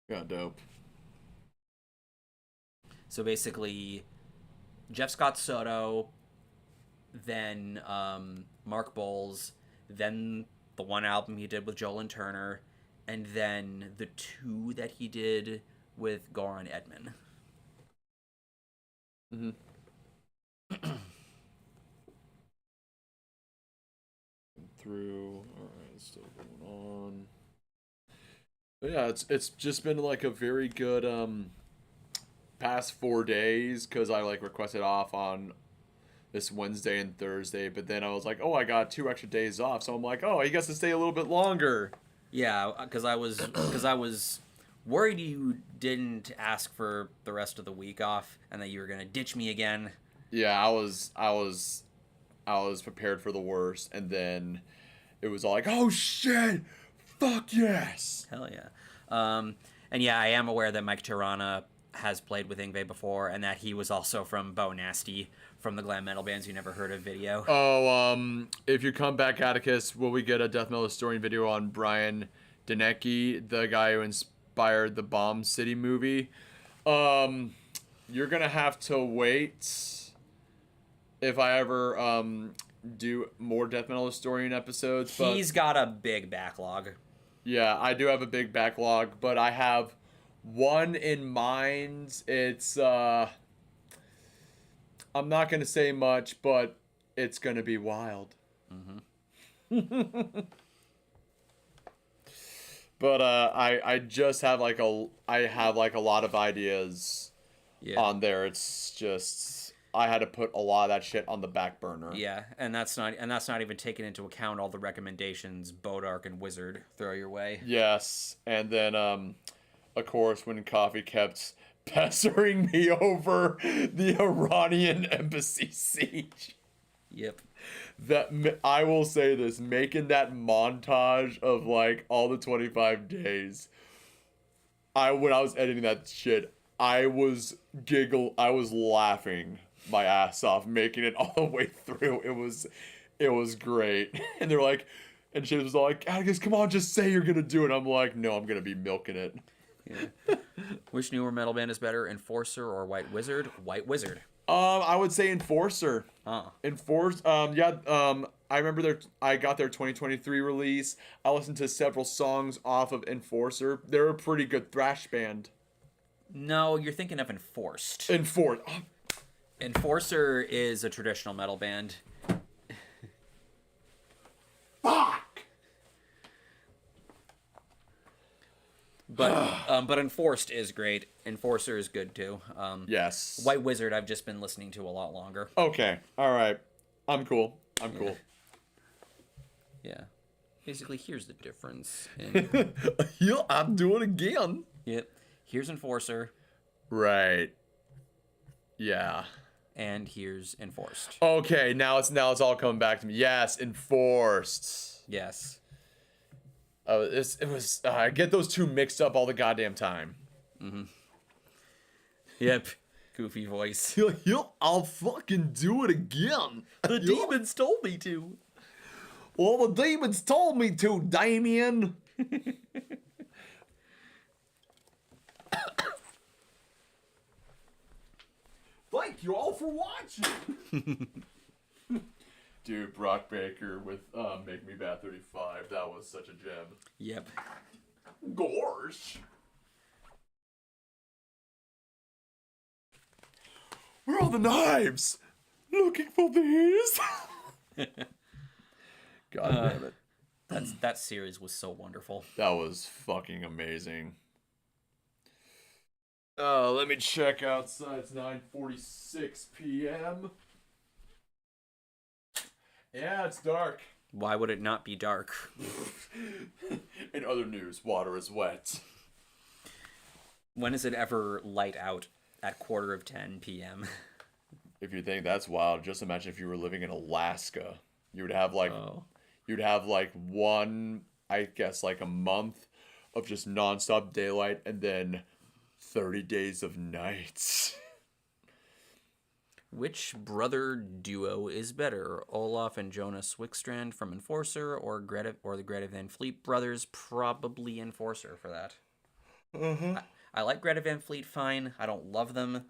Yeah, dope. So basically, Jeff Scott Soto, then Mark Bowles, then the one album he did with Joel Turner, and then the 2 that he did with Goran Edman. Mm-hmm. Through. All right, it's still going on. But yeah, it's just been like a very good past 4 days because I requested off on this Wednesday and Thursday, but then I was like, oh, I got 2 extra days off, so I'm like, oh, he gets to stay a little bit longer. Yeah, because I was worried you didn't ask for the rest of the week off and that you were gonna ditch me again. Yeah, I was prepared for the worst, and then it was all like, oh shit, fuck yes. Hell yeah. And yeah, I am aware that Mike Tirana has played with Yngwie before, and that he was also from Bo Nasty, from the glam metal bands you never heard of video. Oh, if you come back, Atticus, will we get a death metal historian video on Brian Denecki, the guy who inspired the Bomb City movie? You're gonna have to wait if I ever do more death metal historian episodes. But He's got a big backlog. yeah, I do have a big backlog, but I have one in mind. It's I'm not gonna say much, but it's gonna be wild. Mm-hmm. But I just have a lot of ideas on there. It's just I had to put a lot of that shit on the back burner. Yeah, and that's not even taking into account all the recommendations Bodark and Wizard throw your way. Yes, and then of course when Coffee kept pestering me over the Iranian embassy siege. Yep. That I will say this, making that montage of all the 25 days. When I was editing that shit, I was laughing my ass off making it all the way through. It was great. And they're like, and she was all like, Atticus, come on, just say you're gonna do it. I'm like, no, I'm gonna be milking it. Yeah. Which newer metal band is better, Enforcer or White Wizard? White Wizard. I would say Enforcer. Oh. I remember I got their 2023 release. I listened to several songs off of Enforcer. They're a pretty good thrash band. No, you're thinking of Enforced. Enforcer is a traditional metal band. Fuck! But Enforced is great. Enforcer is good too. Yes. White Wizard I've just been listening to a lot longer. Okay. All right. I'm cool. Yeah. Basically, here's the difference. Yeah, I'm doing it again. Yep. Here's Enforcer, Right. Yeah. and here's Enforced. Okay, now it's all coming back to me. Yes, Enforced. Yes. I get those two mixed up all the goddamn time. Yep. Goofy voice. I'll fucking do it again. The demons told me to. Well, the demons told me to, Damien. Thank you all for watching. Dude, Brock Baker with Make Me Bad 35. That was such a gem. Yep. Gorsh. Where are all the knives? Looking for these. God damn it. That series was so wonderful. That was fucking amazing. Let me check outside. It's 9:46 p.m. Yeah, it's dark. Why would it not be dark? In other news, water is wet. When is it ever light out? At 9:45 p.m. If you think that's wild, just imagine if you were living in Alaska. You would have like one, I guess, like a month of just nonstop daylight and then 30 days of nights. Which brother duo is better, Olaf and Jonas Wickstrand from Enforcer, or the Greta Van Fleet brothers? Probably Enforcer for that. I like Greta Van Fleet fine. I don't love them.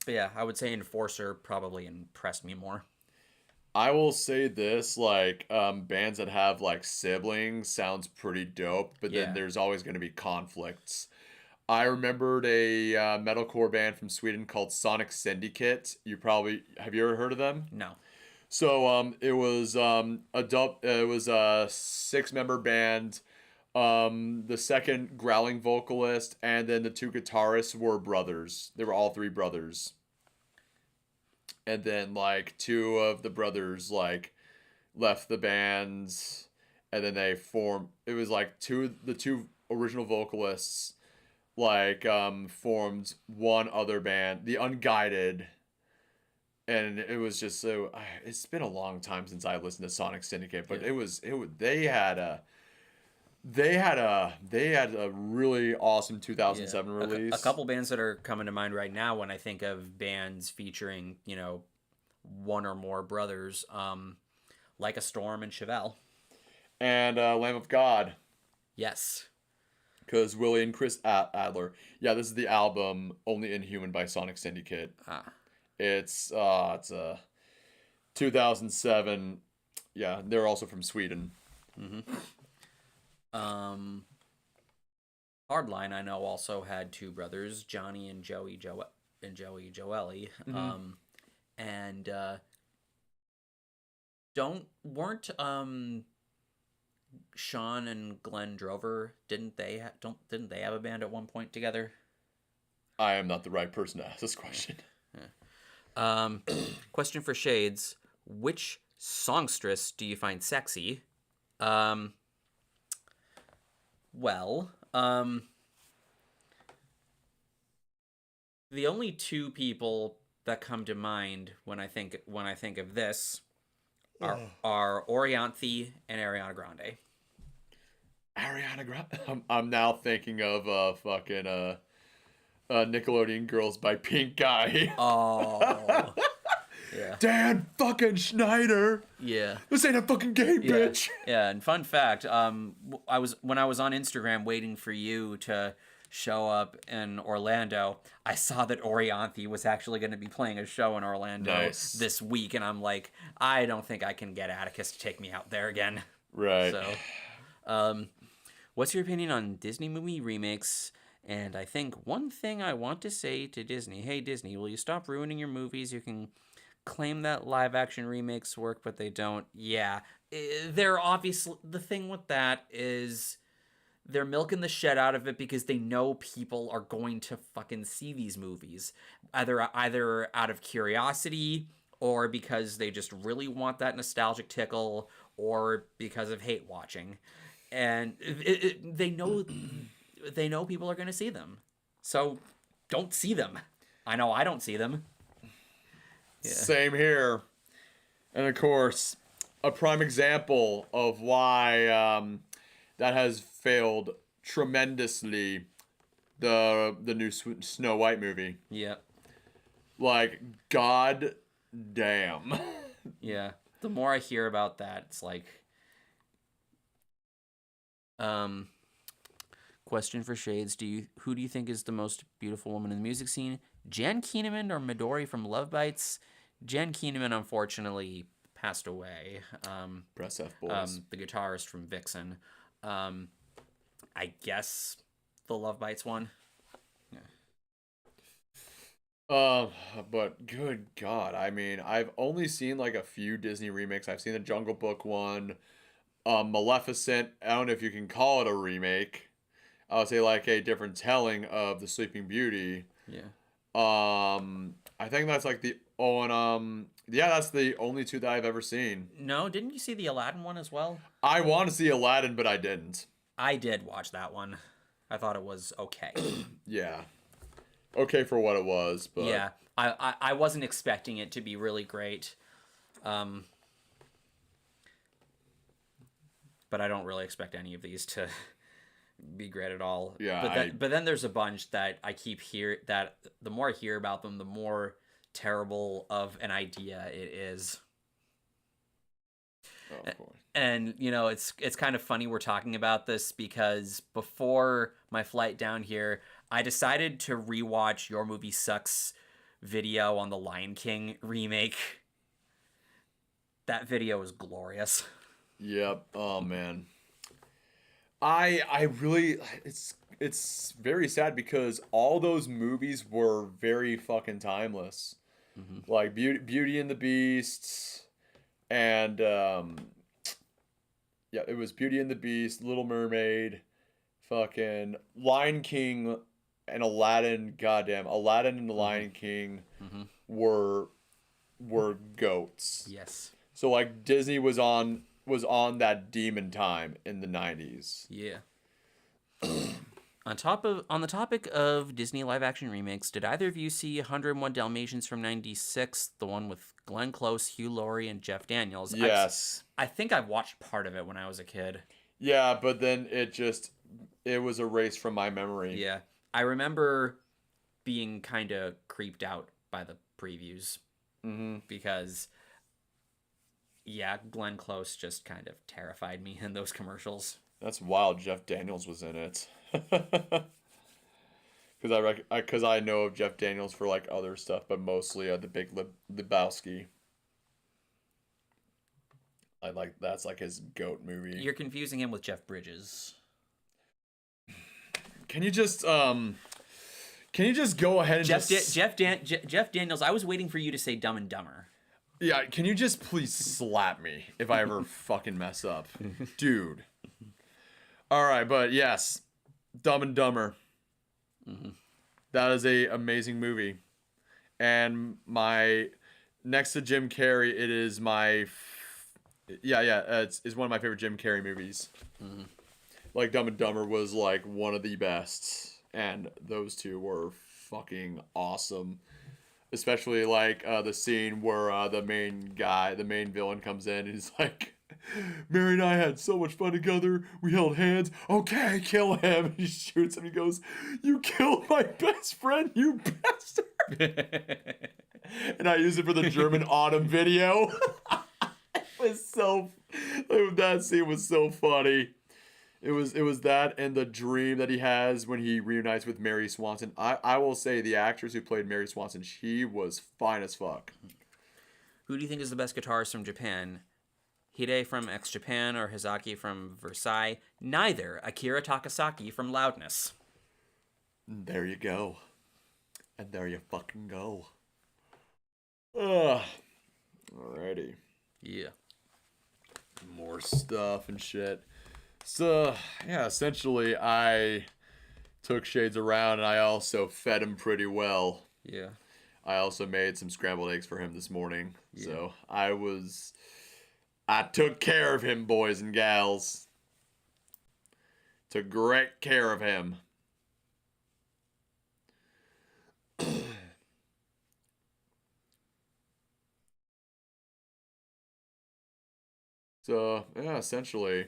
But yeah, I would say Enforcer probably impressed me more. I will say this, like, bands that have, like, siblings sounds pretty dope, but then there's always going to be conflicts. I remembered a metalcore band from Sweden called Sonic Syndicate. Have you ever heard of them? No. So, it was a 6-member band. The second growling vocalist and then the 2 guitarists were brothers. They were all 3 brothers. And then like 2 of the brothers like left the band and then they formed, it was like the 2 original vocalists like formed one other band, The Unguided. And it was just so it's been a long time since I listened to Sonic Syndicate, but they had a really awesome 2007 release. A couple bands that are coming to mind right now when I think of bands featuring, one or more brothers, Like a Storm and Chevelle. And Lamb of God. Yes. Because Willie and Chris Adler. Yeah, this is the album Only Inhuman by Sonic Syndicate. It's a 2007. Yeah, they're also from Sweden. Hardline I know also had 2 brothers, Johnny and Joey Joelli. And weren't Sean and Glenn Drover, didn't they have a band at one point together? I am not the right person to ask this question. Question for Shades: which songstress do you find sexy? Well, the only 2 people that come to mind when I think of this are Orianthi and Ariana Grande. Ariana Grande. I'm now thinking of Nickelodeon Girls by Pink Guy. Oh. Yeah. Dan fucking Schneider. Yeah. This ain't a fucking game, Yeah. bitch. Yeah, and fun fact, when I was on Instagram waiting for you to show up in Orlando, I saw that Orianthi was actually going to be playing a show in Orlando Nice. this week, and I'm like, I don't think I can get Atticus to take me out there again. Right. So, what's your opinion on Disney movie remakes? And I think one thing I want to say to Disney, hey Disney, will you stop ruining your movies? You can claim that live action remakes work, but they don't. Yeah, they're obviously, the thing with that is they're milking the shit out of it because they know people are going to fucking see these movies, either out of curiosity or because they just really want that nostalgic tickle or because of hate watching, and they know people are going to see them, so don't see them. I know I don't see them. Yeah. Same here. And of course, a prime example of why that has failed tremendously, the new Snow White movie. Yeah. Like, god damn. Yeah. The more I hear about that, it's like, question for Shades: who do you think is the most beautiful woman in the music scene? Jan Keeneman or Midori from Love Bites? Jan Keeneman unfortunately passed away. Press F, boys. The guitarist from Vixen. I guess the Love Bites one. But good God, I mean, I've only seen like a few Disney remakes. I've seen the Jungle Book one, Maleficent. I don't know if you can call it a remake. I would say like a different telling of the Sleeping Beauty. Yeah. I think that's like yeah, that's the only two that I've ever seen. No, didn't you see the Aladdin one as well? I want to see Aladdin, but I didn't. I did watch that one. I thought it was okay. Yeah. Okay for what it was, but yeah, I wasn't expecting it to be really great. But I don't really expect any of these to be great at all. Yeah. But then there's a bunch that I keep that the more I hear about them, the more terrible of an idea it is. Oh, of course. And it's kind of funny we're talking about this because before my flight down here, I decided to rewatch Your Movie Sucks video on the Lion King remake. That video is glorious. Yep. Oh man. I really it's very sad because all those movies were very fucking timeless. Mm-hmm. Like Beauty and the Beast and yeah, it was Beauty and the Beast, Little Mermaid, fucking Lion King and Aladdin. Goddamn, Aladdin and the Lion King were goats. Yes. So like Disney was on that demon time in the 90s. Yeah. On the topic of Disney live action remakes, did either of you see 101 Dalmatians from '96, the one with Glenn Close, Hugh Laurie, and Jeff Daniels? Yes. I think I watched part of it when I was a kid. Yeah, but then it was erased from my memory. Yeah. I remember being kind of creeped out by the previews because, yeah, Glenn Close just kind of terrified me in those commercials. That's wild. Jeff Daniels was in it. Because I know of Jeff Daniels for like other stuff, but mostly The Big Lebowski. That's like his GOAT movie. You're confusing him with Jeff Bridges. Can you just go ahead and Jeff Daniels? I was waiting for you to say Dumb and Dumber. Yeah, can you just please slap me if I ever fucking mess up, dude? All right, but yes, Dumb and Dumber. That is a amazing movie, and next to Jim Carrey, it is it's one of my favorite Jim Carrey movies. Like Dumb and Dumber was like one of the best, and those two were fucking awesome. Especially like the scene where the main villain comes in and he's like, Mary and I had so much fun together. We held hands. Okay, kill him. He shoots him. He goes, "You killed my best friend, you bastard." and I used it for the German autumn video. It was so, that scene was so funny. It was that and the dream that he has when he reunites with Mary Swanson. I will say the actress who played Mary Swanson, she was fine as fuck. Who do you think is the best guitarist from Japan? Hide from X Japan or Hizaki from Versailles? Neither. Akira Takasaki from Loudness. There you go. And there you fucking go. Ugh. Alrighty. Yeah. More stuff and shit. So, yeah, essentially, I took Shades around and I also fed him pretty well. Yeah. I also made some scrambled eggs for him this morning. Yeah. So, I took care of him, boys and gals. Took great care of him. So, yeah, essentially,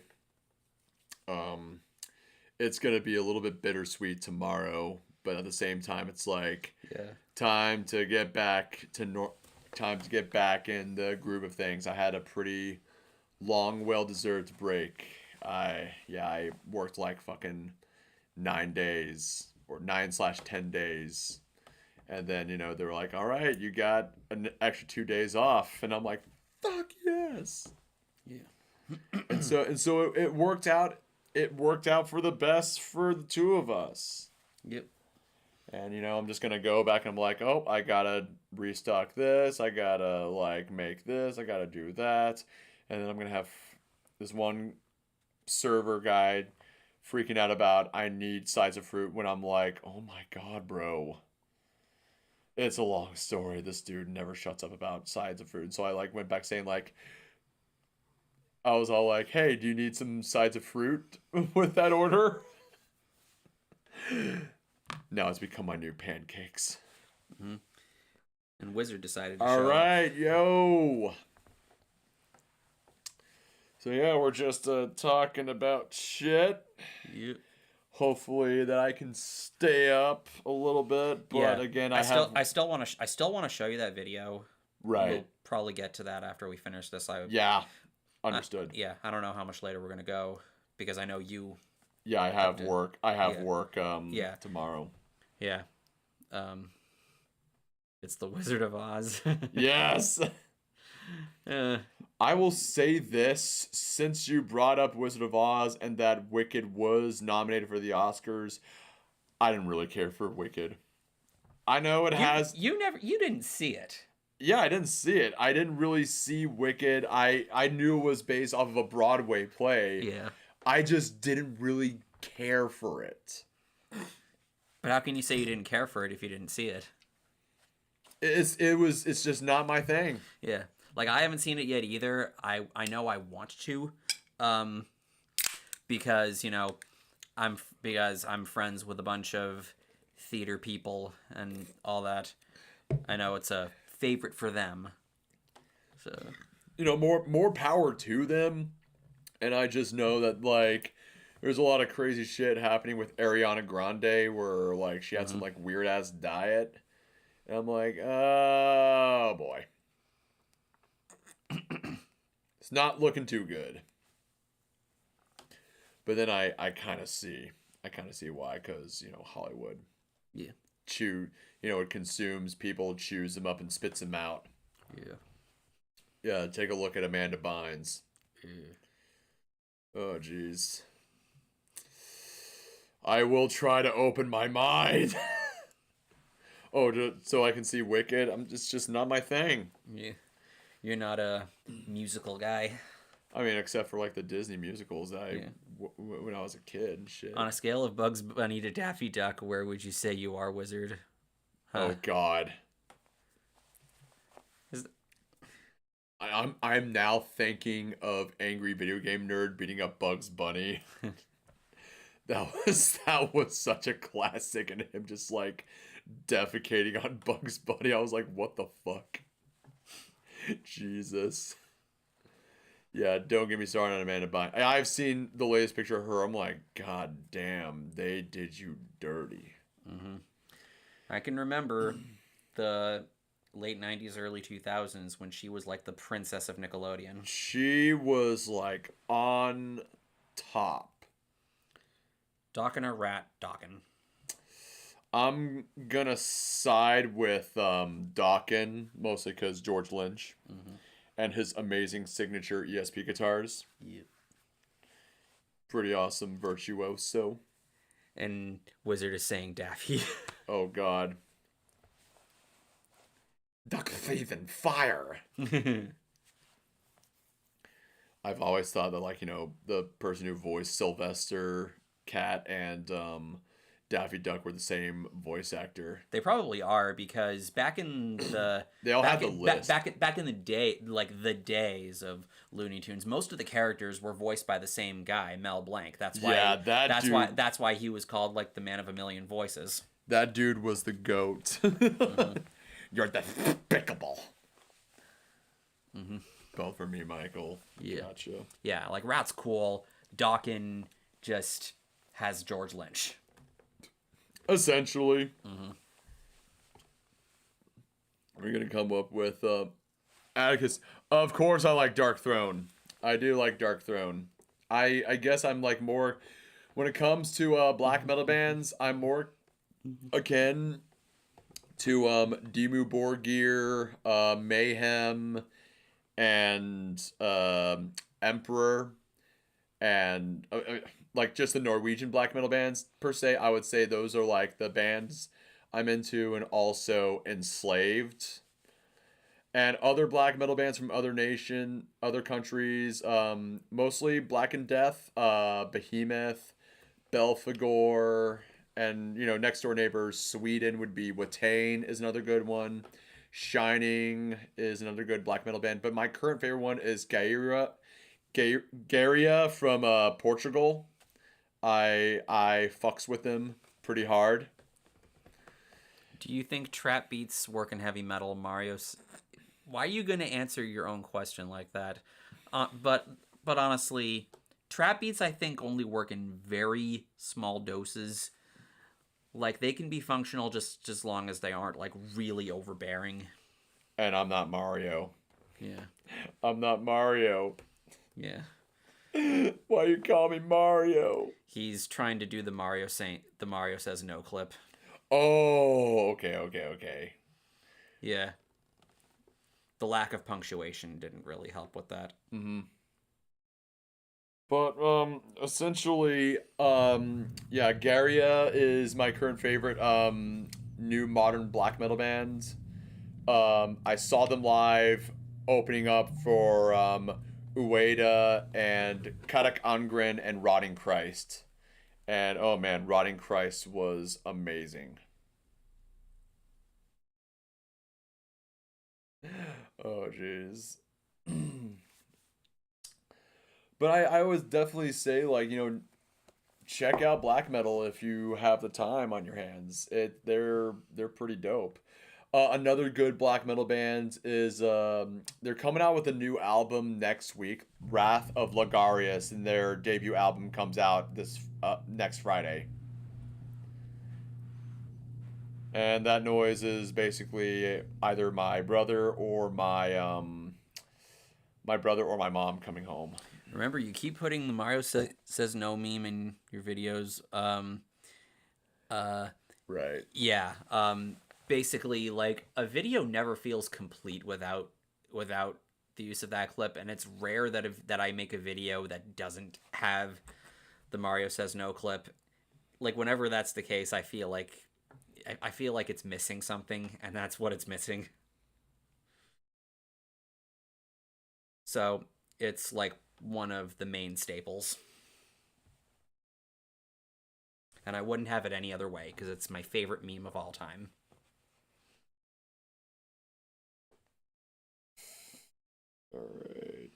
it's gonna be a little bit bittersweet tomorrow, but at the same time, it's like time to get back to time to get back in the groove of things. I had a pretty long, well-deserved break. I worked like fucking 9 days or 9/10 days, and then they were like, "All right, you got an extra 2 days off," and I'm like, "Fuck yes." Yeah. and so it worked out. It worked out for the best for the two of us. Yep. And I'm just gonna go back and I'm like, oh, I gotta restock this. I gotta make this. I gotta do that. And then I'm gonna have this one server guy freaking out about I need sides of fruit when I'm like, oh my god, bro. It's a long story. This dude never shuts up about sides of fruit. And so I went back saying I was all like, hey, do you need some sides of fruit with that order? Now it's become my new pancakes. Mm-hmm. And Wizard decided to all show right, yo. So yeah, we're just talking about shit. Yep. Hopefully that I can stay up a little bit, but again, I still want to show you that video. Right. We'll probably get to that after we finish this. Understood. I don't know how much later we're gonna go because I know you. Yeah, I have work. I have work. Tomorrow. Yeah. It's the Wizard of Oz. Yes. I will say this, since you brought up Wizard of Oz and that Wicked was nominated for the Oscars, I didn't really care for Wicked. I know You didn't see it. Yeah, I didn't see it. I didn't really see Wicked. I knew it was based off of a Broadway play. Yeah. I just didn't really care for it. But how can you say you didn't care for it if you didn't see it? It's just not my thing. Yeah. I haven't seen it yet either. I know I want to, because I'm friends with a bunch of theater people and all that. I know it's a favorite for them. So more power to them. And I just know that there's a lot of crazy shit happening with Ariana Grande where she had some weird ass diet. And I'm like, oh boy. It's not looking too good. But then I kind of see why, because Hollywood. Yeah. It consumes people, chews them up and spits them out. Yeah. Yeah, take a look at Amanda Bynes. Yeah. Oh jeez. I will try to open my mind. So I can see Wicked. It's just not my thing. Yeah. You're not a musical guy. I mean, except for the Disney musicals when I was a kid and shit. On a scale of Bugs Bunny to Daffy Duck, where would you say you are, Wizard? Huh. Oh God. I'm now thinking of angry video game nerd beating up Bugs Bunny. That was such a classic, and him just defecating on Bugs Bunny. I was like, what the fuck? Jesus. Yeah, don't get me started on Amanda Bynes. I've seen the latest picture of her. I'm like, God damn, they did you dirty. Mm-hmm. I can remember the late 90s, early 2000s when she was like the princess of Nickelodeon. She was like on top. Dawkin or Rat? Dawkin. I'm gonna side with Dawkin, mostly because George Lynch and his amazing signature ESP guitars. Yep. Pretty awesome virtuoso. And Wizard is saying Daffy. Oh God. Duck thieving fire. I've always thought that, like, the person who voiced Sylvester Cat and Daffy Duck were the same voice actor. They probably are, because back in the They all had the list. back in the day, like the days of Looney Tunes, most of the characters were voiced by the same guy, Mel Blanc. That's why that's why he was called like the man of a million voices. That dude was the goat. You're despicable. Both for me, Michael. Yeah. Gotcha. Yeah, like Rat's cool. Dawkin just has George Lynch. Essentially. We're gonna come up with Atticus. Of course I like Dark Throne. I do like Dark Throne. I guess I'm like more, when it comes to black metal bands, I'm more akin to Dimmu Borgir, Mayhem, and Emperor, and like just the Norwegian black metal bands per se. I would say those are like the bands I'm into, and also Enslaved and other black metal bands from other countries, mostly Black and Death, Behemoth, Belphegor, and next door neighbors Sweden would be Watain is another good one. Shining is another good black metal band, but my current favorite one is Gaia from Portugal. I fucks with them pretty hard. Do you think trap beats work in heavy metal, Mario? Why are you going to answer your own question like that? But honestly, trap beats I think only work in very small doses. Like, they can be functional just as long as they aren't like really overbearing. And I'm not Mario. Yeah. I'm not Mario. Yeah. Why you call me Mario? He's trying to do the Mario Says No clip. Oh, okay. Yeah. The lack of punctuation didn't really help with that. But essentially, yeah, Garia is my current favorite new modern black metal band. I saw them live opening up for Ueda and Karak Angren and Rotting Christ. And oh man, Rotting Christ was amazing. Oh jeez. But I would definitely say, like, check out black metal if you have the time on your hands. They're pretty dope. Another good black metal band is they're coming out with a new album next week, Wrath of Lagarius, and their debut album comes out this next Friday. And that noise is basically either my brother or my mom coming home. Remember, you keep putting the Mario Says No meme in your videos. Right. Yeah. Basically, like, a video never feels complete without the use of that clip, and it's rare that I make a video that doesn't have the Mario Says No clip. Like, whenever that's the case, I feel like it's missing something, and that's what it's missing. So it's like one of the main staples. And I wouldn't have it any other way, because it's my favorite meme of all time. All right.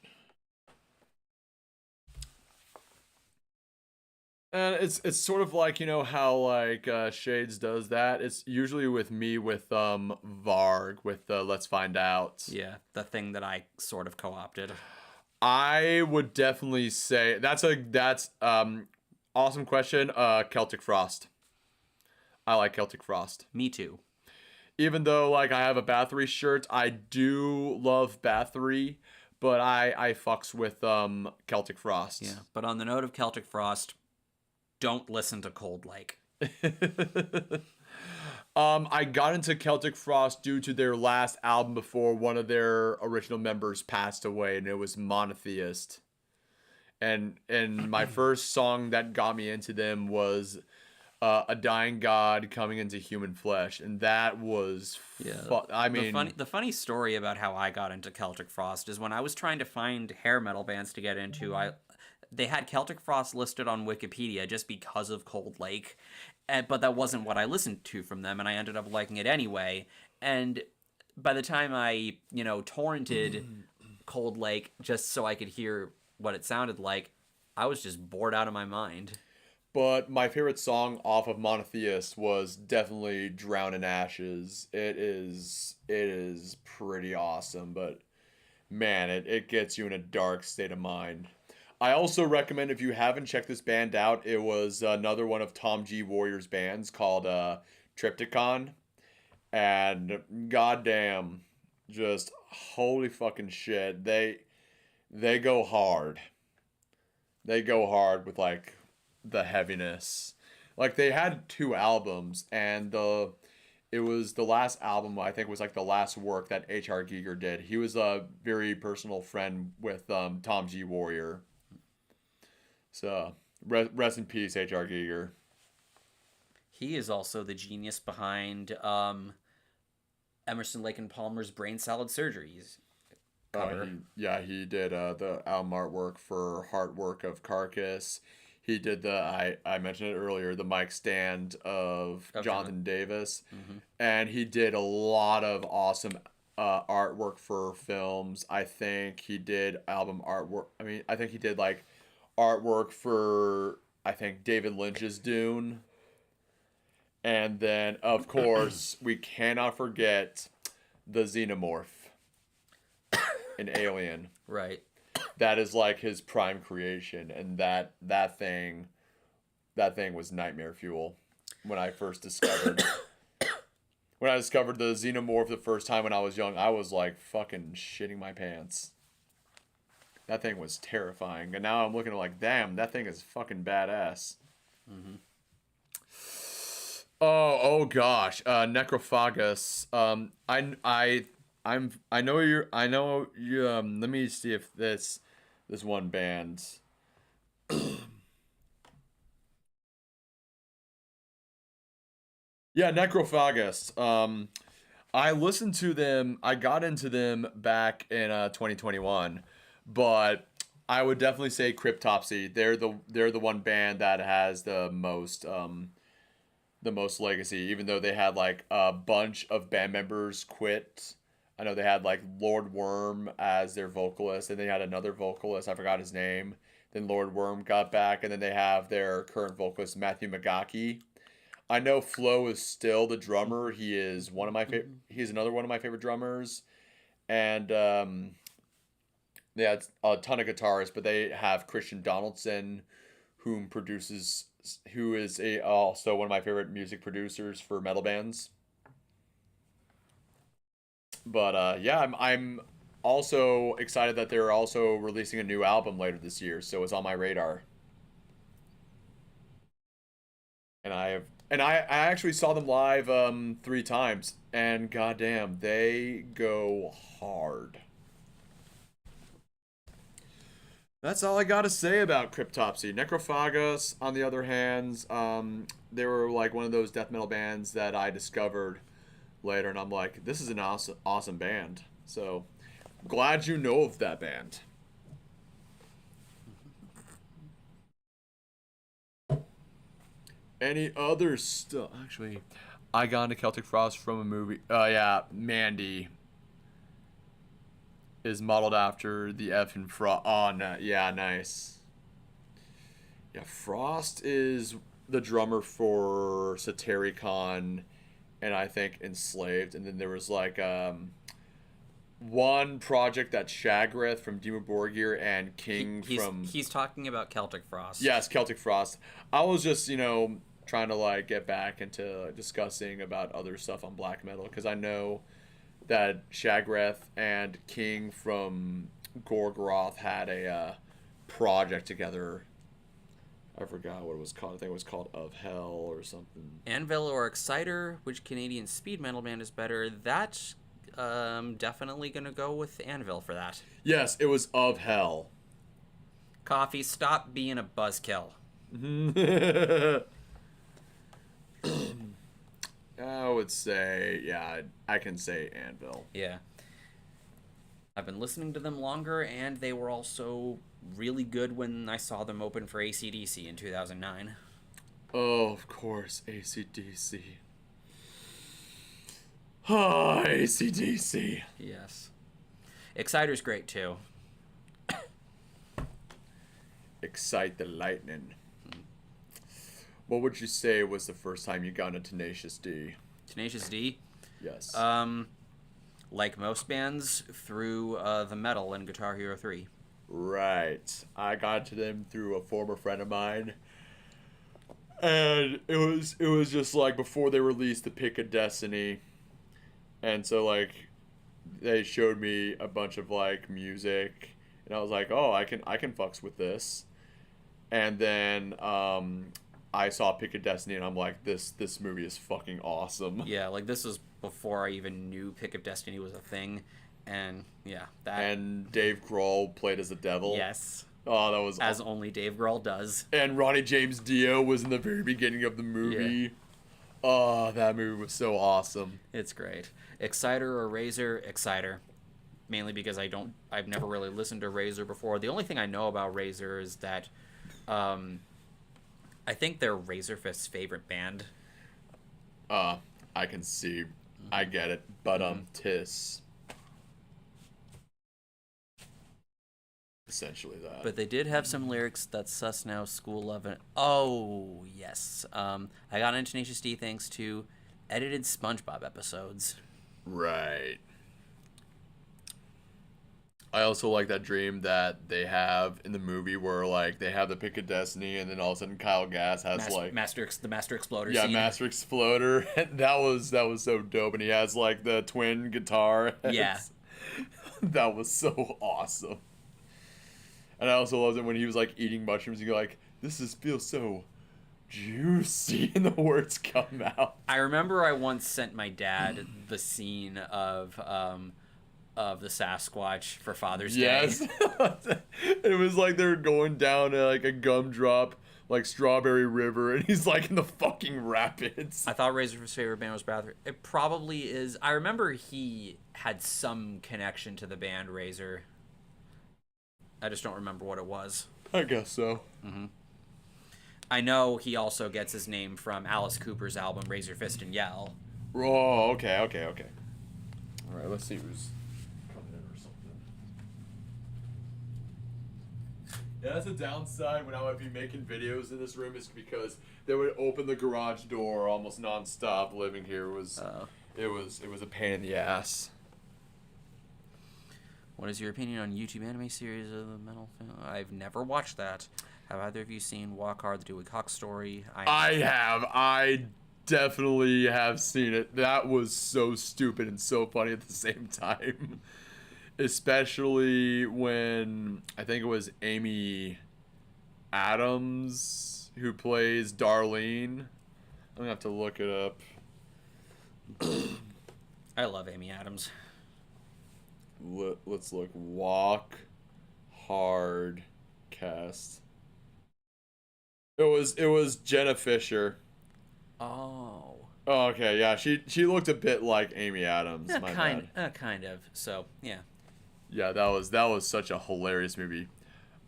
And it's sort of like, how like Shades does that. It's usually with me with Varg with Let's Find Out. Yeah, the thing that I sort of co-opted. I would definitely say that's awesome question. Celtic Frost. I like Celtic Frost. Me too. even though like I have a Bathory shirt, I do love Bathory, but I fucks with Celtic Frost. Yeah, but on the note of Celtic Frost, don't listen to Cold Lake. I got into Celtic Frost due to their last album before one of their original members passed away, and it was Monotheist. And my first song that got me into them was A Dying God Coming into Human Flesh, and that was The funny story about how I got into Celtic Frost is when I was trying to find hair metal bands to get into, they had Celtic Frost listed on Wikipedia just because of Cold Lake, but that wasn't what I listened to from them, and I ended up liking it anyway. And by the time I, torrented Cold Lake just so I could hear what it sounded like, I was just bored out of my mind. But my favorite song off of Monotheist was definitely Drown in Ashes. It is pretty awesome, but man, it gets you in a dark state of mind. I also recommend, if you haven't checked this band out, it was another one of Tom G. Warrior's bands called Triptychon. And goddamn, just holy fucking shit. They go hard. They go hard with like the heaviness. Like they had 2 albums, and it was the last album, I think, was like the last work that H.R. Giger did. He was a very personal friend with Tom G. Warrior. So rest in peace, H.R. Giger. He is also the genius behind Emerson, Lake and Palmer's Brain Salad Surgeries cover. He did the album artwork for Heartwork of Carcass. He did I mentioned it earlier, the mic stand of Jonathan Davis. Mm-hmm. And he did a lot of awesome artwork for films. I think he did album artwork. I think he did like artwork for, I think, David Lynch's Dune. And then, of course, we cannot forget the Xenomorph in Alien. Right. That is like his prime creation, and that thing was nightmare fuel when I first discovered. When I discovered the Xenomorph the first time when I was young, I was like fucking shitting my pants. That thing was terrifying, and now I'm looking at it like, damn, that thing is fucking badass. Mm-hmm. Oh gosh, Necrophagus. I know you. Let me see if this one band. Yeah, Necrophagus. I listened to them. I got into them back in 2021, but I would definitely say Cryptopsy. They're the one band that has the most legacy, even though they had like a bunch of band members quit. I know they had like Lord Worm as their vocalist, and they had another vocalist, I forgot his name. Then Lord Worm got back, and then they have their current vocalist, Matthew Magaki. I know Flo is still the drummer. He is one of my he's another one of my favorite drummers. And they had a ton of guitarists, but they have Christian Donaldson, who is also one of my favorite music producers for metal bands. But I'm also excited that they're also releasing a new album later this year, so it's on my radar. And I actually saw them live 3 times, and goddamn, they go hard. That's all I gotta say about Cryptopsy. Necrophagus, on the other hand, they were like one of those death metal bands that I discovered later, and I'm like, this is an awesome band. So, glad you know of that band. Any other stuff? Actually, I got into Celtic Frost from a movie. Yeah, Mandy is modeled after the F in Frost. Oh, no. Yeah, nice. Yeah, Frost is the drummer for Satyricon and I think Enslaved. And then there was like one project that Shagrith from Dimmu Borgir and King he's talking about Celtic Frost. Yes, Celtic Frost. I was just, trying to like get back into discussing about other stuff on black metal because I know that Shagreth and King from Gorgoroth had a project together. I forgot what it was called. I think it was called Of Hell or something. Anvil or Exciter, which Canadian speed metal band is better? That definitely gonna go with Anvil for that. Yes, it was Of Hell. Coffee, stop being a buzzkill. I would say, yeah, I can say Anvil. Yeah. I've been listening to them longer, and they were also really good when I saw them open for AC/DC in 2009. Oh, of course, AC/DC. Ah, AC/DC. Yes. Exciter's great, too. Excite the lightning. What would you say was the first time you got into Tenacious D? Tenacious D? Yes. Like most bands, through the metal in Guitar Hero 3. Right. I got to them through a former friend of mine. And it was just like before they released the Pick of Destiny. And so like they showed me a bunch of like music and I was like, "Oh, I can fucks with this." And then I saw Pick of Destiny and I'm like, this movie is fucking awesome. Yeah, like this was before I even knew Pick of Destiny was a thing. And yeah, that. And Dave Grohl played as the devil. Yes. Oh, that was as only Dave Grohl does. And Ronnie James Dio was in the very beginning of the movie. Yeah. Oh, that movie was so awesome. It's great. Exciter or Razor? Exciter. Mainly because I've never really listened to Razor before. The only thing I know about Razor is that I think they're Razorfist's favorite band. I can see. I get it. But Tiss. Essentially that. But they did have some lyrics that sus now school of it. Oh, yes. I got into Tenacious D thanks to edited SpongeBob episodes. Right. I also like that dream that they have in the movie where like they have the Pick of Destiny and then all of a sudden Kyle Gass has the Master Exploder yeah, scene. Master Exploder. That was so dope and he has like the twin guitar heads. Yeah. That was so awesome. And I also loved it when he was like eating mushrooms and you're like, feels so juicy and the words come out. I remember I once sent my dad the scene of the Sasquatch for Father's Day. Yes. It was like they were going down like a gumdrop, like Strawberry River, and he's like in the fucking rapids. I thought Razor's favorite band was Bathory. It probably is. I remember he had some connection to the band Razor. I just don't remember what it was. I guess so. Mm-hmm. I know he also gets his name from Alice Cooper's album Razor Fist and Yell. Oh, okay. All right, let's see who's coming in or something. Yeah, that's a downside when I would be making videos in this room is because they would open the garage door almost nonstop. Living here was it was a pain in the ass. What is your opinion on YouTube anime series of the metal film? I've never watched that. Have either of you seen Walk Hard, the Dewey Cox story? I have. I definitely have seen it. That was so stupid and so funny at the same time. Especially when I think it was Amy Adams who plays Darlene. I'm going to have to look it up. I love Amy Adams. Let's look. Walk Hard cast. It was Jenna Fisher. Oh. Oh, okay, yeah. She looked a bit like Amy Adams. Yeah, my kind bad. of. So yeah. Yeah, that was such a hilarious movie.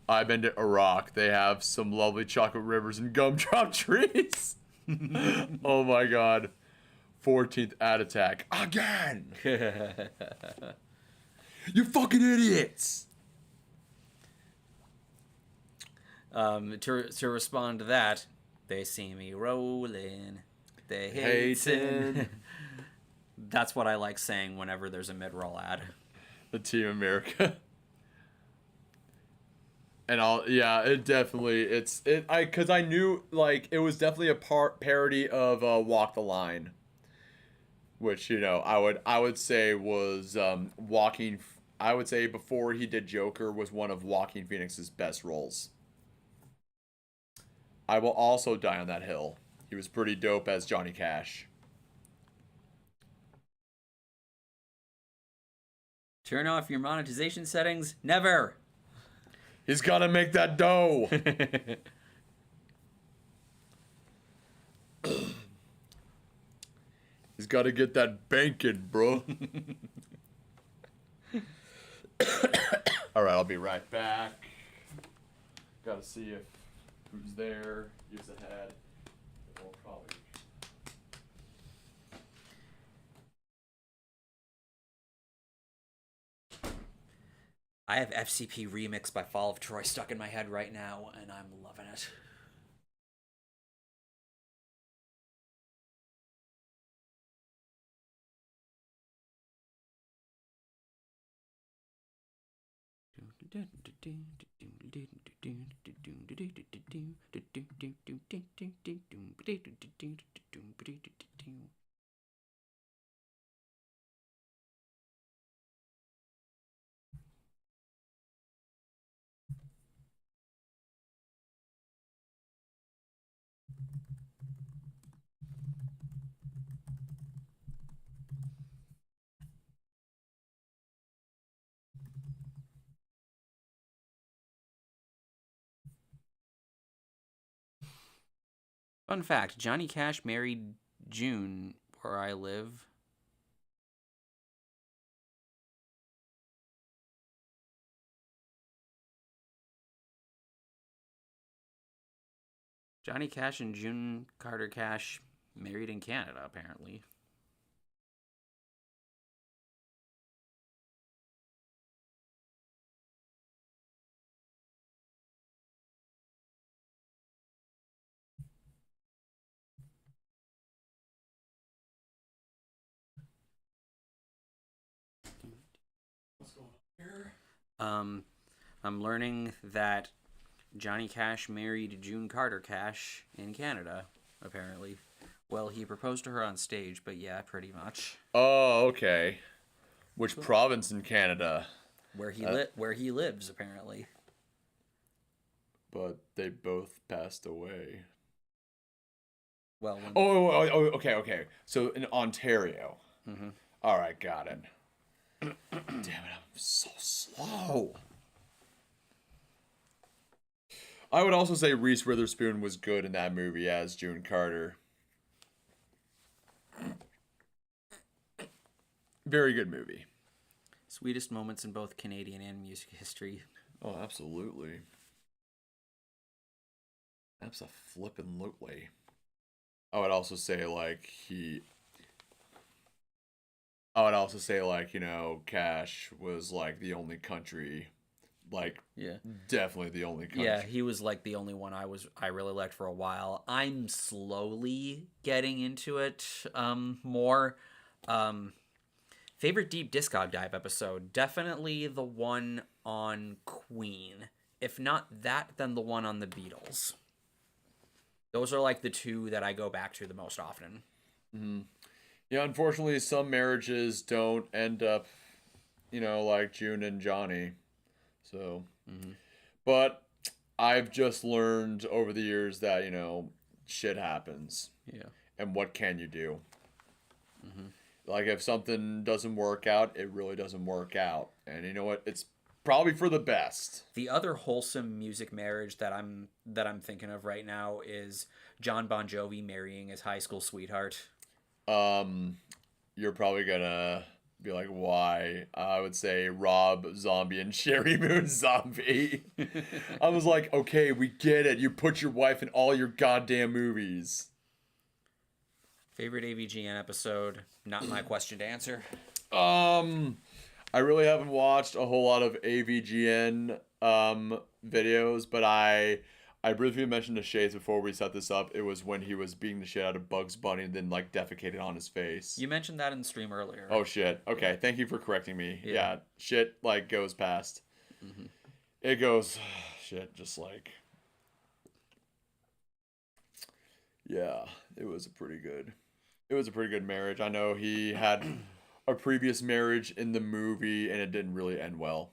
I've been to Iraq. They have some lovely chocolate rivers and gumdrop trees. Oh my god. 14th ad attack again. You fucking idiots. To respond to that, they see me rolling. They hating. That's what I like saying whenever there's a mid-roll ad. The Team America. And it definitely because I knew like it was definitely a parody of Walk the Line, which I would say was Walking. I would say before he did Joker was one of Joaquin Phoenix's best roles. I will also die on that hill. He was pretty dope as Johnny Cash. Turn off your monetization settings. Never. He's got to make that dough. He's got to get that banking, bro. All right, I'll be right back. Got to see if who's there. Who's ahead. We'll probably. I have FCP Remix by Fall of Troy stuck in my head right now, and I'm loving it. Fun fact, Johnny Cash married June where I live. Johnny Cash and June Carter Cash married in Canada, apparently. What's going on here? I'm learning that Johnny Cash married June Carter Cash in Canada, apparently. Well, he proposed to her on stage, but yeah, pretty much. Oh, okay. Which province in Canada? Where he lives, apparently. But they both passed away. Well, Okay. So in Ontario. Mm-hmm. All right, got it. Damn it, I'm so slow. I would also say Reese Witherspoon was good in that movie as June Carter. Very good movie. Sweetest moments in both Canadian and music history. Oh, absolutely. Abso-flippin-lutely. I would also say Cash was like the only country, Yeah. definitely the only country. Yeah, he was like the only one I really liked for a while. I'm slowly getting into it more. Favorite Deep Discog Dive episode? Definitely the one on Queen. If not that, then the one on the Beatles. Those are like the two that I go back to the most often. Mm-hmm. Yeah, unfortunately, some marriages don't end up, like June and Johnny. So, but I've just learned over the years that, shit happens. Yeah. And what can you do? Like, if something doesn't work out, it really doesn't work out. And you know what? It's probably for the best. The other wholesome music marriage that I'm thinking of right now is John Bon Jovi marrying his high school sweetheart. You're probably gonna be like, why? I would say Rob Zombie and Sherry Moon Zombie. I was like, okay, we get it. You put your wife in all your goddamn movies. Favorite AVGN episode? Not my question to answer. I really haven't watched a whole lot of AVGN videos, but I briefly mentioned to Shades before we set this up. It was when he was beating the shit out of Bugs Bunny and then defecated on his face. You mentioned that in the stream earlier. Oh shit. Okay, thank you for correcting me. Yeah, shit goes past. It goes. shit just like, yeah, it was a pretty good marriage. I know he had a previous marriage in the movie and it didn't really end well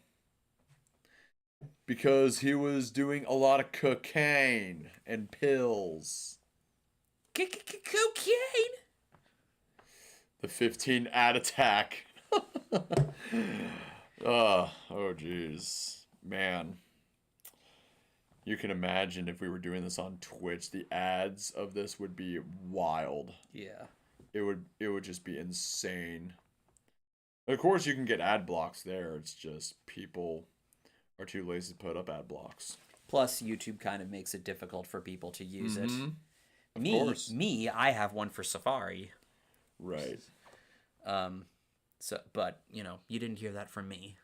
because he was doing a lot of cocaine and pills. Cocaine. The 15 ad attack. Oh jeez, man. You can imagine if we were doing this on Twitch, the ads of this would be wild. Yeah. It would just be insane. Of course, you can get ad blocks there. It's just people are too lazy to put up ad blocks. Plus, YouTube kind of makes it difficult for people to use it. Of course. I have one for Safari. Right. So, but you know, you didn't hear that from me.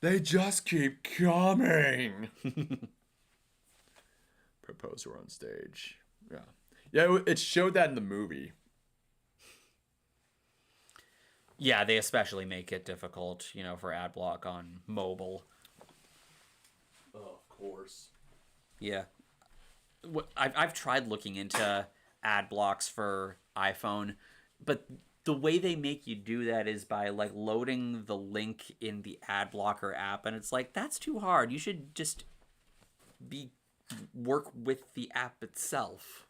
They just keep coming. Proposer on stage. Yeah. Yeah, it showed that in the movie. Yeah, they especially make it difficult, you know, for ad block on mobile. Oh, of course. Yeah. I've tried looking into ad blocks for iPhone, but the way they make you do that is by like loading the link in the ad blocker app, and it's like, that's too hard. You should just work with the app itself.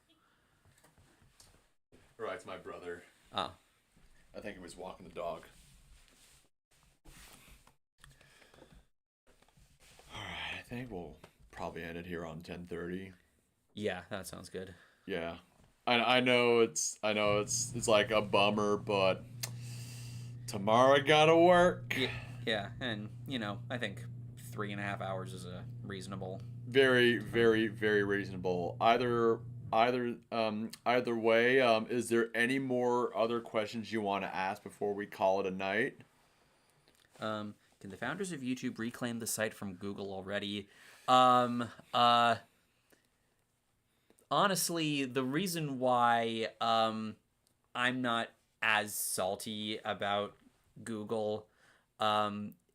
Right, it's my brother. Oh. I think he was walking the dog. Alright, I think we'll probably end it here on 10:30. Yeah, that sounds good. Yeah. I know it's like a bummer, but tomorrow I gotta work. Yeah, and you know, I think 3.5 hours is a reasonable. Very, very, very reasonable. Either way, is there any more other questions you want to ask before we call it a night? Can the founders of YouTube reclaim the site from Google already? Honestly, the reason why I'm not as salty about Google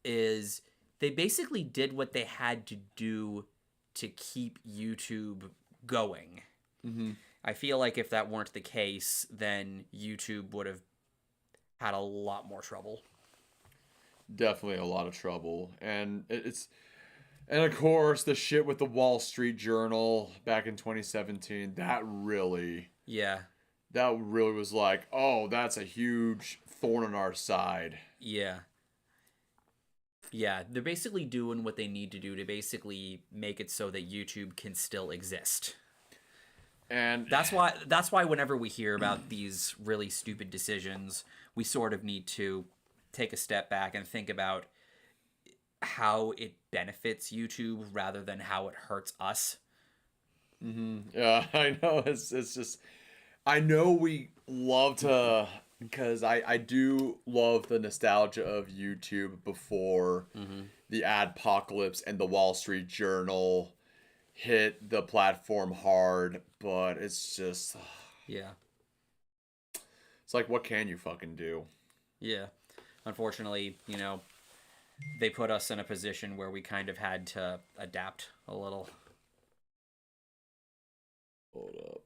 is they basically did what they had to do to keep YouTube going. Mm-hmm. I feel like if that weren't the case, then YouTube would have had a lot more trouble. Definitely a lot of trouble. And and of course the shit with the Wall Street Journal back in 2017, that really was like, oh, that's a huge thorn in our side. Yeah, they're basically doing what they need to do to basically make it so that YouTube can still exist. And that's why whenever we hear about these really stupid decisions, we sort of need to take a step back and think about how it benefits YouTube rather than how it hurts us. Yeah, I know. It's just, I know we love to, because I do love the nostalgia of YouTube before the adpocalypse and the Wall Street Journal hit the platform hard, but it's just, Yeah. it's like, what can you fucking do? Yeah. Unfortunately, you know, they put us in a position where we kind of had to adapt a little. Hold up.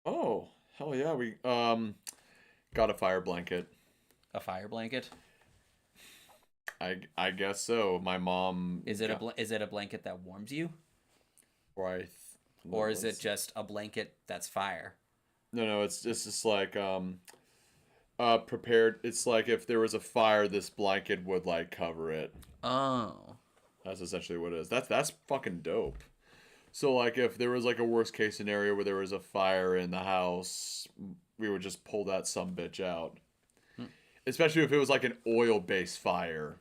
Oh, hell yeah, we got a fire blanket. A fire blanket? I guess so. My mom Is it a blanket that warms you? Or is it just a blanket that's fire? No, it's just like prepared. It's like if there was a fire, this blanket would like cover it. Oh. That's essentially what it is. That's fucking dope. So like if there was like a worst case scenario where there was a fire in the house, we would just pull that sumbitch out. Especially if it was like an oil-based fire.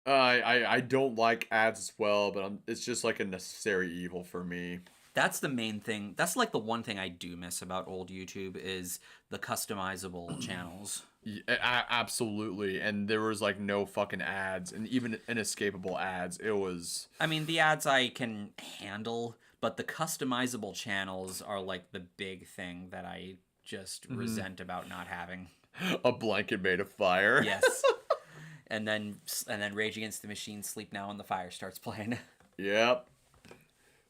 I don't like ads as well, but it's just like a necessary evil for me. That's the main thing. That's like the one thing I do miss about old YouTube is the customizable channels. Yeah, absolutely. And there was like no fucking ads and even inescapable ads. It was... I mean, the ads I can handle, but the customizable channels are like the big thing that I just resent about not having. A blanket made of fire. Yes. And then Rage Against the Machine, Sleep Now, and the Fire starts playing. Yep.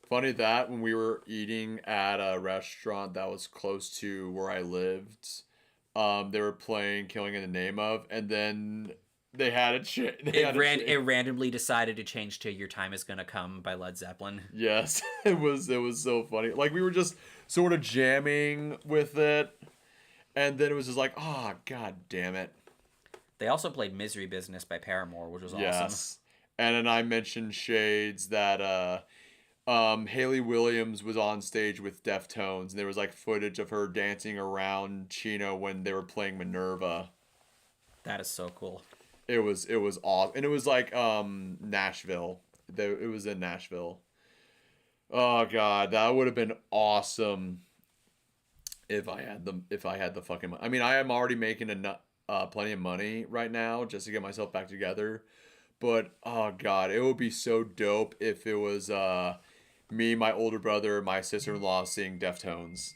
Funny that when we were eating at a restaurant that was close to where I lived, they were playing "Killing in the Name of," and then they had It randomly decided to change to "Your Time Is Gonna Come" by Led Zeppelin. Yes, it was so funny. Like we were just sort of jamming with it, and then it was just like, oh god damn it. They also played "Misery Business" by Paramore, which was awesome. Yes, and then I mentioned Shades that Haley Williams was on stage with Deftones, and there was like footage of her dancing around Chino when they were playing Minerva. That is so cool. It was awesome, and it was like Nashville. It was in Nashville. Oh god, that would have been awesome if I had the fucking money. I mean, I am already making plenty of money right now just to get myself back together. But oh god, it would be so dope if it was me, my older brother, my sister-in-law singing Deftones.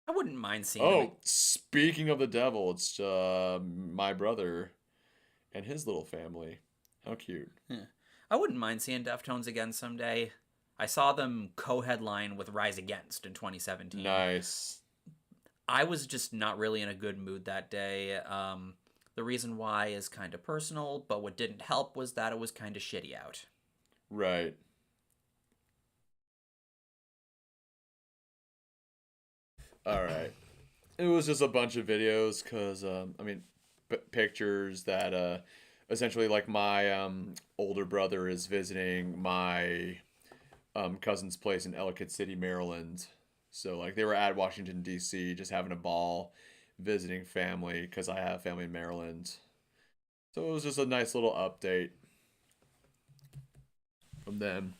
I wouldn't mind seeing Oh, speaking of the devil, it's my brother and his little family. How cute. Yeah. I wouldn't mind seeing Deftones again someday. I saw them co-headline with Rise Against in 2017. Nice. I was just not really in a good mood that day. The reason why is kind of personal, but what didn't help was that it was kind of shitty out. Right. All right. It was just a bunch of videos because, I mean, pictures that essentially like my older brother is visiting my cousin's place in Ellicott City, Maryland. So, like, they were at Washington, D.C., just having a ball, visiting family because I have family in Maryland. So it was just a nice little update from them.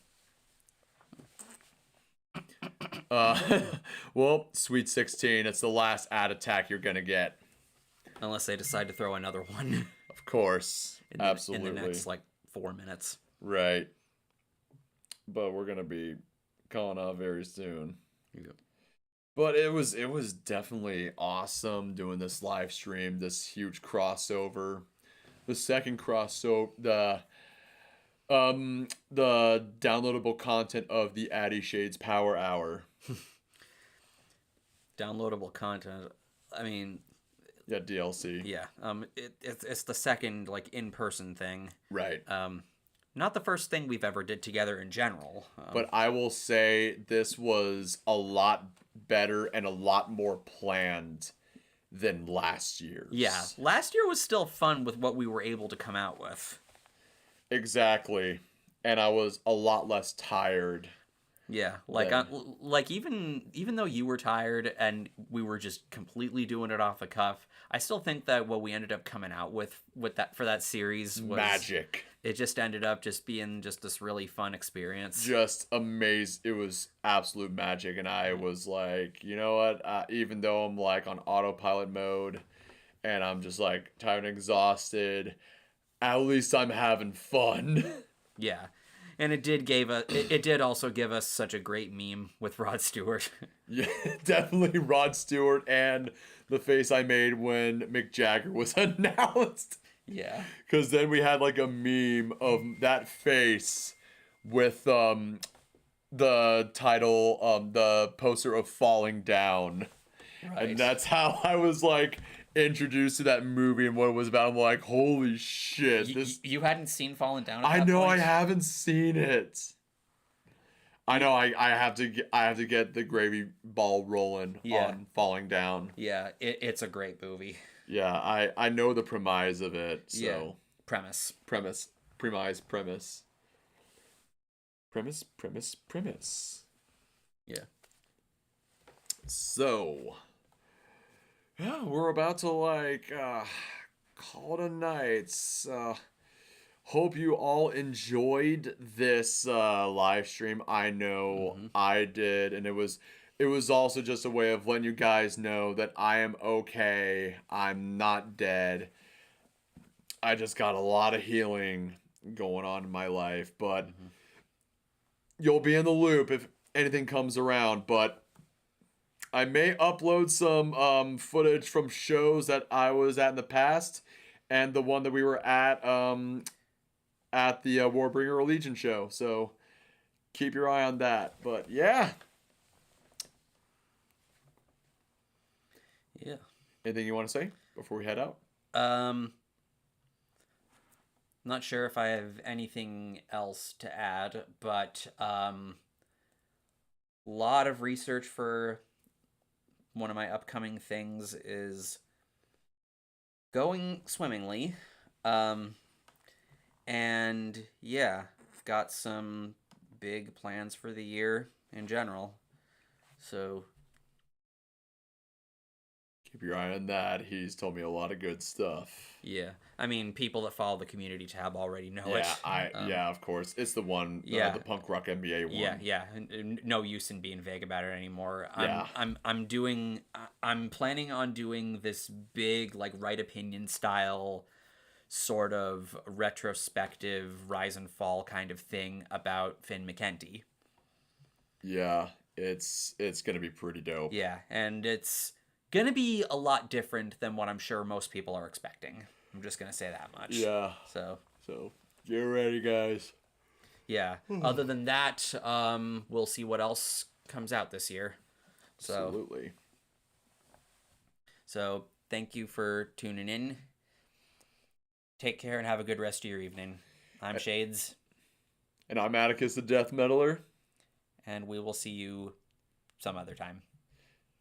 Well, Sweet 16, it's the last ad attack you're gonna get. Unless they decide to throw another one. Of course. Absolutely. In the next, 4 minutes. Right. But we're gonna be calling off very soon. Yep. But it was definitely awesome doing this live stream, this huge crossover. The second crossover, the downloadable content of the RanterInShades Power Hour. Downloadable content. I mean, Yeah, DLC. yeah. It's the second in-person thing. Right. Not the first thing we've ever did together in general. But I will say this was a lot better and a lot more planned than last year's. Yeah, last year was still fun with what we were able to come out with. Exactly. And I was a lot less tired. Yeah, even though you were tired and we were just completely doing it off the cuff, I still think that what we ended up coming out with that for that series was magic. It just ended up just being just this really fun experience. Just amazing. It was absolute magic. And I was like, you know what? Even though I'm like on autopilot mode and I'm just like tired and exhausted, at least I'm having fun. Yeah. And it did also give us such a great meme with Rod Stewart. Yeah, definitely Rod Stewart and the face I made when Mick Jagger was announced. Yeah. Because then we had like a meme of that face with the title, the poster of Falling Down. Right. And that's how I was like introduced to that movie and what it was about. I'm like, holy shit. You hadn't seen Falling Down at I that know point? I haven't seen it. I know I have to get the gravy ball rolling on Falling Down. Yeah, it's a great movie. Yeah, I know the premise of it. So Yeah. Premise. Premise. Yeah. So yeah, we're about to call it a night. Hope you all enjoyed this live stream. I know I did, and it was also just a way of letting you guys know that I am okay. I'm not dead. I just got a lot of healing going on in my life, but you'll be in the loop if anything comes around. But I may upload some footage from shows that I was at in the past, and the one that we were at the Warbringer Legion show. So keep your eye on that. But yeah. Yeah. Anything you want to say before we head out? Not sure if I have anything else to add, but lot of research for one of my upcoming things is going swimmingly. And yeah, got some big plans for the year in general. So Keep your eye on that. He's told me a lot of good stuff. yeah, I mean, people that follow the community tab already know it. Yeah, of course. It's the one, Yeah. the punk rock NBA one. Yeah. No use in being vague about it anymore. Yeah. I'm planning on doing this big like right opinion style sort of retrospective rise and fall kind of thing about Finn McKenty. Yeah, it's gonna be pretty dope. Yeah, and it's gonna be a lot different than what I'm sure most people are expecting. I'm just gonna say that much. Yeah. So Get ready, guys. yeah. Other than that, we'll see what else comes out this year. So, Absolutely. So thank you for tuning in. Take care and have a good rest of your evening. I'm Shades. And I'm Atticus the Death Metaler. And we will see you some other time.